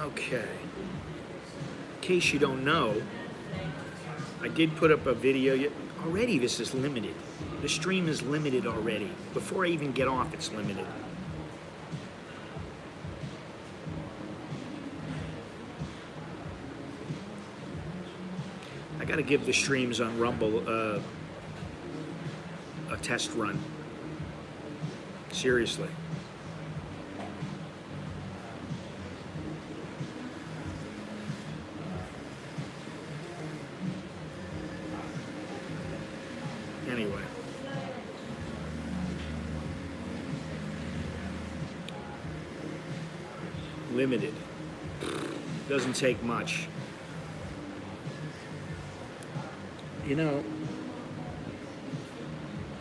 Okay. In case you don't know, I did put up a video. Already this is limited. The stream is limited already. Before I even get off, it's limited. I gotta give the streams on Rumble a test run. Seriously. Anyway. Limited. Doesn't take much. You know,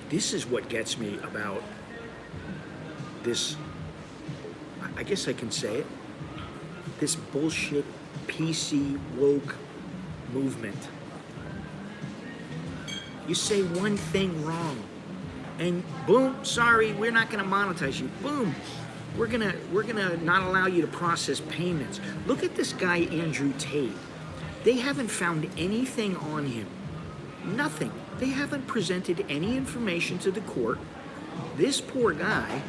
this is what gets me about this, I guess I can say it, this bullshit PC woke movement. You say one thing wrong, And boom, sorry, we're not going to monetize you. Boom, we're gonna not allow you to process payments. Look at this guy Andrew Tate. They haven't found anything on him. Nothing. They haven't presented any information to the court. This poor guy,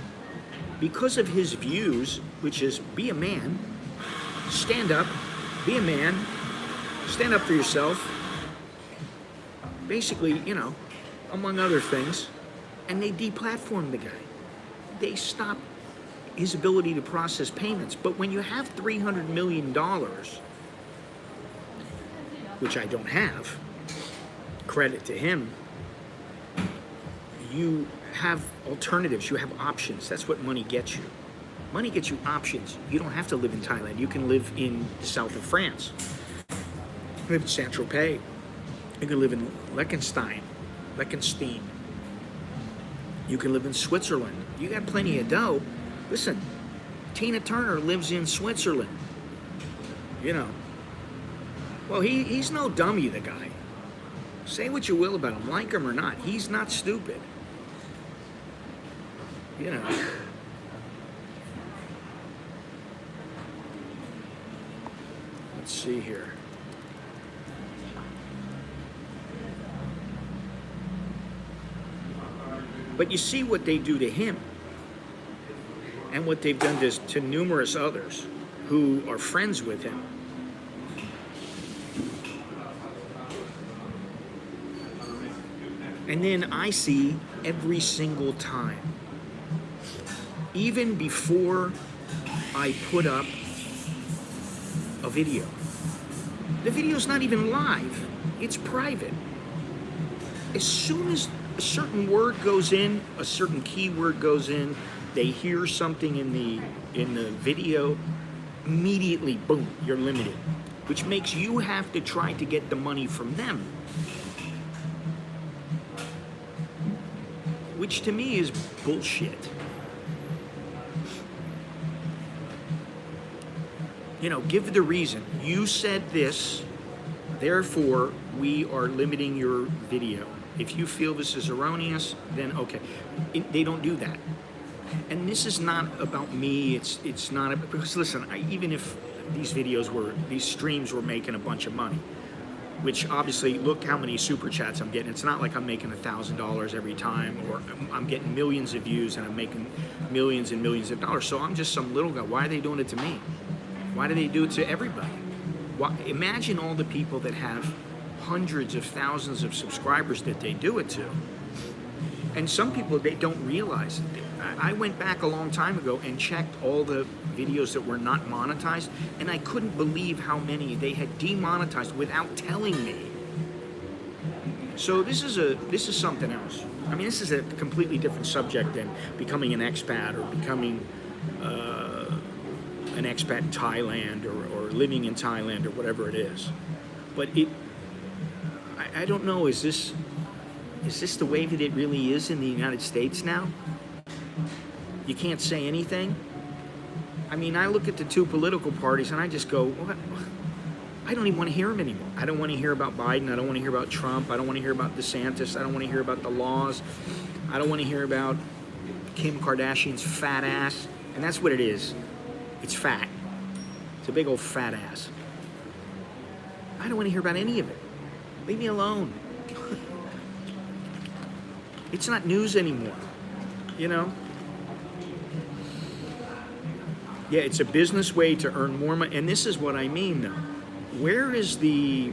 because of his views, which is be a man, stand up, be a man, stand up for yourself, basically, you know, among other things, and they deplatformed the guy. They stopped his ability to process payments. But when you have $300 million, which I don't have, credit to him, you have alternatives, you have options. That's what money gets you. Money gets you options. You don't have to live in Thailand. You can live in the south of France. You can live in Saint-Tropez. You can live in Liechtenstein. You can live in Switzerland. You got plenty of dough. Listen, Tina Turner lives in Switzerland. You know. Well, he's no dummy, the guy. Say what you will about him, like him or not. He's not stupid. You know. Let's see here. But you see what they do to him and what they've done to numerous others who are friends with him. And then I see every single time, even before I put up a video. The video's not even live, it's private. As soon as a certain word goes in, a certain keyword goes in, they hear something in the video, immediately, boom, you're limited. Which makes you have to try to get the money from them. Which to me is bullshit. You know, give the reason. You said this, therefore we are limiting your video. If you feel this is erroneous, then okay. They don't do that. And this is not about me. It's not because listen, even if these streams were making a bunch of money, which obviously look how many super chats I'm getting. It's not like I'm making $1,000 every time, or I'm getting millions of views and I'm making millions and millions of dollars. So I'm just some little guy. Why are they doing it to me? Why do they do it to everybody? Imagine all the people that have hundreds of thousands of subscribers that they do it to. And some people, they don't realize it. I went back a long time ago and checked all the videos that were not monetized, and I couldn't believe how many they had demonetized without telling me. So this is something else. I mean, this is a completely different subject than becoming an expat or becoming an expat in Thailand or living in Thailand or whatever it is. But I don't know, is this the way that it really is in the United States now? You can't say anything? I mean, I look at the two political parties and I just go, what? I don't even want to hear them anymore. I don't want to hear about Biden. I don't want to hear about Trump. I don't want to hear about DeSantis. I don't want to hear about the laws. I don't want to hear about Kim Kardashian's fat ass. And that's what it is. It's fat. It's a big old fat ass. I don't want to hear about any of it. Leave me alone. It's not news anymore, you know? Yeah, it's a business way to earn more money. And this is what I mean, though. Where is the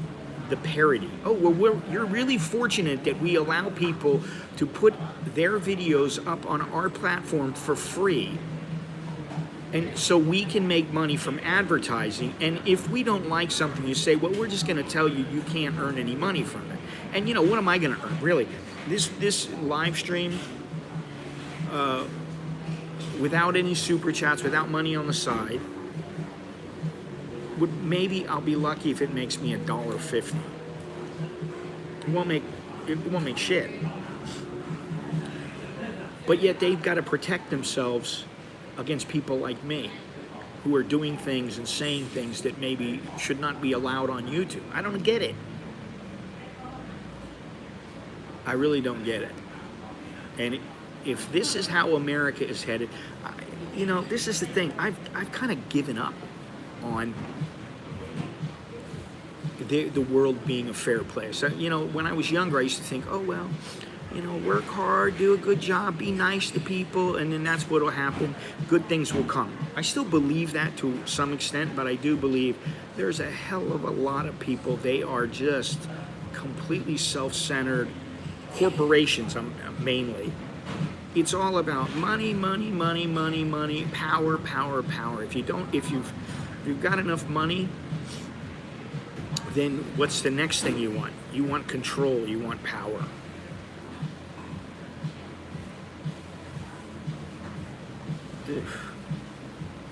parody? Oh, well, you're really fortunate that we allow people to put their videos up on our platform for free. And so we can make money from advertising. And if we don't like something, you say, well, we're just going to tell you you can't earn any money from it. And, you know, what am I going to earn, really? This live stream, without any super chats, without money on the side, maybe I'll be lucky if it makes me $1.50. It won't make shit. But yet they've got to protect themselves against people like me, who are doing things and saying things that maybe should not be allowed on YouTube. I don't get it. I really don't get it. And if this is how America is headed, this is the thing. I've kind of given up on the world being a fair place. When I was younger, I used to think, oh, well, work hard, do a good job, be nice to people, and then that's what will happen. Good things will come. I still believe that to some extent, but I do believe there's a hell of a lot of people. They are just completely self-centered corporations, mainly. It's all about money, money, money, money, money, power, power, power. If you've got enough money, then what's the next thing you want? You want control, you want power.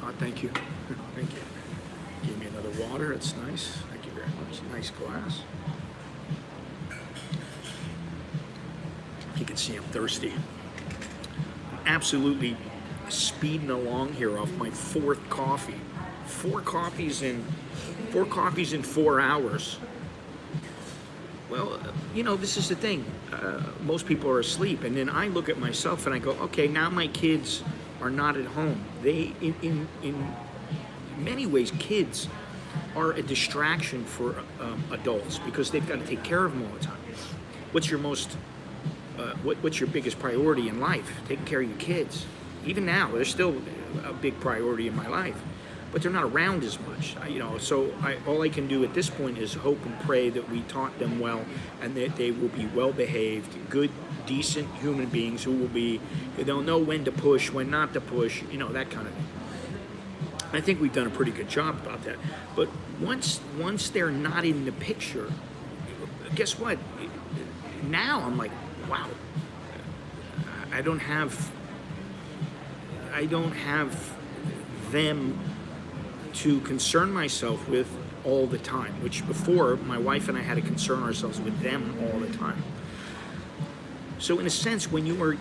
Oh, thank you. Thank you. Give me another water. It's nice. Thank you very much. Nice glass. You can see I'm thirsty. Absolutely speeding along here off my fourth coffee. Four coffees in 4 hours. Well, this is the thing. Most people are asleep, and then I look at myself and I go, okay, now my kids are not at home. They, in many ways, kids are a distraction for adults because they've got to take care of them all the time. What's your biggest priority in life? Taking care of your kids. Even now, they're still a big priority in my life, but they're not around as much. So all I can do at this point is hope and pray that we taught them well, and that they will be well-behaved, good, decent human beings they'll know when to push, when not to push, that kind of thing. I think we've done a pretty good job about that. But once they're not in the picture, guess what? Now I'm like, wow, I don't have them to concern myself with all the time, which before my wife and I had to concern ourselves with them all the time. So in a sense, when you are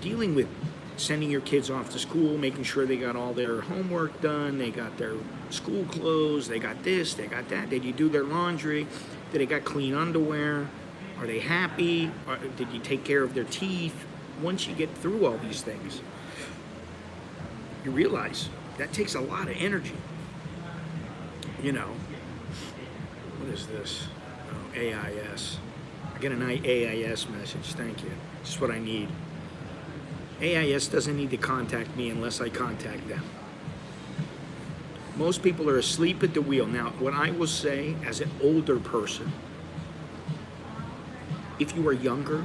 dealing with sending your kids off to school, making sure they got all their homework done, they got their school clothes, they got this, they got that, did you do their laundry, did they got clean underwear, are they happy, did you take care of their teeth? Once you get through all these things, you realize that takes a lot of energy. What is this? Oh, AIS. I get an AIS message, thank you. Just what I need. AIS doesn't need to contact me unless I contact them. Most people are asleep at the wheel. Now, what I will say as an older person, if you are younger,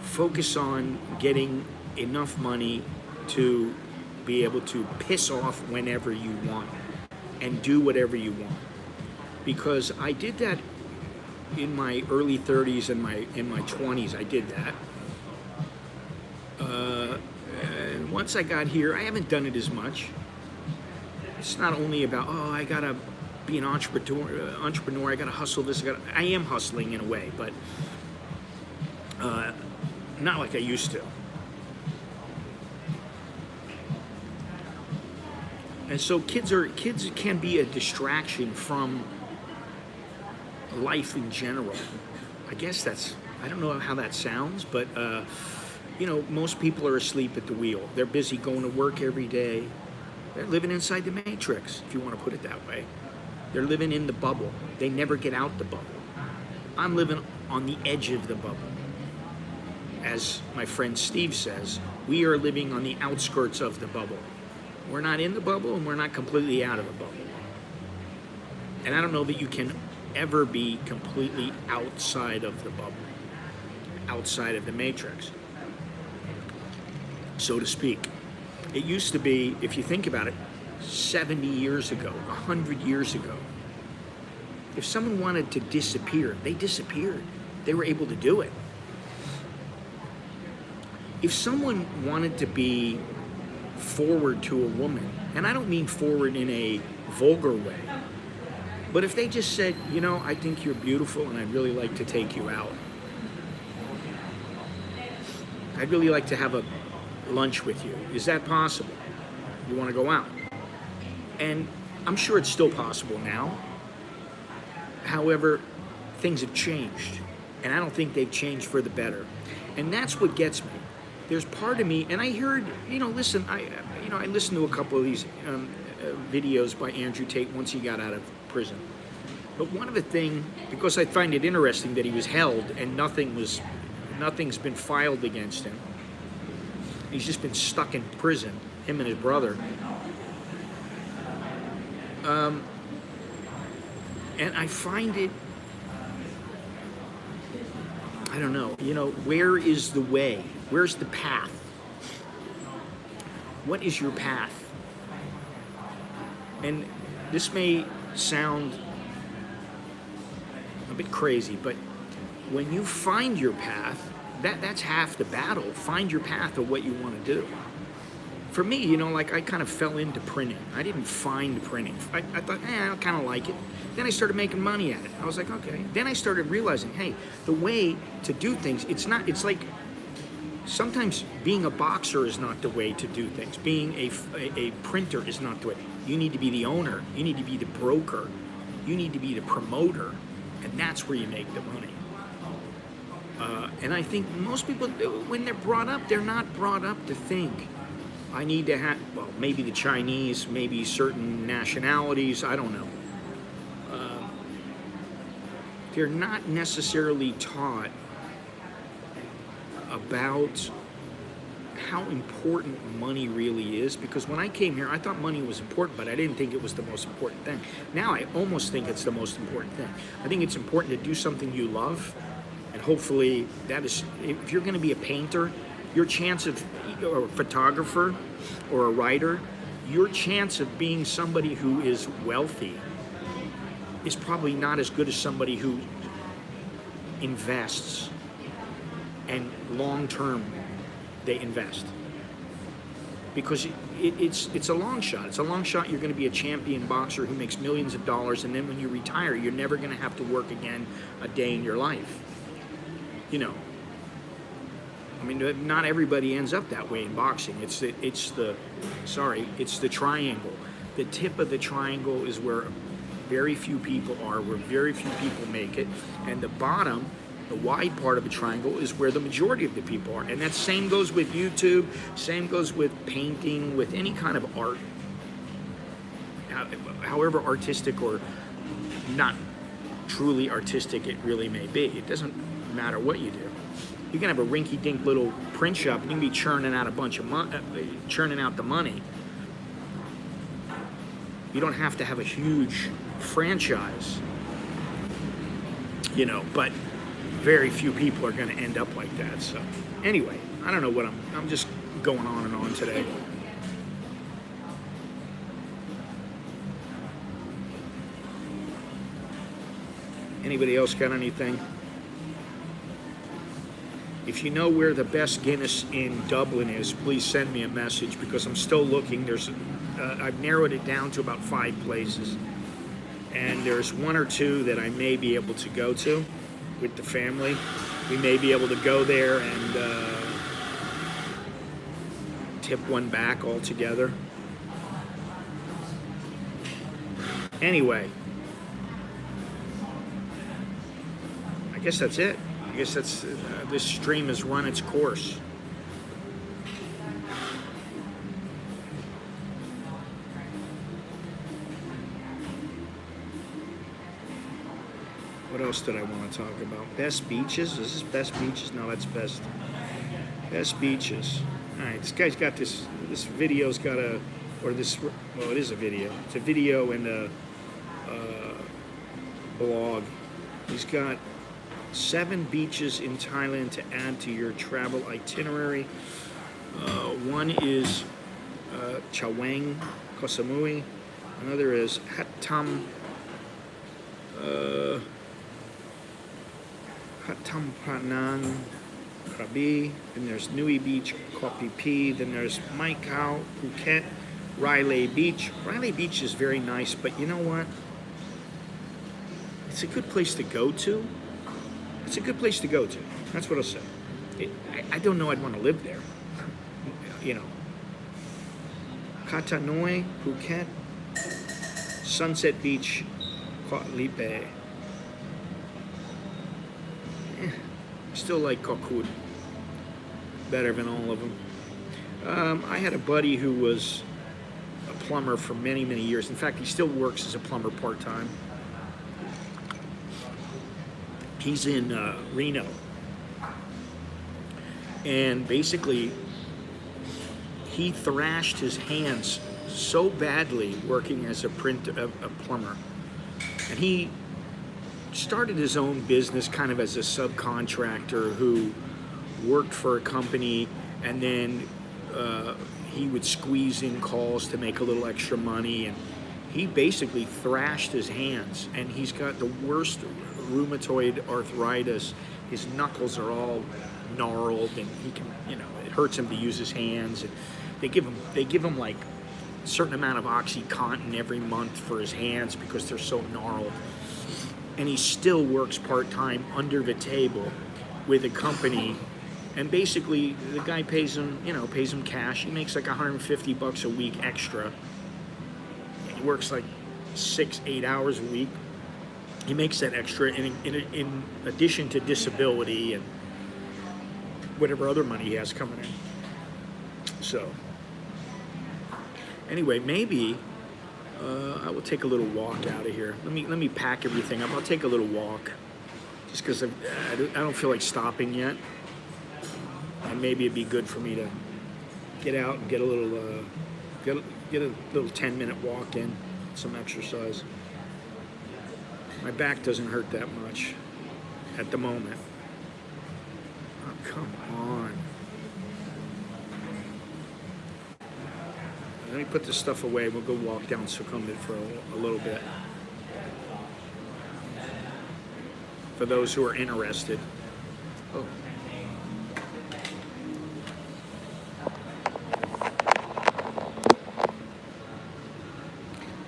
focus on getting enough money to be able to piss off whenever you want and do whatever you want. Because I did that in my early 30s and in my 20s. I did that. And once I got here, I haven't done it as much. It's not only about, I gotta be an entrepreneur, I gotta hustle this, I am hustling in a way, but not like I used to. And so kids can be a distraction from life in general. I guess I don't know how that sounds, but most people are asleep at the wheel. They're busy going to work every day. They're living inside the matrix, if you want to put it that way. They're living in the bubble. They never get out the bubble. I'm living on the edge of the bubble. As my friend Steve says, we are living on the outskirts of the bubble. We're not in the bubble, and we're not completely out of the bubble. And I don't know that you can ever be completely outside of the bubble, outside of the matrix, so to speak. It used to be, if you think about it, 70 years ago, 100 years ago, if someone wanted to disappear, they disappeared. They were able to do it. If someone wanted to be forward to a woman, and I don't mean forward in a vulgar way, but if they just said, I think you're beautiful and I'd really like to take you out. I'd really like to have a lunch with you. Is that possible? You want to go out? And I'm sure it's still possible now. However, things have changed. And I don't think they've changed for the better. And that's what gets me. There's part of me, and I heard, listen, I listened to a couple of these videos by Andrew Tate once he got out of prison. But one of the things, because I find it interesting that he was held and nothing's been filed against him. He's just been stuck in prison, him and his brother. And I find it, I don't know, where is the way? Where's the path? What is your path? And this may sound a bit crazy, but when you find your path, that's half the battle. Find your path of what you want to do. For me, like I kind of fell into printing. I didn't find printing. I thought, I kind of like it. Then I started making money at it. I was like, okay. Then I started realizing, hey, the way to do things, it's like sometimes being a boxer is not the way to do things. Being a printer is not the way. You need to be the owner. You need to be the broker. You need to be the promoter. And that's where you make the money. And I think most people, when they're brought up, they're not brought up to think, I need to have, well, maybe the Chinese, maybe certain nationalities, I don't know. They're not necessarily taught about how important money really is, because when I came here, I thought money was important, but I didn't think it was the most important thing. Now I almost think it's the most important thing. I think it's important to do something you love, and hopefully that is, if you're going to be a painter, your chance of, or a photographer or a writer, your chance of being somebody who is wealthy is probably not as good as somebody who invests, and long-term they invest. Because it's a long shot. It's a long shot you're going to be a champion boxer who makes millions of dollars, and then when you retire, you're never going to have to work again a day in your life. I mean, not everybody ends up that way in boxing. It's the triangle. The tip of the triangle is where very few people are, where very few people make it, and the bottom, the wide part of a triangle, is where the majority of the people are. And that same goes with YouTube, same goes with painting, with any kind of art, however artistic or not truly artistic it really may be. It doesn't matter what you do. You can have a rinky-dink little print shop, and you can be churning out a bunch of churning out the money. You don't have to have a huge franchise, but very few people are going to end up like that. So anyway, I don't know what I'm just going on and on today. Anybody else got anything? If you know where the best Guinness in Dublin is, please send me a message, because I'm still looking. I've narrowed it down to about 5 places, and there's 1 or 2 that I may be able to go to with the family. We may be able to go there and tip one back altogether. Anyway, I guess that's it. I guess that's this stream has run its course. What else did I want to talk about? Best beaches? Is this best beaches? No, that's best beaches. All right, this guy's got this video's got it is a video. It's a video and a blog. He's got 7 beaches in Thailand to add to your travel itinerary. One is Chaweng, Koh Samui. Another is Hattam Pranang, Krabi. Then there's Nui Beach, Koh Phi Phi. Then there's Mai Khao, Phuket, Railay Beach. Railay Beach is very nice, but you know what? It's a good place to go to. It's a good place to go to. That's what I'll say. I don't know I'd want to live there. Koh Thanoi, Phuket, Sunset Beach, Koh Lipe. I still like Kokun better than all of them. I had a buddy who was a plumber for many, many years. In fact, he still works as a plumber part-time. He's in Reno. And basically, he thrashed his hands so badly working as a plumber. And he started his own business kind of as a subcontractor who worked for a company, and then he would squeeze in calls to make a little extra money, and he basically thrashed his hands, and he's got the worst rheumatoid arthritis. His knuckles are all gnarled, and he can, it hurts him to use his hands. And they give him like a certain amount of OxyContin every month for his hands because they're so gnarled. And he still works part-time under the table with a company, and basically the guy pays him cash. He makes like $150 a week extra. He works like 6-8 hours a week. He makes that extra in addition to disability and whatever other money he has coming in. So anyway, maybe I will take a little walk out of here. Let me pack everything up. I'll take a little walk, just because I don't feel like stopping yet, and maybe it'd be good for me to get out and get a little 10-minute walk in, some exercise. My back doesn't hurt that much at the moment. Oh, come on. Let me put this stuff away. We'll go walk down Sukhumvit for a little bit. For those who are interested. Oh.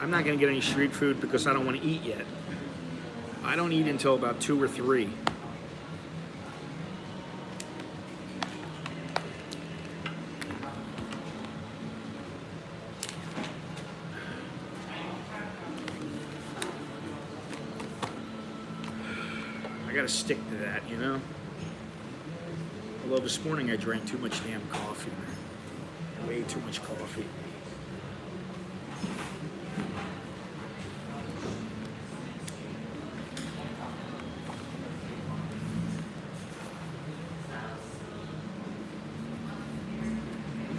I'm not going to get any street food because I don't want to eat yet. I don't eat until about 2 or 3. I gotta stick to that, Although this morning I drank too much damn coffee, man. Way too much coffee.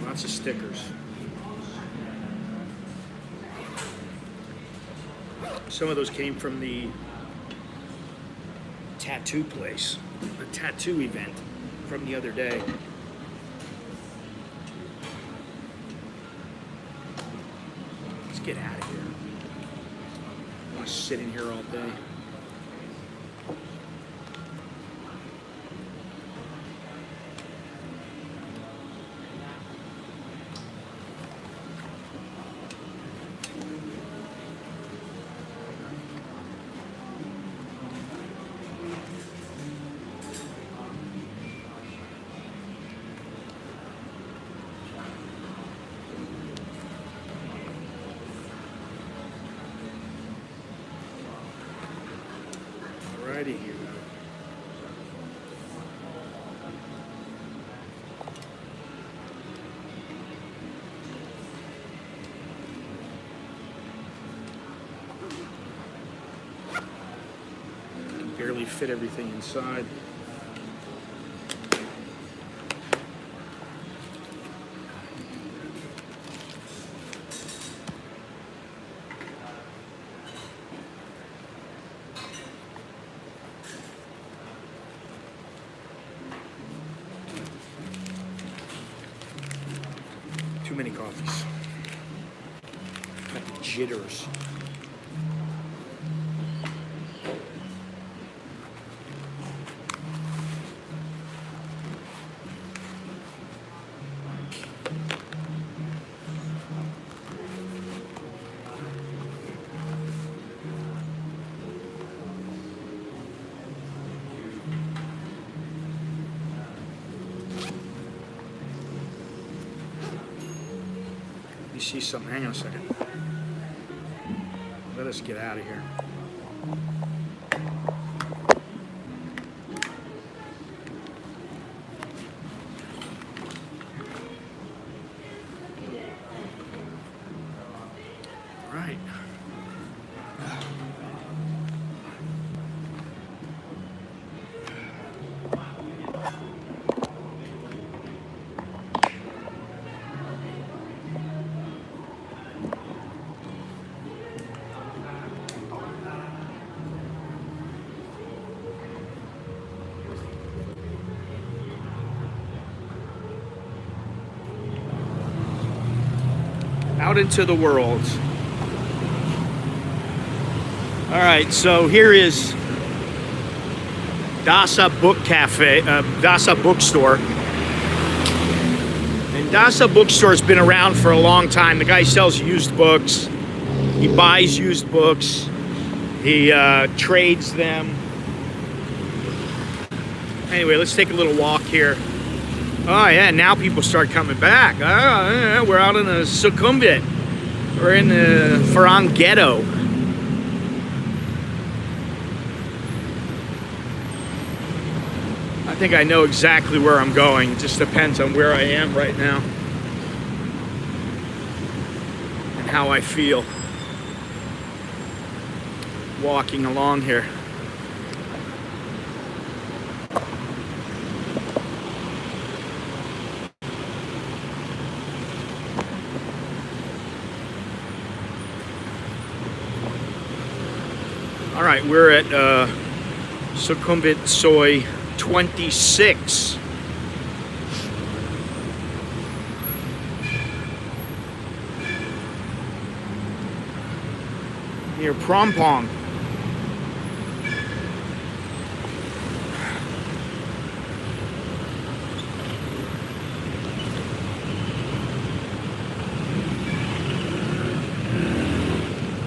Lots of stickers. Some of those came from the tattoo place, the tattoo event from the other day. Let's get out of here. I want to sit in here all day. Righty here. Can barely fit everything inside. Too many coffees. Got the jitters. See something. Hang on a second. Let us get out of here. Right. Out into the world. All right, so here is Dasa Book Cafe, Dasa Bookstore. And Dasa Bookstore's been around for a long time. The guy sells used books. He buys used books. He trades them. Anyway, let's take a little walk here. Oh yeah, now people start coming back. Oh, yeah, we're out in the Sukhumvit. We're in the Farang ghetto. I think I know exactly where I'm going. It just depends on where I am right now and how I feel walking along here. All right, we're at Sukhumvit Soy 26. Near Prompong.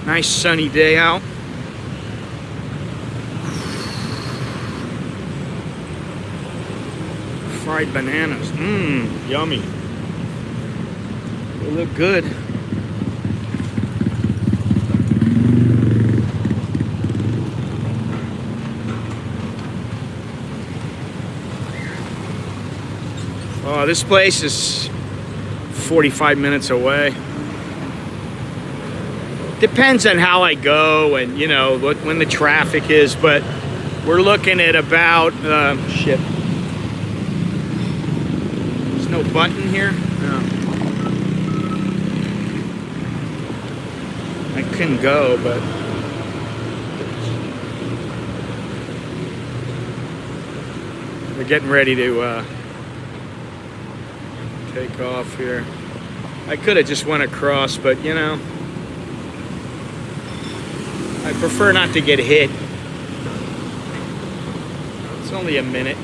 Nice sunny day out. Fried bananas. Mmm, yummy. They look good. Oh, this place is 45 minutes away. Depends on how I go and, you know, when the traffic is, but we're looking at about, shit. No button here? No. I couldn't go, but we're getting ready to take off here. I could have just went across, but you know, I prefer not to get hit. It's only a minute.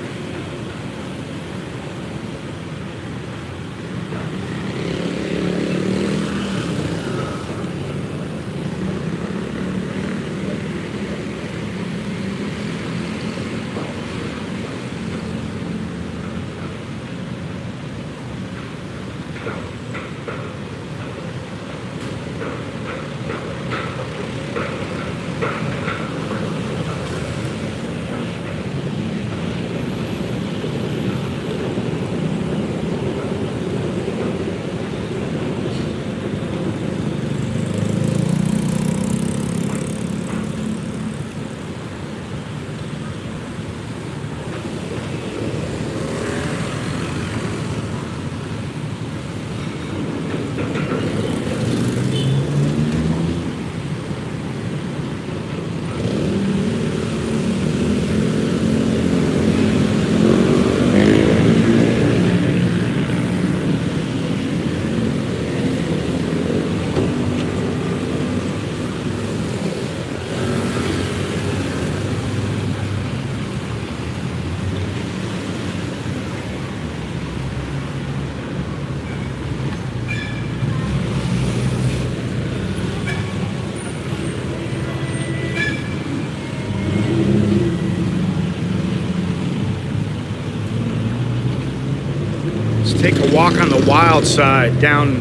Take a walk on the wild side down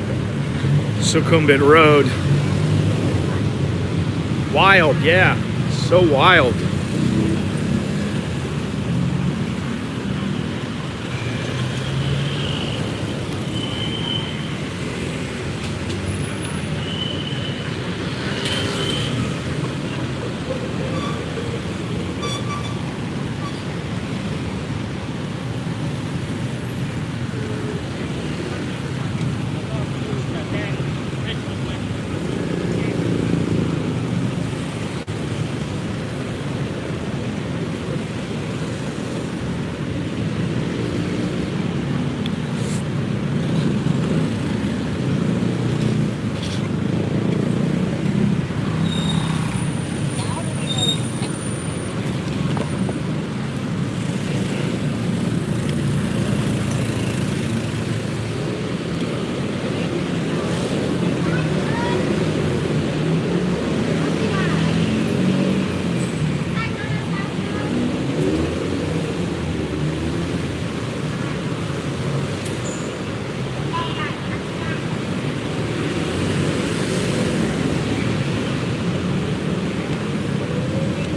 Sukhumvit Road. Wild, yeah, so wild.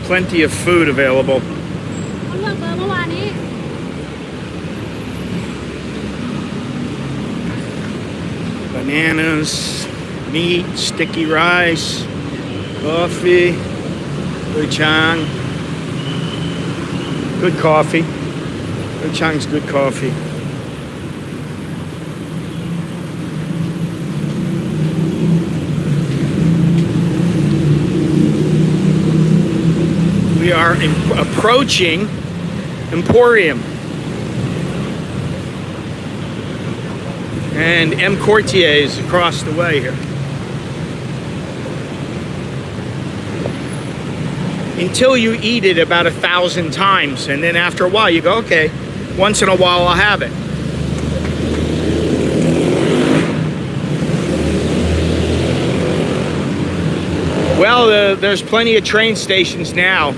Plenty of food available. เขาเลือกเบอร์เมื่อวานนี้ Bananas, meat, sticky rice, coffee, good chang. Good coffee. Good chang's good coffee. We are approaching Emporium. And M. Courtier is across the way here. Until you eat it about 1,000 times, and then after a while you go, okay, once in a while I'll have it. Well, there's plenty of train stations now.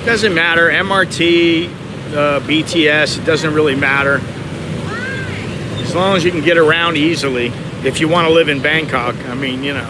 Doesn't matter, MRT, BTS, it doesn't really matter. As long as you can get around easily. If you want to live in Bangkok, I mean, you know.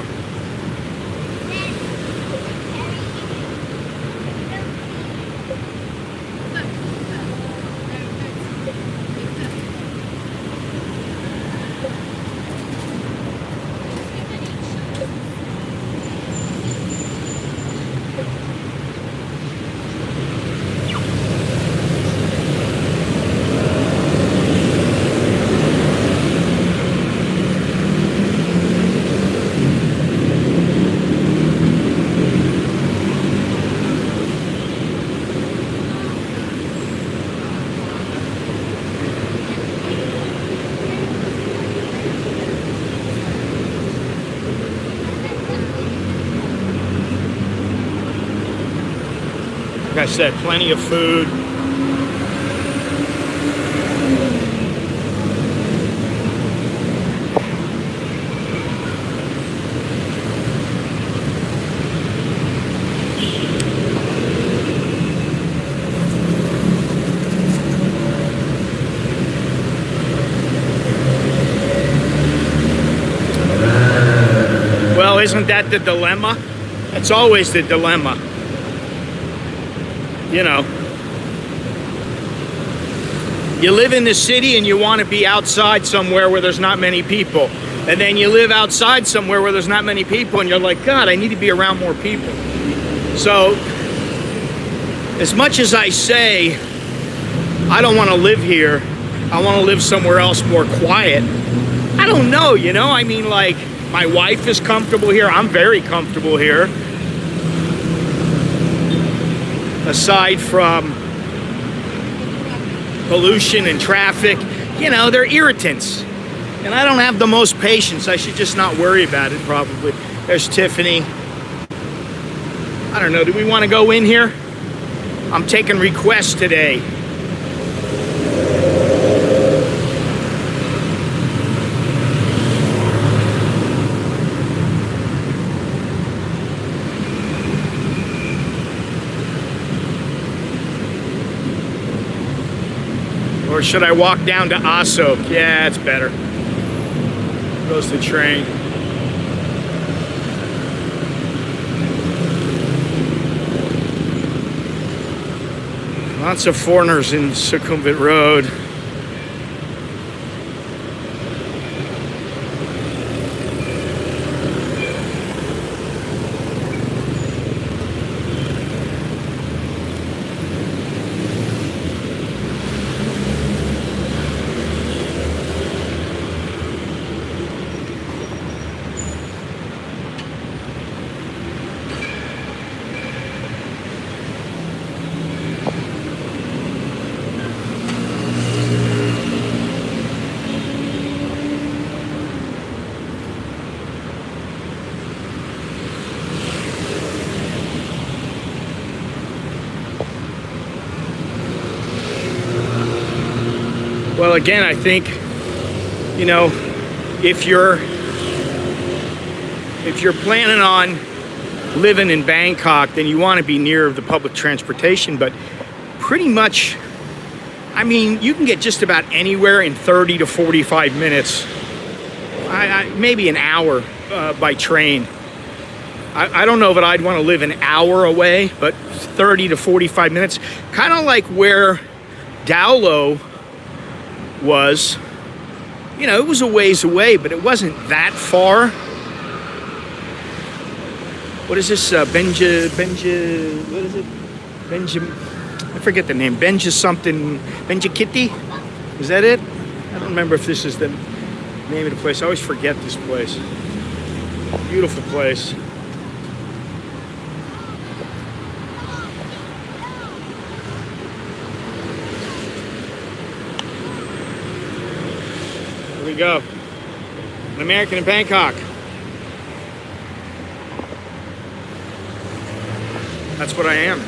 Like I said, plenty of food. Well, isn't that the dilemma? That's always the dilemma. You know, you live in the city and you want to be outside somewhere where there's not many people. And then you live outside somewhere where there's not many people and you're like, God, I need to be around more people. So, as much as I say, I don't want to live here, I want to live somewhere else more quiet, I don't know, you know? I mean, like, my wife is comfortable here, I'm very comfortable here. Aside from pollution and traffic, you know, they're irritants. And I don't have the most patience. I should just not worry about it, probably. There's Tiffany. I don't know, do we want to go in here? I'm taking requests today. Or should I walk down to Asok? Yeah, it's better. Goes the train. Lots of foreigners in Sukhumvit Road. Well, again, I think, you know, if you're planning on living in Bangkok, then you want to be near the public transportation. But pretty much, I mean, you can get just about anywhere in 30 to 45 minutes. Maybe an hour by train. I don't know that I'd want to live an hour away, but 30 to 45 minutes. Kind of like where Dowlow was. You know, it was a ways away, but it wasn't that far. What is this? What is it? I forget the name. Benja Kitty? Is that it? I don't remember if this is the name of the place. I always forget this place. Beautiful place. Here we go. An American in Bangkok. That's what I am.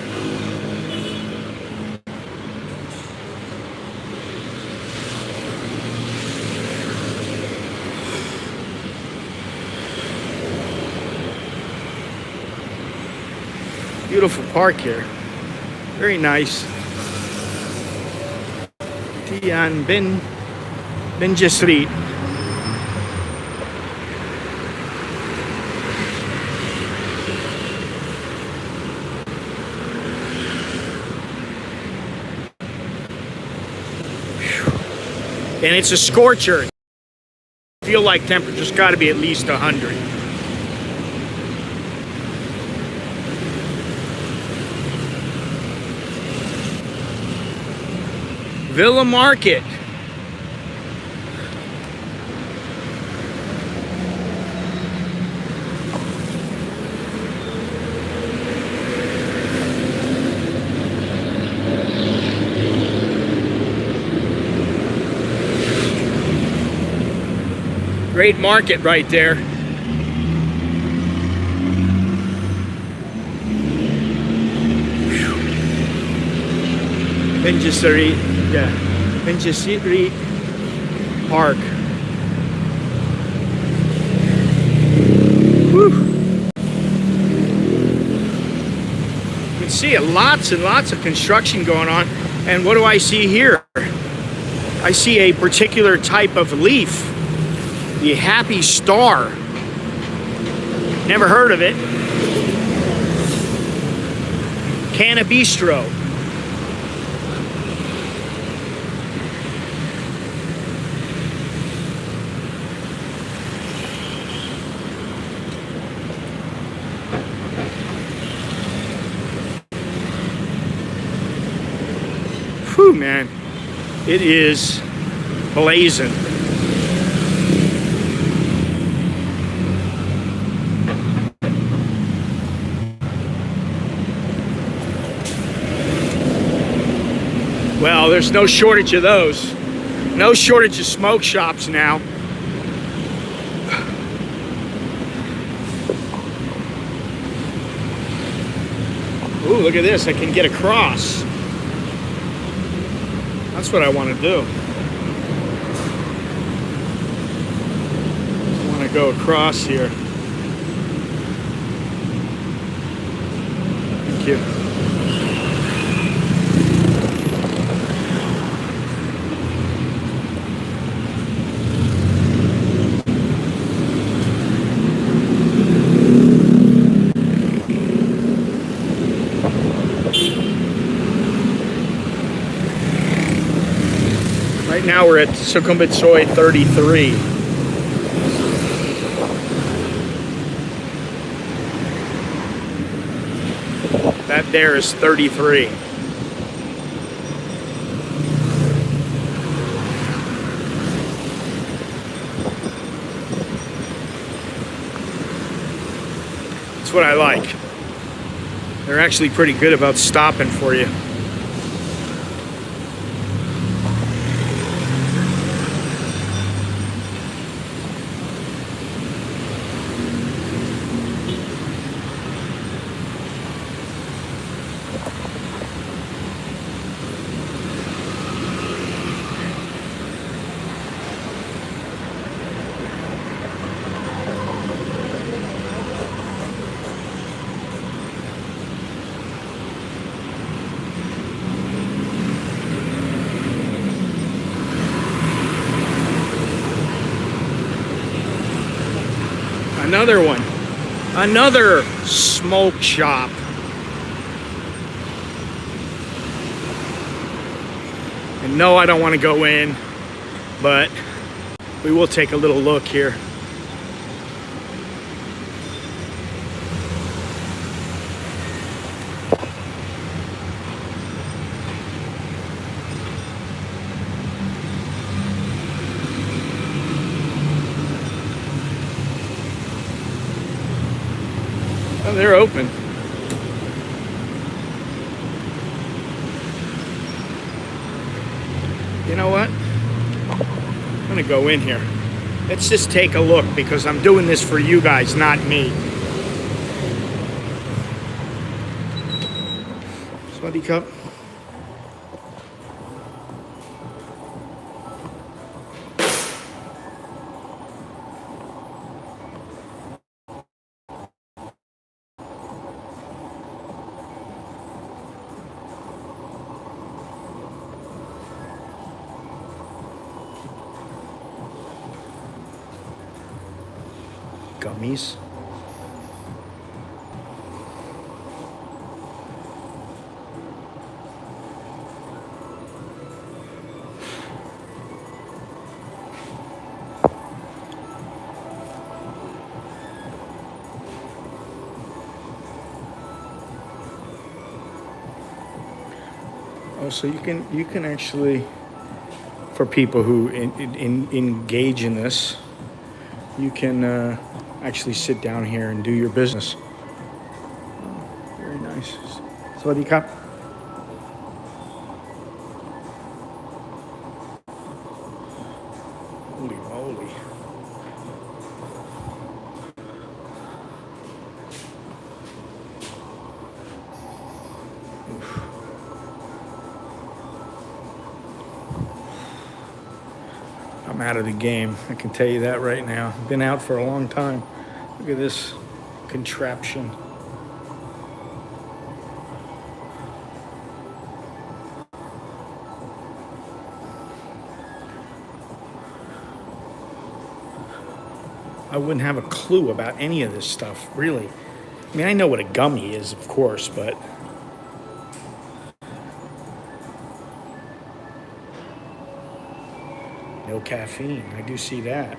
Beautiful park here. Very nice. Tian Benja Street. And it's a scorcher. Feel like temperature's got to be at least 100. Villa Market. Great market right there. Benjasari, yeah, Benjasari Park. Whew. You can see lots and lots of construction going on. And what do I see here? I see a particular type of leaf. The Happy Star. Never heard of it. Canna Bistro. Whew, man. It is blazing. Well, there's no shortage of those. No shortage of smoke shops now. Ooh, look at this. I can get across. That's what I want to do. I want to go across here. Thank you. Right now we're at Sukhumvit Soi 33. That there is 33. That's what I like. They're actually pretty good about stopping for you. another one. Another smoke shop. And no, I don't want to go in, but we will take a little look here. Oh, they're open. You know what? I'm gonna go in here. Let's just take a look because I'm doing this for you guys, not me. Sweaty cup. Gummies. Oh, so you can actually, for people who engage in this, you can actually sit down here and do your business. Oh, very nice. Sawasdee krap. Holy moly. Oof. I'm out of the game. I can tell you that right now. Been out for a long time. Look at this contraption. I wouldn't have a clue about any of this stuff, really. I mean, I know what a gummy is, of course, but no caffeine. I do see that.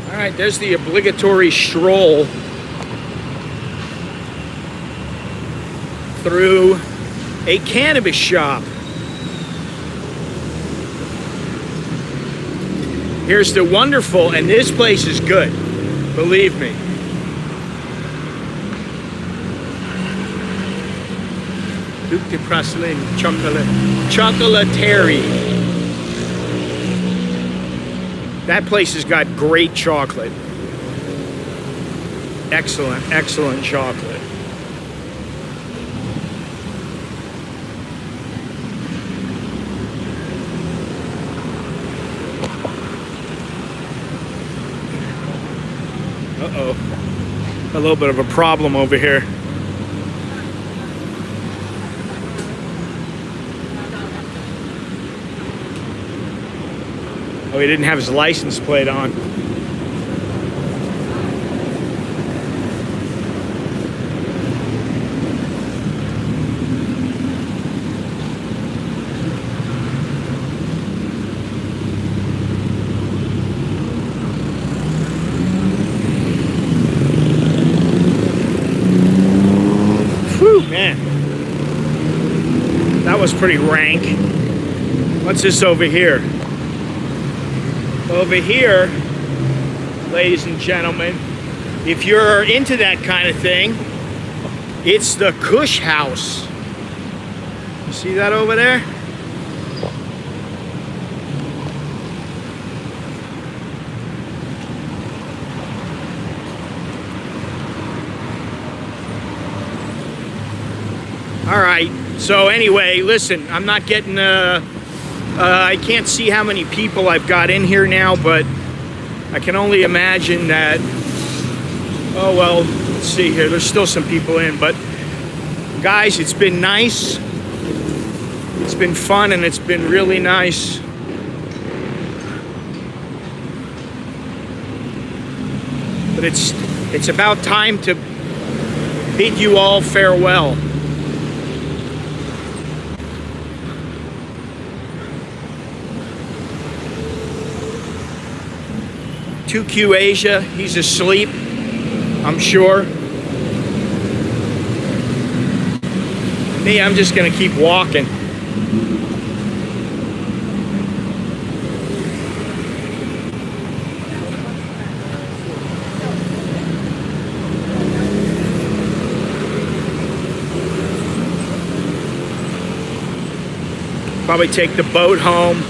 All right, there's the obligatory stroll through a cannabis shop. Here's the wonderful, and this place is good, believe me. Duke de Praslin Chocolatieri. That place has got great chocolate. Excellent, excellent chocolate. Uh-oh. A little bit of a problem over here. Oh, he didn't have his license plate on. Whew, man. That was pretty rank. What's this over here? Over here, ladies and gentlemen, if you're into that kind of thing, it's the Kush House. You see that over there? All right, so anyway, listen, I'm not getting I can't see how many people I've got in here now, but I can only imagine that, oh well, let's see here, there's still some people in, but guys, it's been nice. It's been fun and it's been really nice. But it's about time to bid you all farewell. Q Asia, he's asleep, I'm sure. Me, I'm just gonna keep walking. Probably take the boat home.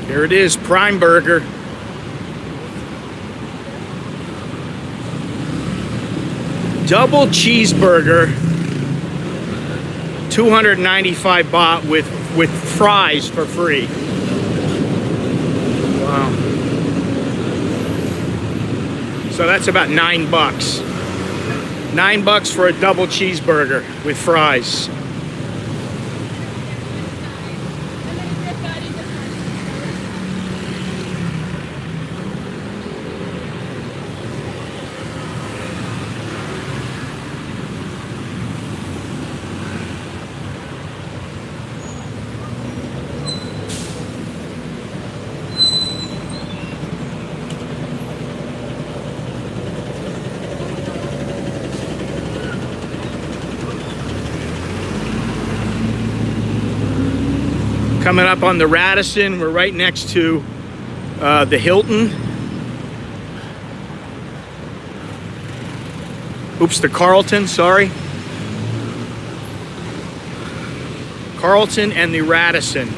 Here it is, Prime Burger. Double cheeseburger, 295 baht with fries for free. Wow. So that's about $9. $9 for a double cheeseburger with fries. Coming up on the Radisson, we're right next to the Hilton. Oops, the Carlton, sorry. Carlton and the Radisson.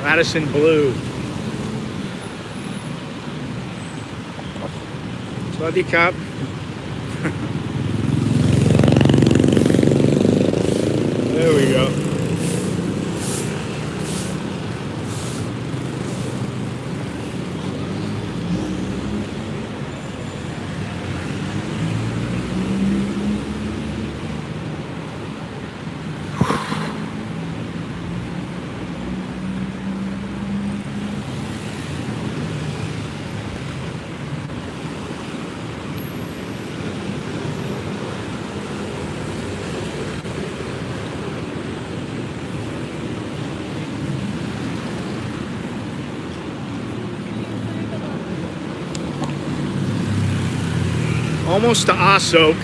Radisson Blue. Swadee Cup. There we go. Almost to Asok.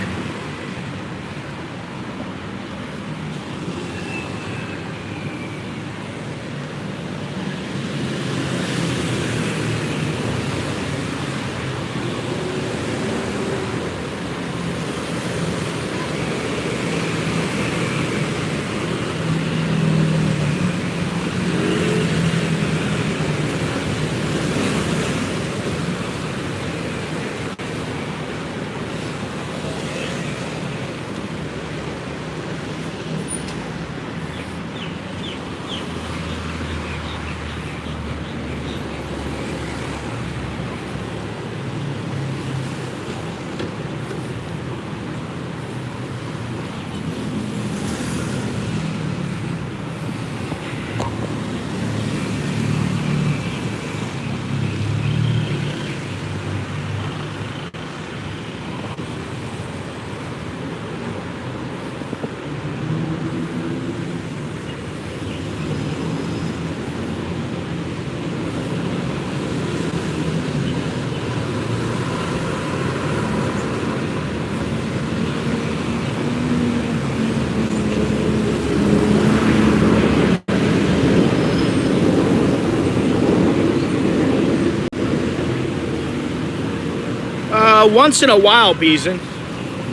Once in a while, Beeson.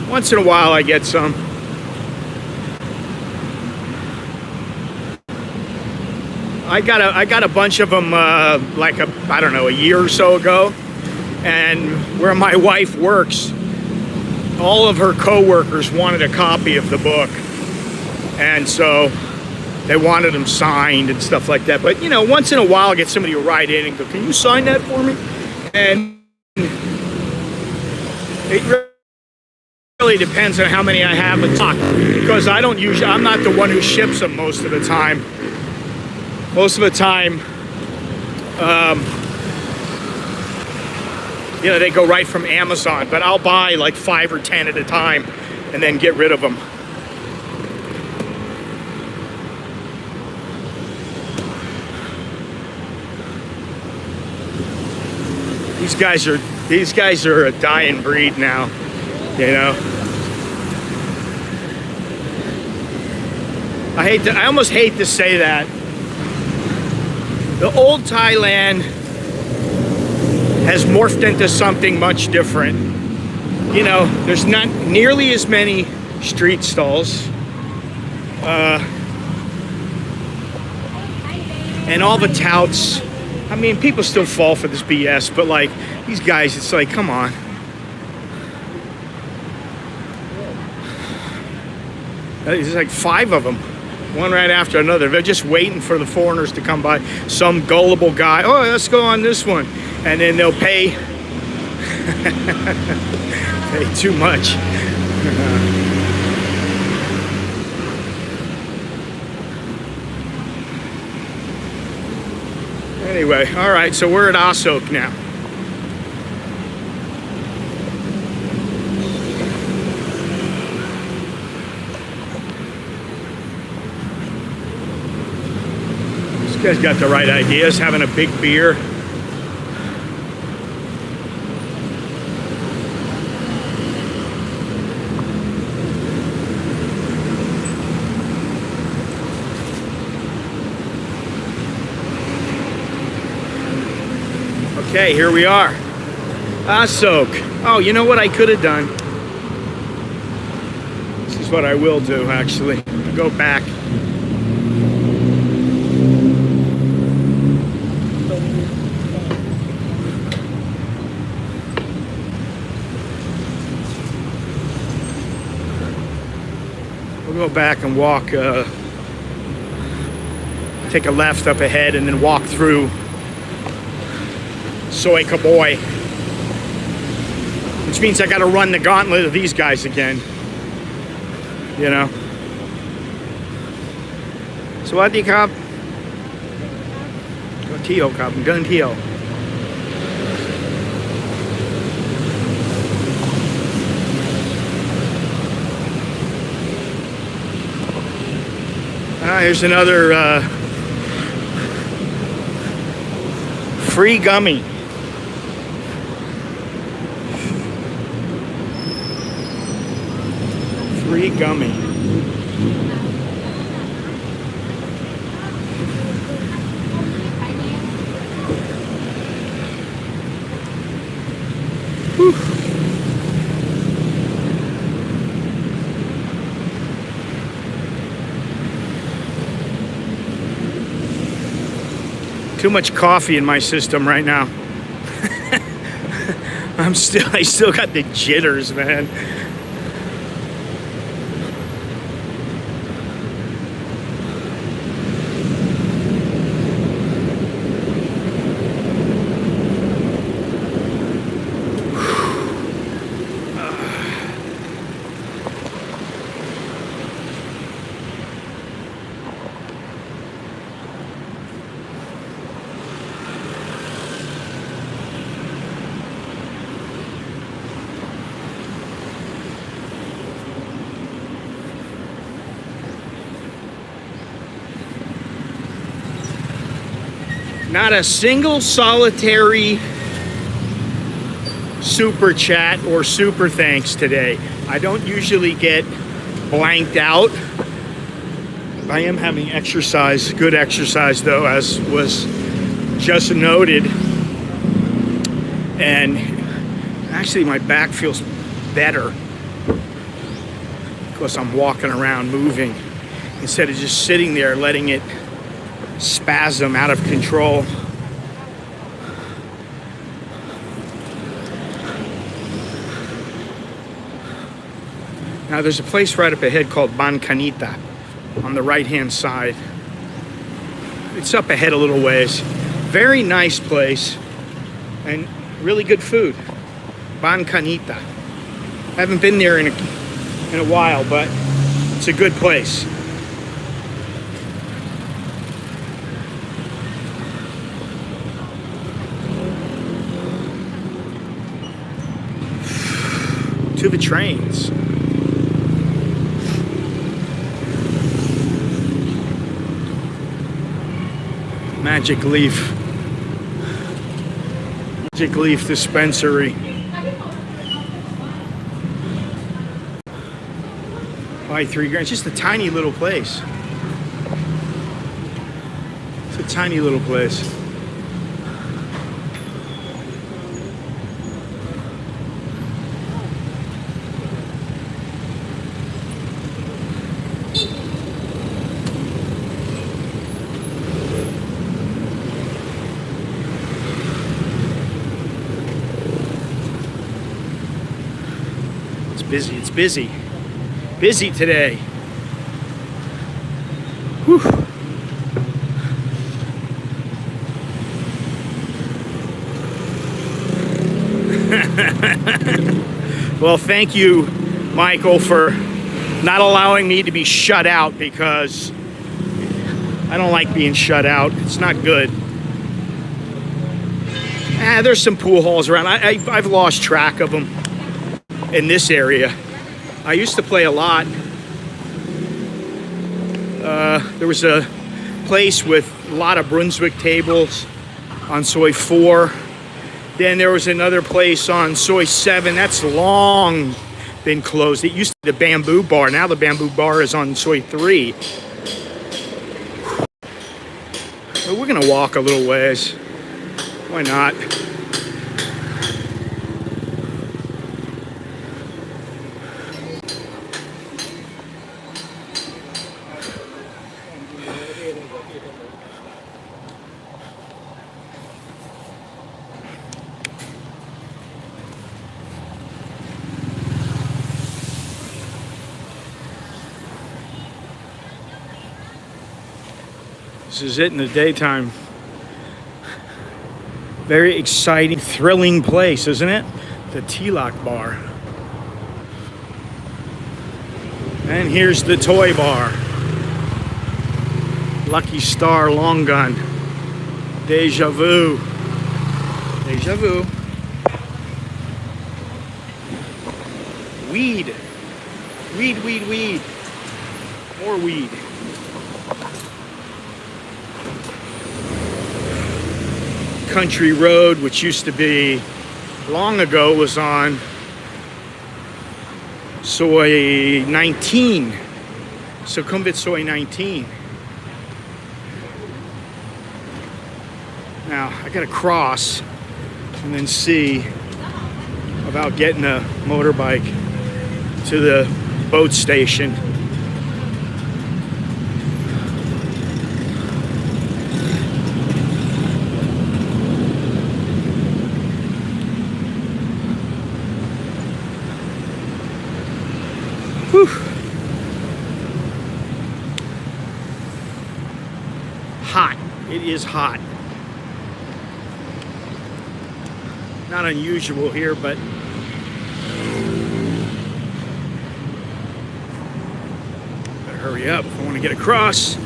Once in a while I get some. I got a bunch of them like I don't know, a year or so ago. And where my wife works, all of her co-workers wanted a copy of the book. And so they wanted them signed and stuff like that. But, you know, once in a while I get somebody to write in and go, can you sign that for me? And it really depends on how many I have in stock, because I'm not the one who ships them most of the time. Most of the time, you know, they go right from Amazon, but I'll buy like 5 or 10 at a time and then get rid of them. These guys are a dying breed now, you know. I almost hate to say that. The old Thailand has morphed into something much different. You know, there's not nearly as many street stalls. And all the touts. I mean, people still fall for this BS, but like these guys, it's like, come on. There's like 5 of them, one right after another. They're just waiting for the foreigners to come by. Some gullible guy, oh, let's go on this one. And then they'll pay, pay too much. Anyway, all right, so we're at Asok now. This guy's got the right ideas, having a big beer. Okay, here we are. Asok. Oh, you know what I could have done? This is what I will do, actually. I'll go back. We'll go back and walk, take a left up ahead and then walk through Soy Kaboy, which means I got to run the gauntlet of these guys again, you know. Sawadee Krab. Go Tio Krab, Gun Tio. Here's another free gummy. Free gummy. Whew. Too much coffee in my system right now. I still got the jitters, man. Not a single solitary super chat or super thanks today. I don't usually get blanked out. I am having exercise, good exercise though, as was just noted. And Actually, my back feels better because I'm walking around moving instead of just sitting there letting it spasm out of control. Now there's a place right up ahead called Bancanita on the right hand side. It's up ahead a little ways. Very nice place and really good food. Bancanita. Haven't been there in a while, but it's a good place. To the trains. Magic Leaf. Magic Leaf Dispensary. Buy $3 grand. It's just a tiny little place. It's a tiny little place. Busy. It's busy. Busy today. Whew. Well, thank you, Michael, for not allowing me to be shut out because I don't like being shut out. It's not good. There's some pool halls around. I've lost track of them. In this area, I used to play a lot. There was a place with a lot of Brunswick tables on Soi 4. Then there was another place on Soi 7. That's long been closed. It used to be the Bamboo Bar. Now the Bamboo Bar is on Soi 3. But we're gonna walk a little ways. Why not? This is it in the daytime. Very exciting, thrilling place, isn't it? The Tilak Bar. And here's the toy bar. Lucky Star Long Gun. Deja Vu. Deja Vu. Weed. Weed, weed, weed. More weed. Country Road, which used to be, long ago, was on Soi 19. Sukhumvit Soi 19. Now, I gotta cross and then see about getting a motorbike to the boat station. Whew. Hot. It is hot. Not unusual here, but better hurry up if I want to get across.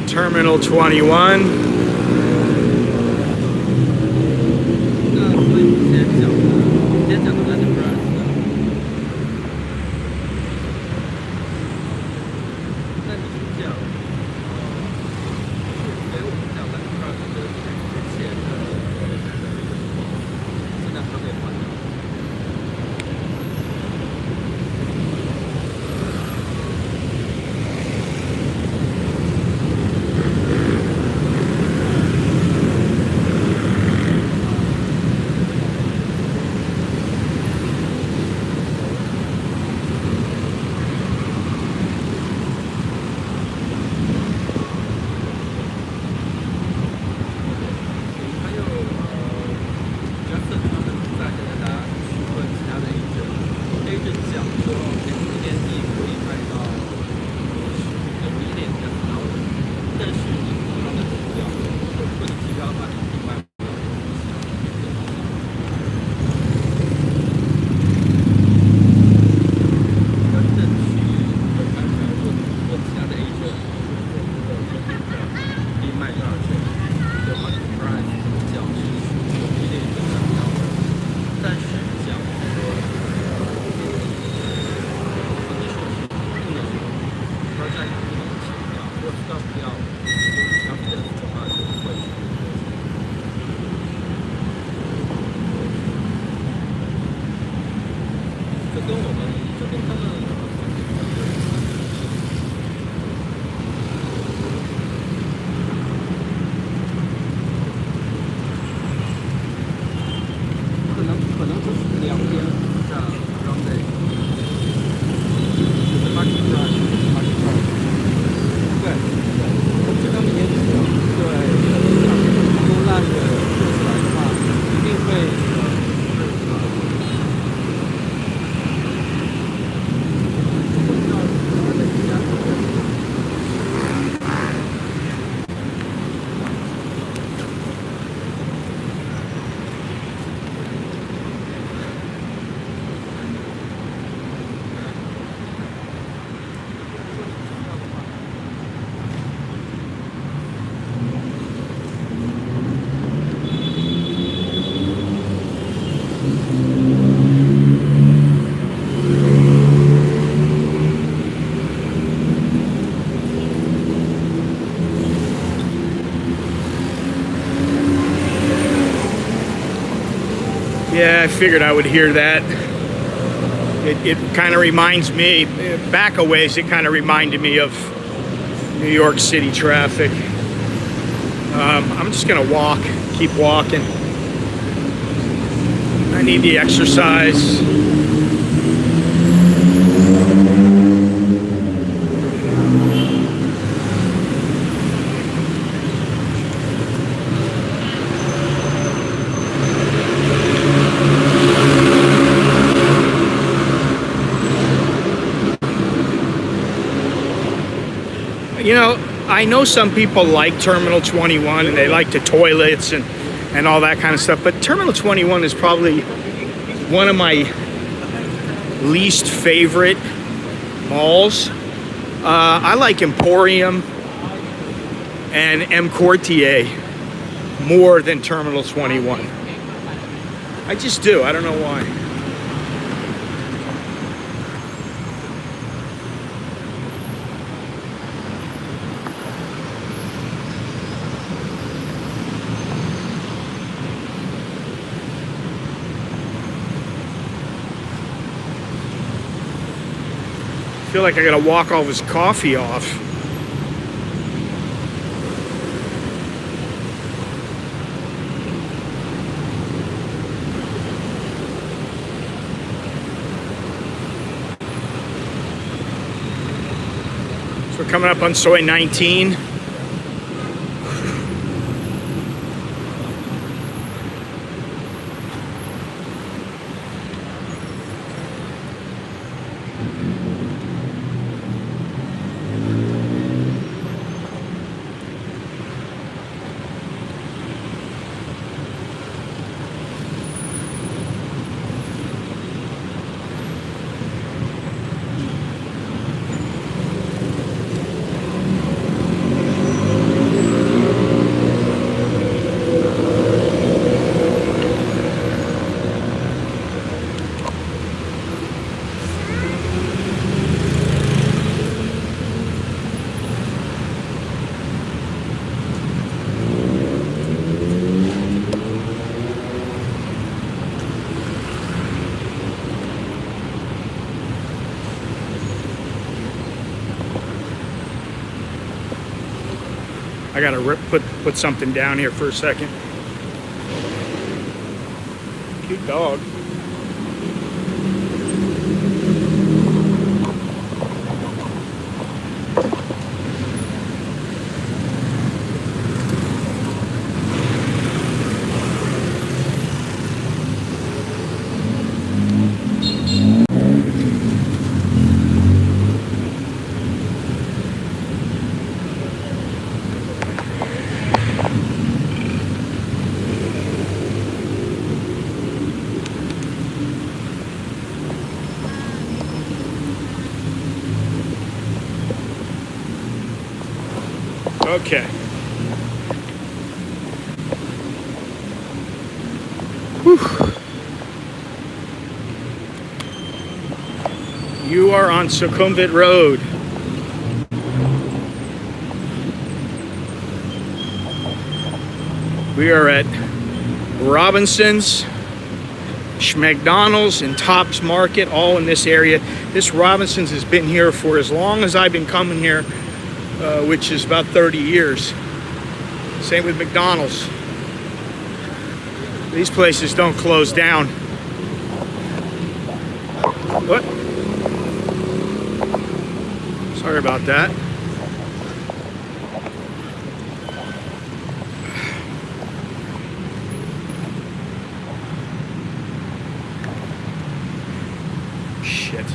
Terminal 21. 跟我们就跟他们。可能就是两边在 round day， 就是 market rush， market rush。对，就他们也知道，对，如果烂的做出来的话，一定会Yeah, I figured I would hear that. It kind of reminds me, back a ways, it kind of reminded me of New York City traffic. I'm just gonna walk, keep walking. I need the exercise. You know, I know some people like Terminal 21 and they like the toilets and all that kind of stuff, but Terminal 21 is probably one of my least favorite malls. I like Emporium and M Quartier more than Terminal 21. I just do. I don't know why. I feel like I gotta walk all this coffee off. So we're coming up on Soy 19. I gotta put something down here for a second. Cute dog. Okay. Whew. You are on Sukhumvit Road. We are at Robinson's McDonald's and Tops Market, all in this area. This Robinson's has been here for as long as I've been coming here, which is about 30 years. Same with McDonald's. These places don't close down. What? Sorry about that. Shit.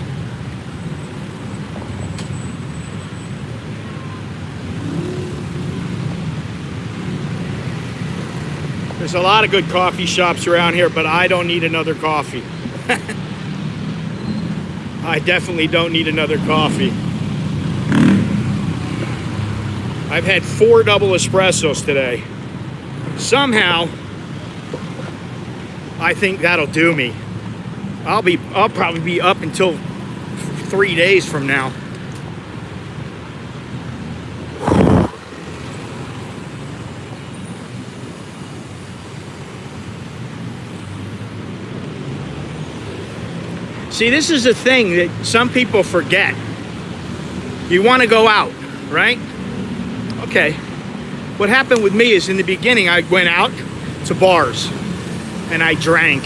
There's a lot of good coffee shops around here, but I don't need another coffee. I definitely don't need another coffee. I've had 4 double espressos today. Somehow, I think that'll do me. I'll probably be up until 3 days from now. See, this is a thing that some people forget. You want to go out, right? Okay. What happened with me is in the beginning, I went out to bars and I drank.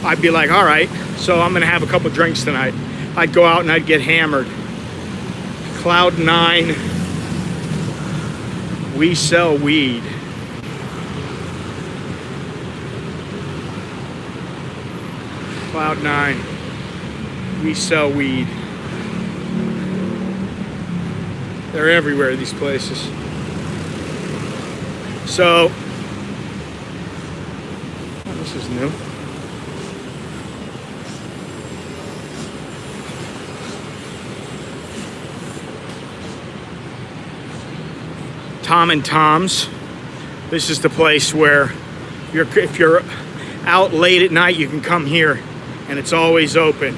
I'd be like, all right, so I'm going to have a couple drinks tonight. I'd go out and I'd get hammered. Cloud 9, we sell weed. Cloud 9, we sell weed. They're everywhere, these places. So, oh, this is new. Tom and Tom's. This is the place where if you're out late at night, you can come here, and it's always open.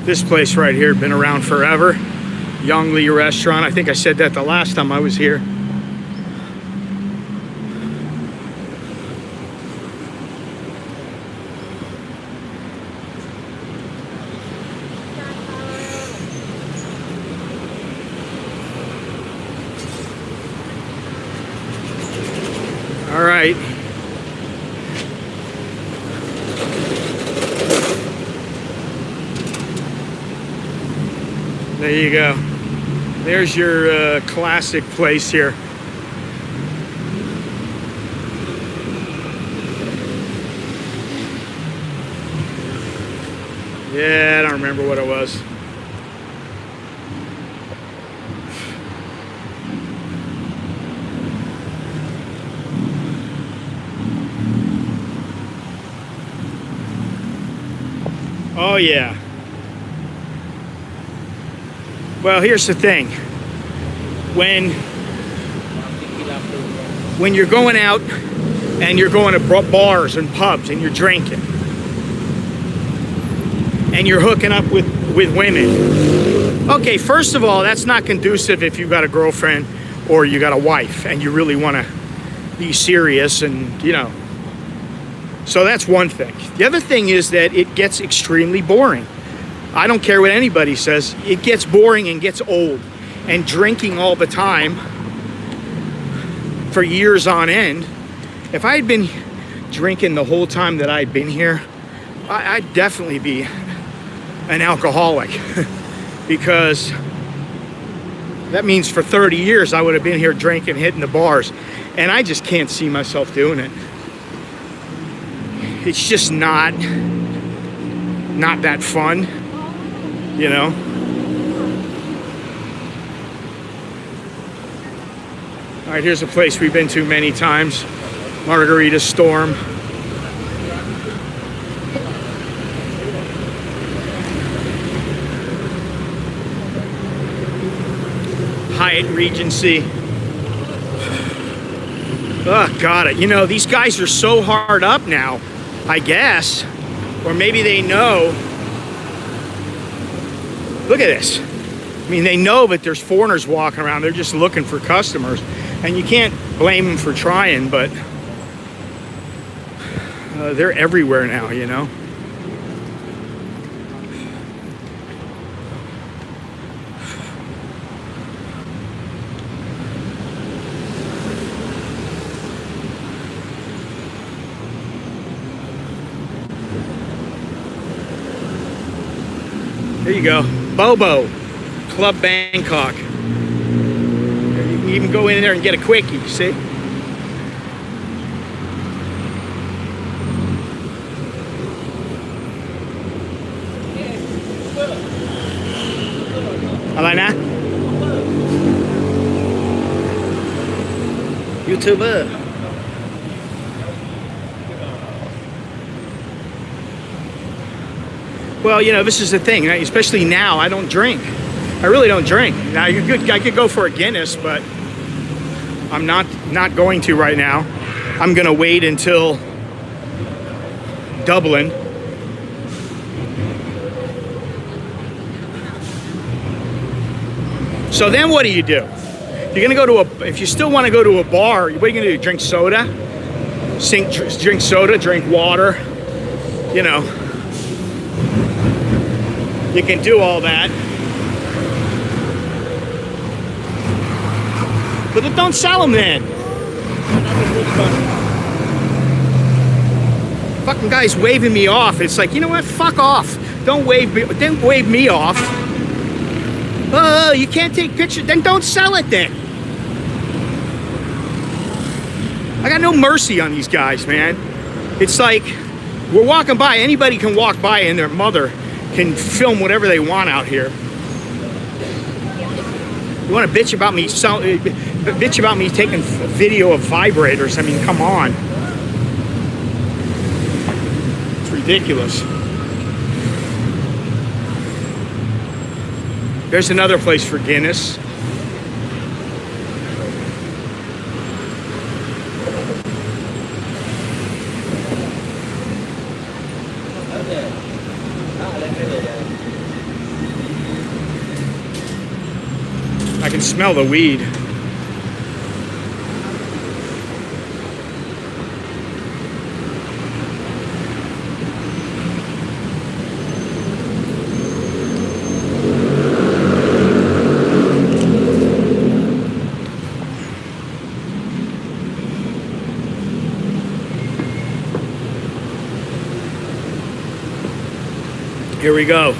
This place right here, been around forever. Yongli Restaurant. I think I said that the last time I was here. All right. There you go. There's your classic place here. Yeah, I don't remember what it was. Oh yeah. Well, here's the thing. When you're going out and you're going to bars and pubs and you're drinking and you're hooking up with women. Okay, first of all, that's not conducive if you've got a girlfriend or you got a wife and you really want to be serious and, you know. So that's one thing. The other thing is that it gets extremely boring. I don't care what anybody says. It gets boring and gets old. And drinking all the time for years on end. If I had been drinking the whole time that I'd been here, I'd definitely be an alcoholic. Because that means for 30 years I would have been here drinking, hitting the bars. And I just can't see myself doing it. It's just not that fun. You know? All right, here's a place we've been to many times. Margarita Storm. Hyatt Regency. Oh, God, you know, these guys are so hard up now, I guess. Or maybe they know. Look at this. I mean, they know that there's foreigners walking around. They're just looking for customers. And you can't blame them for trying, but they're everywhere now, you know. There you go. Bobo, Club Bangkok. You can even go in there and get a quickie, see? Alana? YouTuber. Well, you know, this is the thing, especially now, I don't drink. I really don't drink. Now, I could go for a Guinness, but I'm not going to right now. I'm going to wait until Dublin. So then what do? You're going to go to if you still want to go to a bar, what are you going to do? Drink soda? Drink soda, drink water, you know. You can do all that. But don't sell them then. Fucking guy's waving me off. It's like, you know what? Fuck off. Don't wave me off. Oh, you can't take pictures. Then don't sell it then. I got no mercy on these guys, man. It's like we're walking by. Anybody can walk by and their mother can film whatever they want out here. You want to bitch about me taking video of vibrators? I mean, come on. It's ridiculous. There's another place for Guinness. I can smell the weed. Here we go.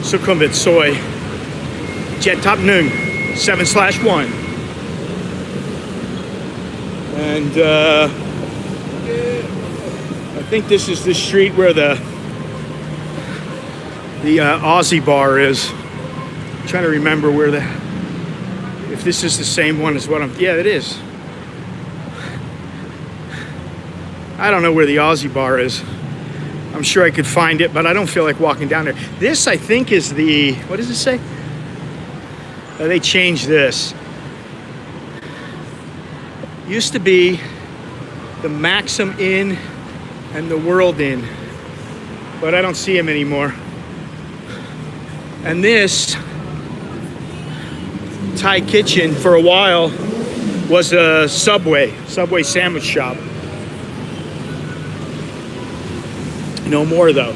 Sukhumvit soy. Jet top noon. 7/1. And I think this is the street where the Aussie bar is. I'm trying to remember where if this is the same one as what yeah, it is. I don't know where the Aussie bar is. I'm sure I could find it, but I don't feel like walking down there. This, I think, is the, what does it say? They changed this. Used to be the Maxim Inn and the World Inn, but I don't see them anymore. And this Thai kitchen for a while was a Subway sandwich shop. No more though.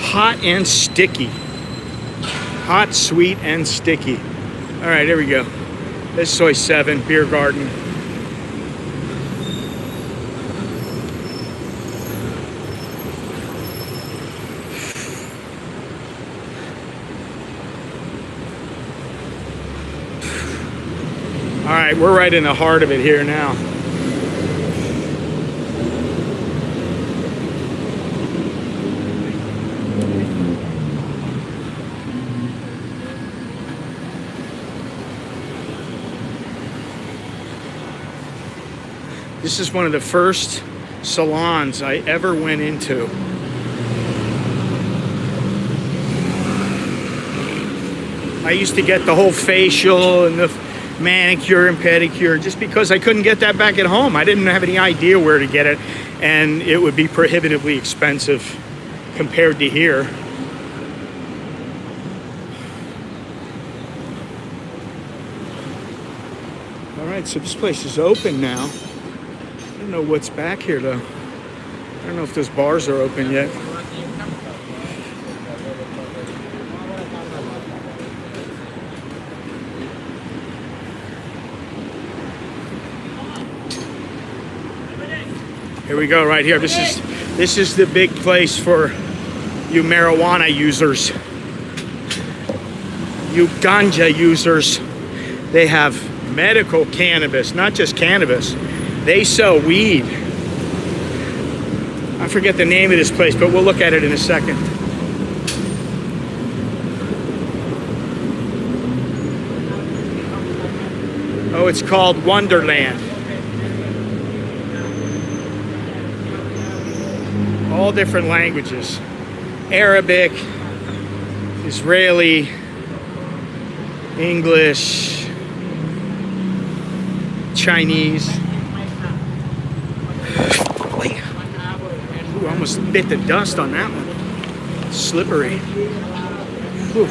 hot and sticky. Hot, sweet, and sticky. All right, here we go. This is Soy 7, Beer Garden. All right, we're right in the heart of it here now. This is one of the first salons I ever went into. I used to get the whole facial and the manicure and pedicure just because I couldn't get that back at home. I didn't have any idea where to get it, and it would be prohibitively expensive compared to here. All right, so this place is open now. I don't know what's back here though. I don't know if those bars are open yet. Here we go, right here. This is the big place for you marijuana users, you ganja users. They have medical cannabis, not just cannabis. They sell weed. I forget the name of this place, but we'll look at it in a second. Oh, it's called Wonderland. All different languages. Arabic, Israeli, English, Chinese. Ooh, I almost bit the dust on that one. Slippery. Whew.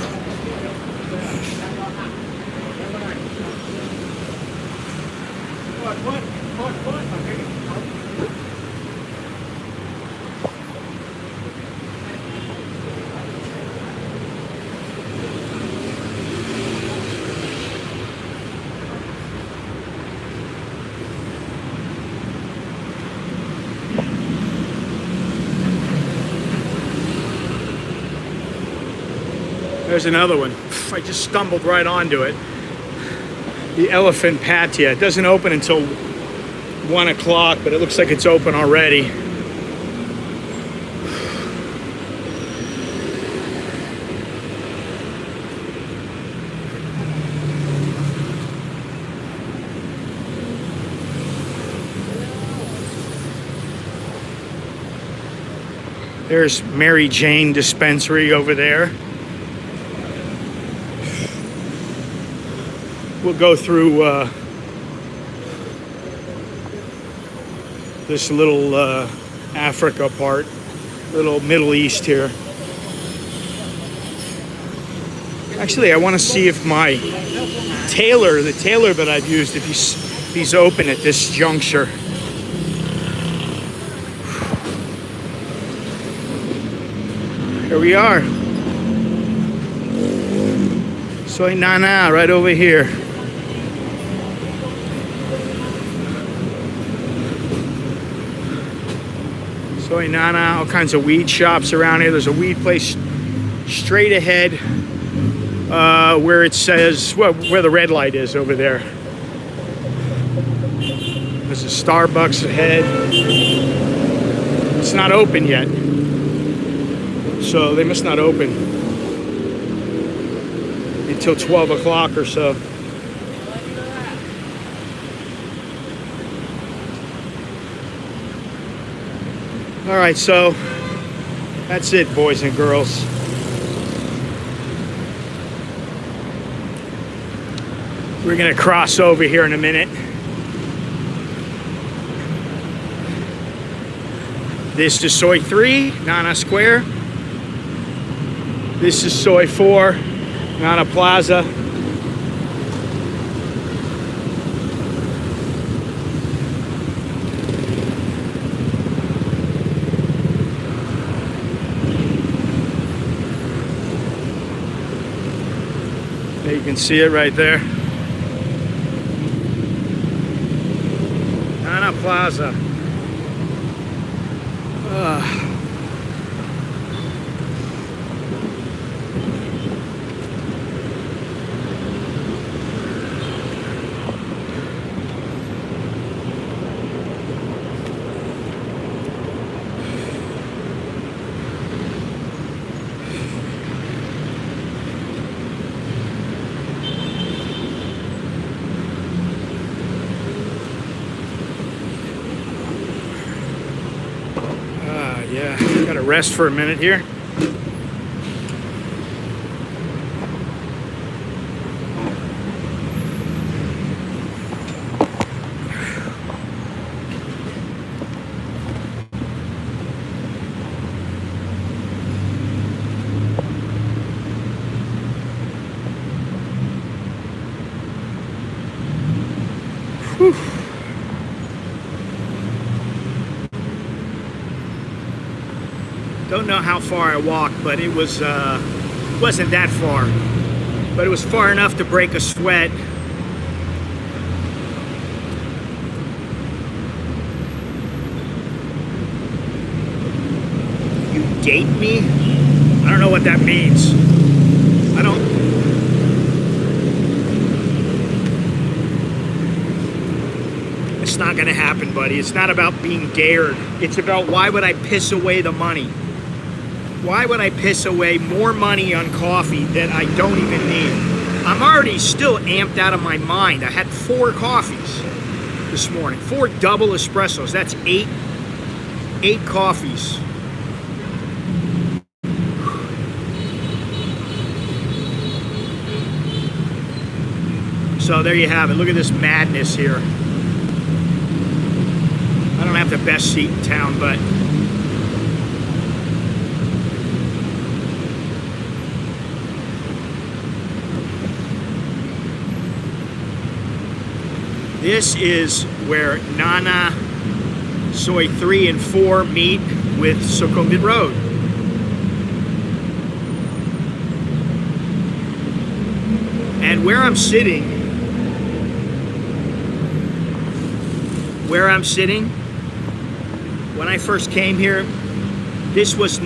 There's another one. I just stumbled right onto it. The Elephant Patia. It doesn't open until 1 o'clock, but it looks like it's open already. There's Mary Jane Dispensary over there. We'll go through this little Africa part, little Middle East here. Actually, I want to see if my tailor, the tailor that I've used, if he's open at this juncture. Here we are. Soy Nana right over here. Soy Nana, all kinds of weed shops around here. There's a weed place straight ahead where it says, well, where the red light is over there. There's a Starbucks ahead. It's not open yet. So they must not open until 12 o'clock or so. All right, so that's it, boys and girls. We're gonna cross over here in a minute. This is Soy 3, Nana Square. This is Soy 4, Nana Plaza. You can see it right there. Nana Plaza. Yeah, gotta rest for a minute here. Whew. Don't know how far I walked, but it was wasn't that far, but it was far enough to break a sweat. You date me? I don't know what that means. I don't. It's not gonna happen, buddy. It's not about being dared. It's about why would I piss away the money? Why would I piss away more money on coffee that I don't even need? I'm already still amped out of my mind. I had 4 coffees this morning, 4 double espressos. That's 8 coffees. So there you have it. Look at this madness here. I don't have the best seat in town, but this is where Nana Soy 3 and 4 meet with Sukhumvit Road. And where I'm sitting, when I first came here, this was not